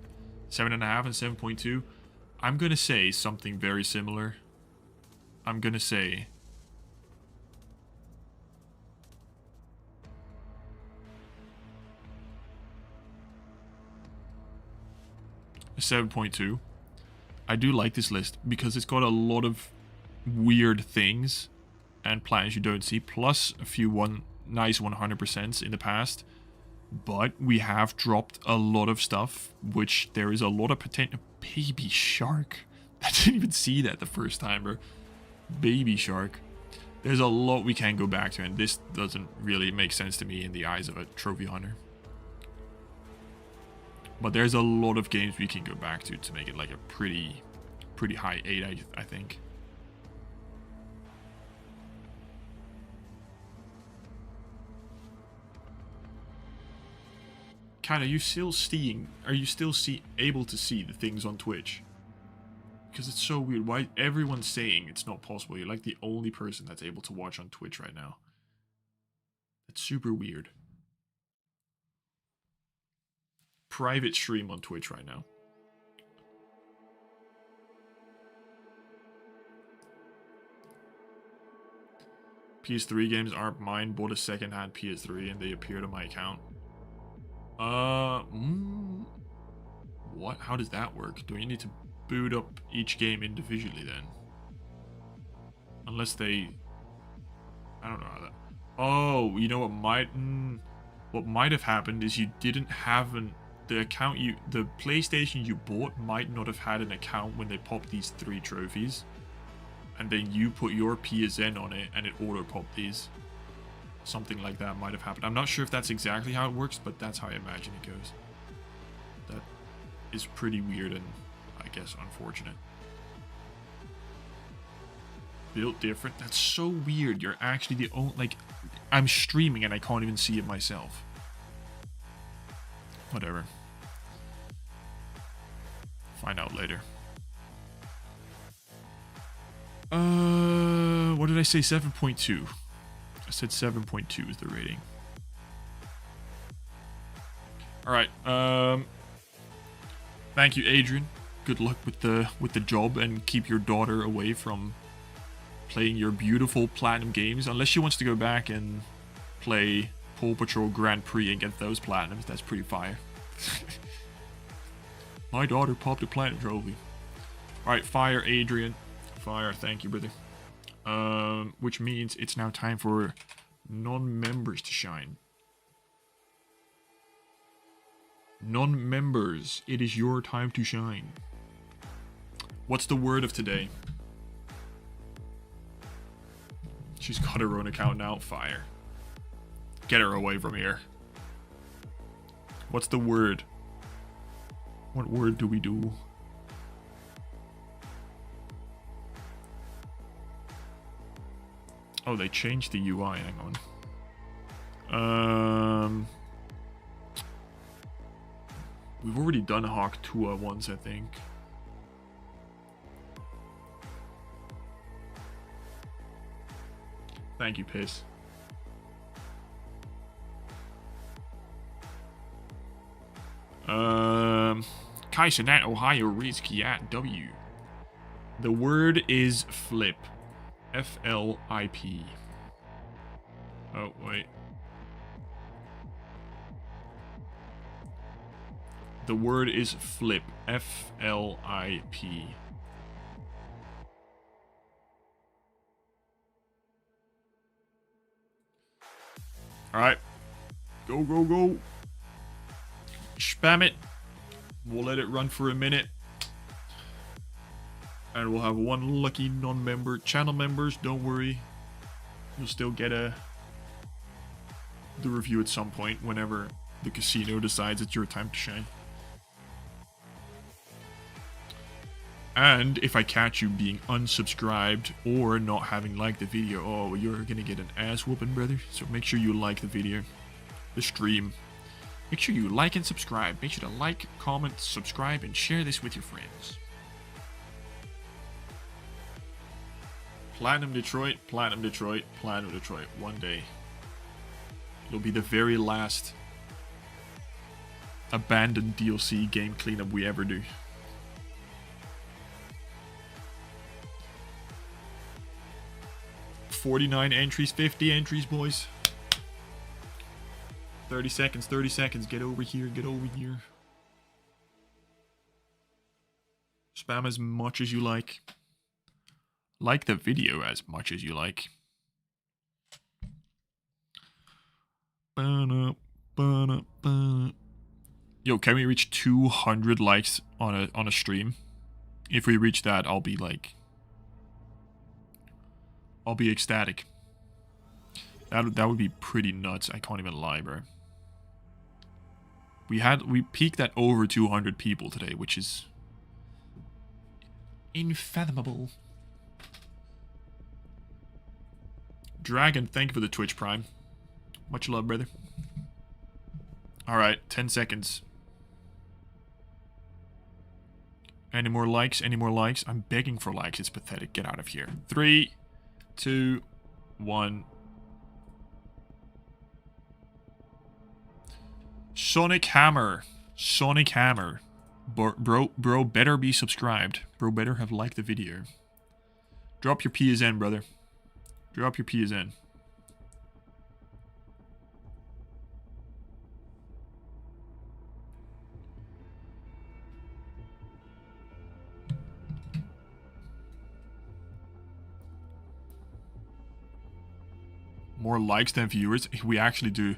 7.5 and 7.2. I'm gonna say something very similar. I'm gonna say a 7.2. I do like this list because it's got a lot of weird things and plans you don't see, plus a few nice 100% in the past. But we have dropped a lot of stuff, which there is a lot of potential. Baby shark. I didn't even see that the first time, bro. Baby shark. There's a lot we can go back to, and this doesn't really make sense to me in the eyes of a trophy hunter. But there's a lot of games we can go back to make it like a pretty high 8, I think. Kat, are you still able to see the things on Twitch? Because it's so weird. Why everyone's saying it's not possible? You're like the only person that's able to watch on Twitch right now. It's super weird. Private stream on Twitch right now. PS3 games aren't mine. Bought a second-hand PS3 and they appeared on my account. What? How does that work? Do you need to boot up each game individually then? Unless they... I don't know how that... Oh, you know what might have happened is you didn't have the PlayStation you bought might not have had an account when they popped these 3 trophies. And then you put your PSN on it and it auto-popped these. Something like that might have happened. I'm not sure if that's exactly how it works, but that's how I imagine it goes. That is pretty weird and, I guess, unfortunate. Built different. That's so weird. You're actually the only... Like, I'm streaming and I can't even see it myself. Whatever. Find out later. What did I say? 7.2. I said 7.2 is the rating. Alright, thank you, Adrian. Good luck with the job, and keep your daughter away from playing your beautiful platinum games. Unless she wants to go back and play Paw Patrol Grand Prix and get those platinums. That's pretty fire. My daughter popped a platinum trophy. Alright, fire, Adrian. Fire, thank you, brother. Which means it's now time for non-members to shine. Non-members, it is your time to shine. What's the word of today? She's got her own account now. Fire. Get her away from here. What's the word? What word do we do? Oh, they changed the UI. Hang on. We've already done Hawk Tua once, I think. Thank you, Piss. Kaisenat, Ohio, Rizky at W. The word is flip. F-L-I-P. Oh, wait. The word is flip. F-L-I-P. Alright. Go, go, go. Spam it. We'll let it run for a minute. And we'll have one lucky non-member. Channel members, don't worry. You'll still get the review at some point whenever the casino decides it's your time to shine. And if I catch you being unsubscribed or not having liked the video, oh, you're gonna get an ass whooping, brother. So make sure you like the video, the stream. Make sure you like and subscribe. Make sure to like, comment, subscribe, and share this with your friends. Platinum Detroit, Platinum Detroit, Platinum Detroit. One day. It'll be the very last abandoned DLC game cleanup we ever do. 49 entries, 50 entries, boys. 30 seconds, 30 seconds. Get over here, get over here. Spam as much as you like. Like the video as much as you like. Yo, can we reach 200 likes on a stream? If we reach that, I'll be like... I'll be ecstatic. That would be pretty nuts. I can't even lie, bro. We peaked at over 200 people today, which is unfathomable. Dragon, thank you for the Twitch Prime. Much love, brother. Alright, 10 seconds. Any more likes? Any more likes? I'm begging for likes. It's pathetic. Get out of here. 3, 2, 1. Sonic Hammer. Sonic Hammer. Bro better be subscribed. Bro better have liked the video. Drop your PSN, brother. Drop your PSN. More likes than viewers? We actually do.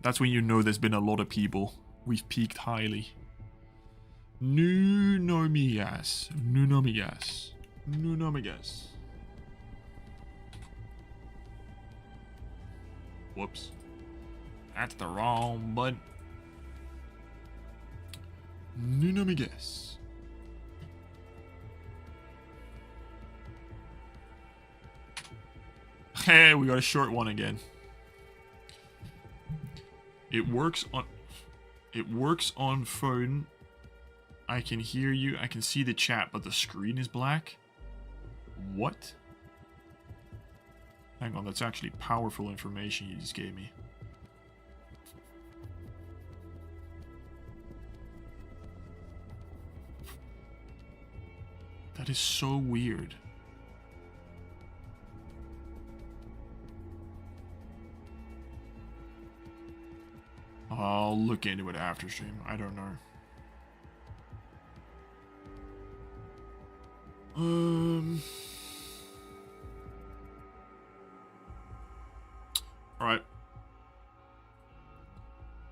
That's when you know there's been a lot of people. We've peaked highly. Nunomigas. Nunomigas. Nunomigas. Whoops. That's the wrong button. Nunomigas. Hey, we got a short one again. It works on phone. I can hear you. I can see the chat, but the screen is black. What? Hang on, that's actually powerful information you just gave me. That is so weird. I'll look into it after stream. I don't know. Alright.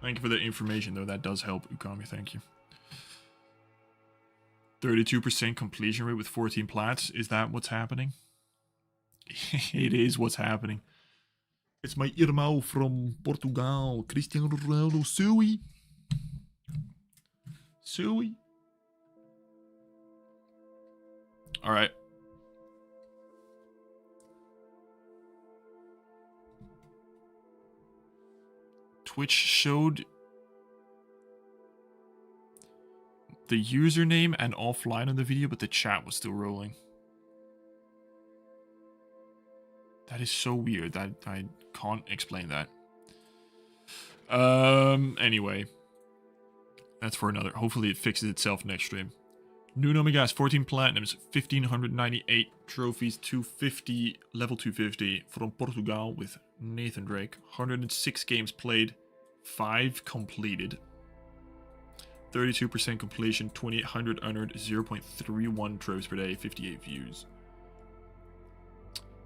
Thank you for the information, though. That does help, Ukami. Thank you. 32% completion rate with 14 plats. Is that what's happening? It is what's happening. It's my irmão from Portugal, Cristiano Ronaldo, Sui. Sui. All right. Twitch showed the username and offline on the video, but the chat was still rolling. That is so weird that I can't explain that. Anyway. That's for another. Hopefully it fixes itself next stream. Nunomigas, 14 platinums, 1598 trophies, 250, level 250 from Portugal with Nathan Drake. 106 games played, 5 completed. 32% completion, 2800 unearned, 0.31 trophies per day, 58 views.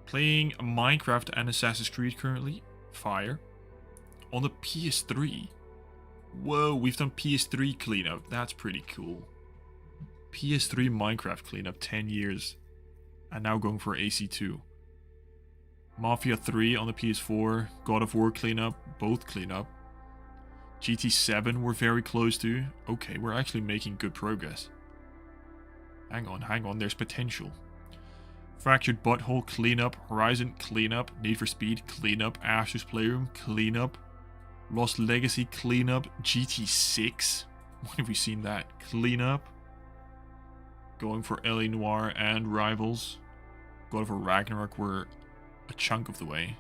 Playing Minecraft and Assassin's Creed currently. Fire. On the PS3. Whoa, we've done PS3 cleanup. That's pretty cool. PS3 Minecraft cleanup, 10 years. And now going for AC2. Mafia 3 on the PS4. God of War cleanup. Both cleanup. GT7 we're very close to. Okay, we're actually making good progress. Hang on. There's potential. Fractured Butthole, cleanup. Horizon, cleanup. Need for Speed, cleanup. Ashes Playroom, cleanup. Lost Legacy, cleanup. GT6. When have we seen that? Cleanup. Going for LA Noire and Rivals. God of War Ragnarok, we're a chunk of the way.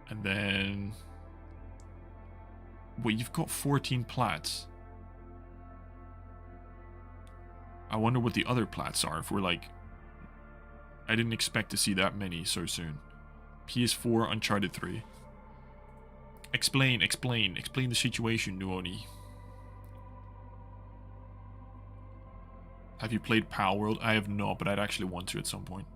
And then... Wait, you've got 14 plats. I wonder what the other plats are, if we're like... I didn't expect to see that many so soon. PS4, Uncharted 3. Explain the situation, Nuoni. Have you played Palworld? I have not, but I'd actually want to at some point.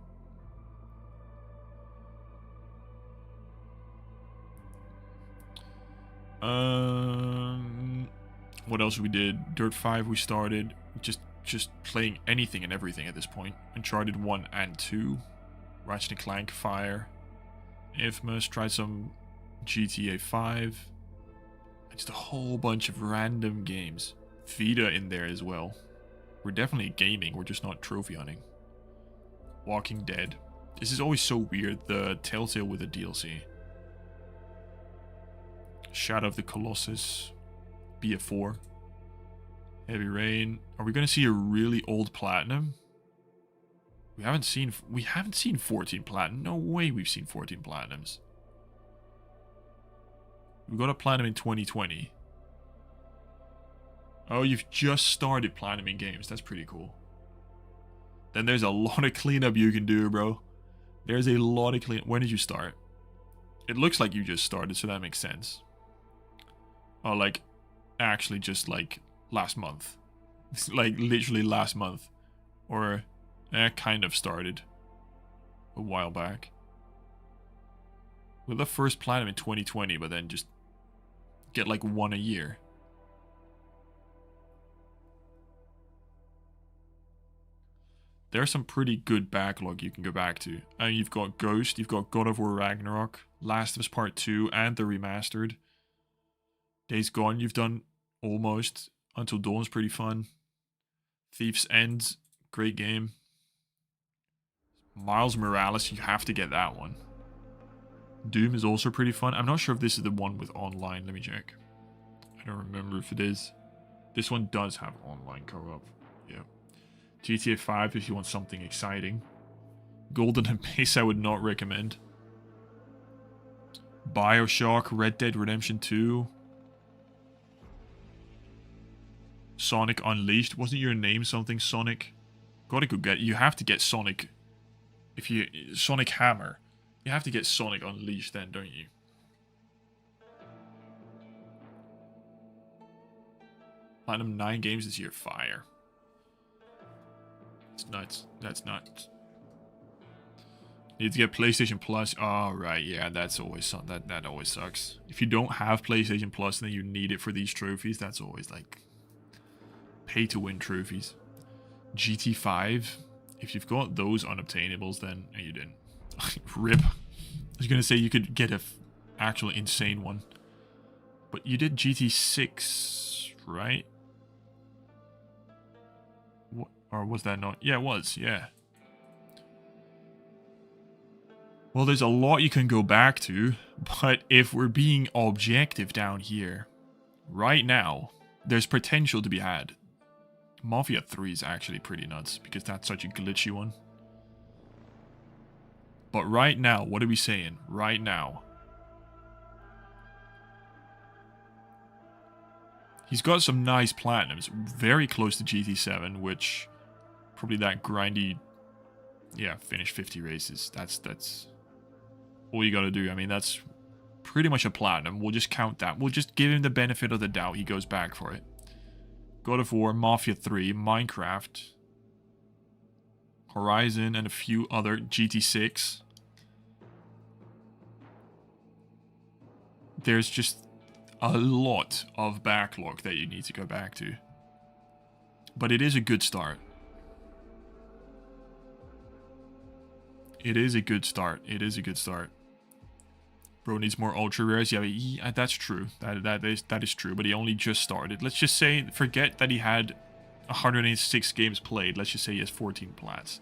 What else we did? Dirt 5 we started. Just playing anything and everything at this point. Uncharted 1 and 2. Ratchet & Clank, Fire. Infamous, tried some GTA 5. Just a whole bunch of random games. Vita in there as well. We're definitely gaming, we're just not trophy hunting. Walking Dead. This is always so weird, the Telltale with the DLC. Shadow of the Colossus. BF4. Heavy Rain. Are we gonna see a really old platinum? We haven't seen 14 platinum. No way we've seen 14 platinums. We got a platinum in 2020. Oh, you've just started platinuming games. That's pretty cool. Then there's a lot of cleanup you can do, bro. There's a lot of cleanup. When did you start? It looks like you just started, so that makes sense. Oh, like, actually just like last month. Like, literally last month. Or, kind of started a while back. With the first platinum in 2020, but then just get like one a year. There's some pretty good backlog you can go back to. You've got Ghost, you've got God of War Ragnarok, Last of Us Part 2, and the remastered. Days Gone, you've done almost. Until Dawn's pretty fun. Thief's End, great game. Miles Morales, you have to get that one. Doom is also pretty fun. I'm not sure if this is the one with online. Let me check. I don't remember if it is. This one does have online co-op. Yeah. GTA 5 if you want something exciting. Golden Abyss I would not recommend. Bioshock, Red Dead Redemption 2. Sonic Unleashed. Wasn't your name something Sonic? Gotta go get. You have to get Sonic. If you Sonic Hammer. You have to get Sonic Unleashed then, don't you? Platinum 9 games this year. Fire. It's nuts. That's nuts. Need to get PlayStation Plus. Oh, right. Yeah, that's always that always sucks. If you don't have PlayStation Plus, then you need it for these trophies. That's always like pay to win trophies. GT5. If you've got those unobtainables, then you didn't. RIP. I was gonna say you could get a actual insane one, but you did GT6, right? What, or was that not? Yeah, it was. Yeah. Well, there's a lot you can go back to, but if we're being objective down here, right now, there's potential to be had. Mafia 3 is actually pretty nuts, because that's such a glitchy one. But right now, what are we saying? Right now. He's got some nice platinums, very close to GT7, which probably that grindy, yeah, finish 50 races. That's all you gotta do. I mean, that's pretty much a platinum. We'll just count that. We'll just give him the benefit of the doubt. He goes back for it. God of War, Mafia 3, Minecraft, Horizon, and a few other GT6. There's just a lot of backlog that you need to go back to. But it is a good start. It is a good start. It is a good start. Bro needs more ultra rares. Yeah, that's true. That is true. But he only just started. Let's just say, forget that he had 186 games played. Let's just say he has 14 plats.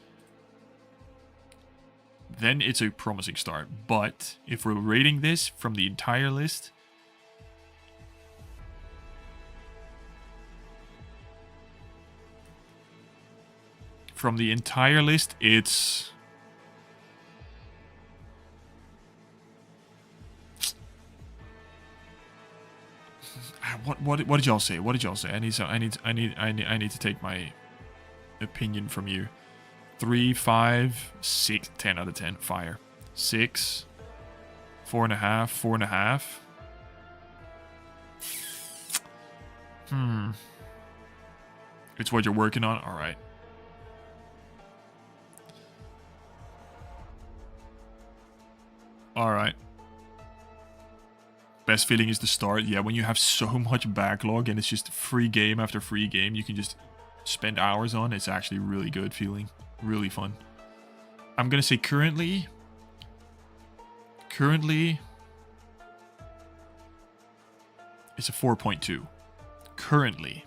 Then it's a promising start. But if we're rating this from the entire list, it's what did y'all say? What did y'all say? I need to take my opinion from you. 3, 5, 6, 10 out of 10. Fire. 6, 4.5, 4.5. It's what you're working on? Alright. Alright. Best feeling is the start. Yeah, when you have so much backlog and it's just free game after free game you can just spend hours on, it's actually really good feeling. Really fun. I'm gonna say currently it's a 4.2. Currently.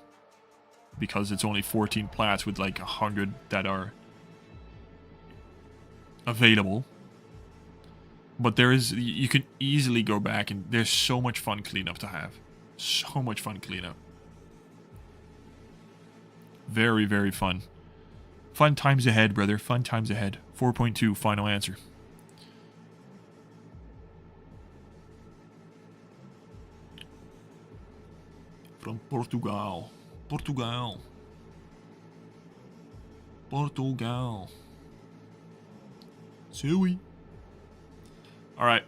Because it's only 14 plats with like 100 that are available. But there is, you can easily go back and there's so much fun cleanup to have. So much fun cleanup. Very, very fun. Fun times ahead, brother. Fun times ahead. 4.2, final answer. From Portugal. Portugal. Portugal. Suey. Alright.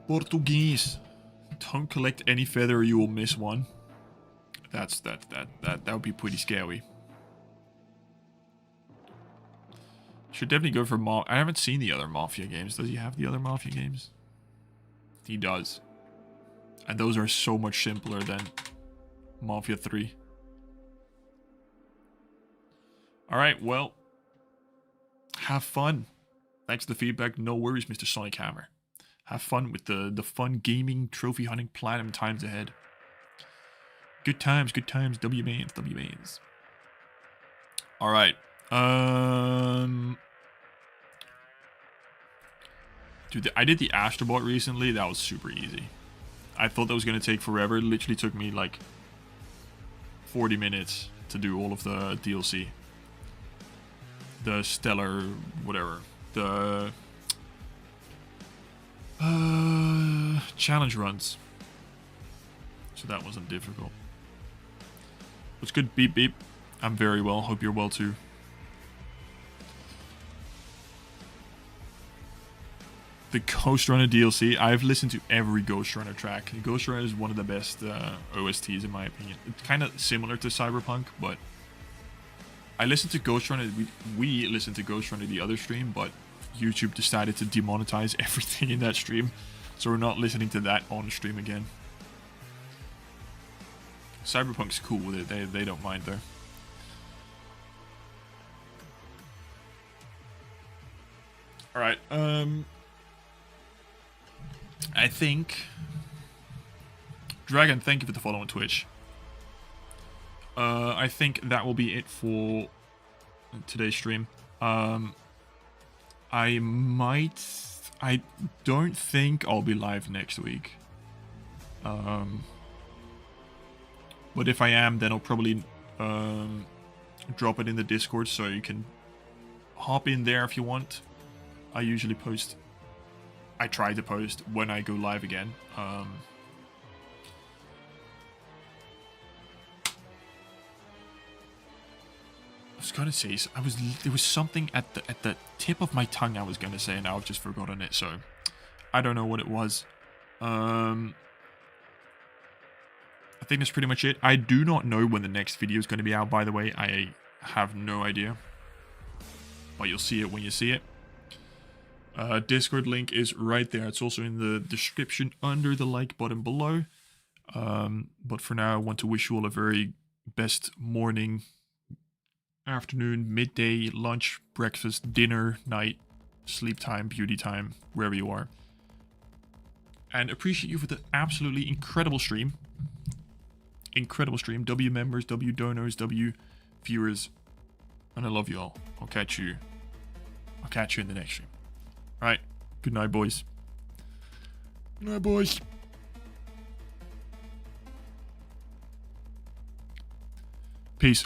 Portuguese. Don't collect any feather or you will miss one. That would be pretty scary. Should definitely go for I haven't seen the other Mafia games. Does he have the other Mafia games? He does. And those are so much simpler than Mafia 3. Alright, well. Have fun. Thanks for the feedback. No worries, Mr. Sonic Hammer. Have fun with the fun gaming trophy hunting platinum times ahead. Good times, W-Mains, W-Mains. Alright. Dude, I did the Astrobot recently. That was super easy. I thought that was going to take forever. It literally took me like 40 minutes to do all of the DLC. The Stellar, whatever. The challenge runs. So that wasn't difficult. What's good, Beep Beep? I'm very well. Hope you're well too. The Ghost Runner DLC. I've listened to every Ghost Runner track. Ghost Runner is one of the best OSTs in my opinion. It's kind of similar to Cyberpunk, but I listened to Ghost Runner. We listened to Ghost Runner the other stream, but YouTube decided to demonetize everything in that stream, so we're not listening to that on stream again. Cyberpunk's cool with it. They don't mind there. All right. I think Dragon, thank you for the follow on Twitch. I think that will be it for today's stream. I don't think I'll be live next week. But if I am, then I'll probably drop it in the Discord so you can hop in there if you want. I usually post. I try to post when I go live again. I was gonna say, there was something at the tip of my tongue I was gonna say, and now I've just forgotten it. So I don't know what it was. I think that's pretty much it. I do not know when the next video is going to be out, by the way. I have no idea, but you'll see it when you see it. Discord link is right there. It's also in the description under the like button below. But for now, I want to wish you all a very best morning, afternoon, midday, lunch, breakfast, dinner, night, sleep time, beauty time, wherever you are. And appreciate you for the absolutely incredible stream. Incredible stream. W members, W donors, W viewers. And I love you all. I'll catch you in the next stream. Alright. Good night, boys. Good night, boys. Peace.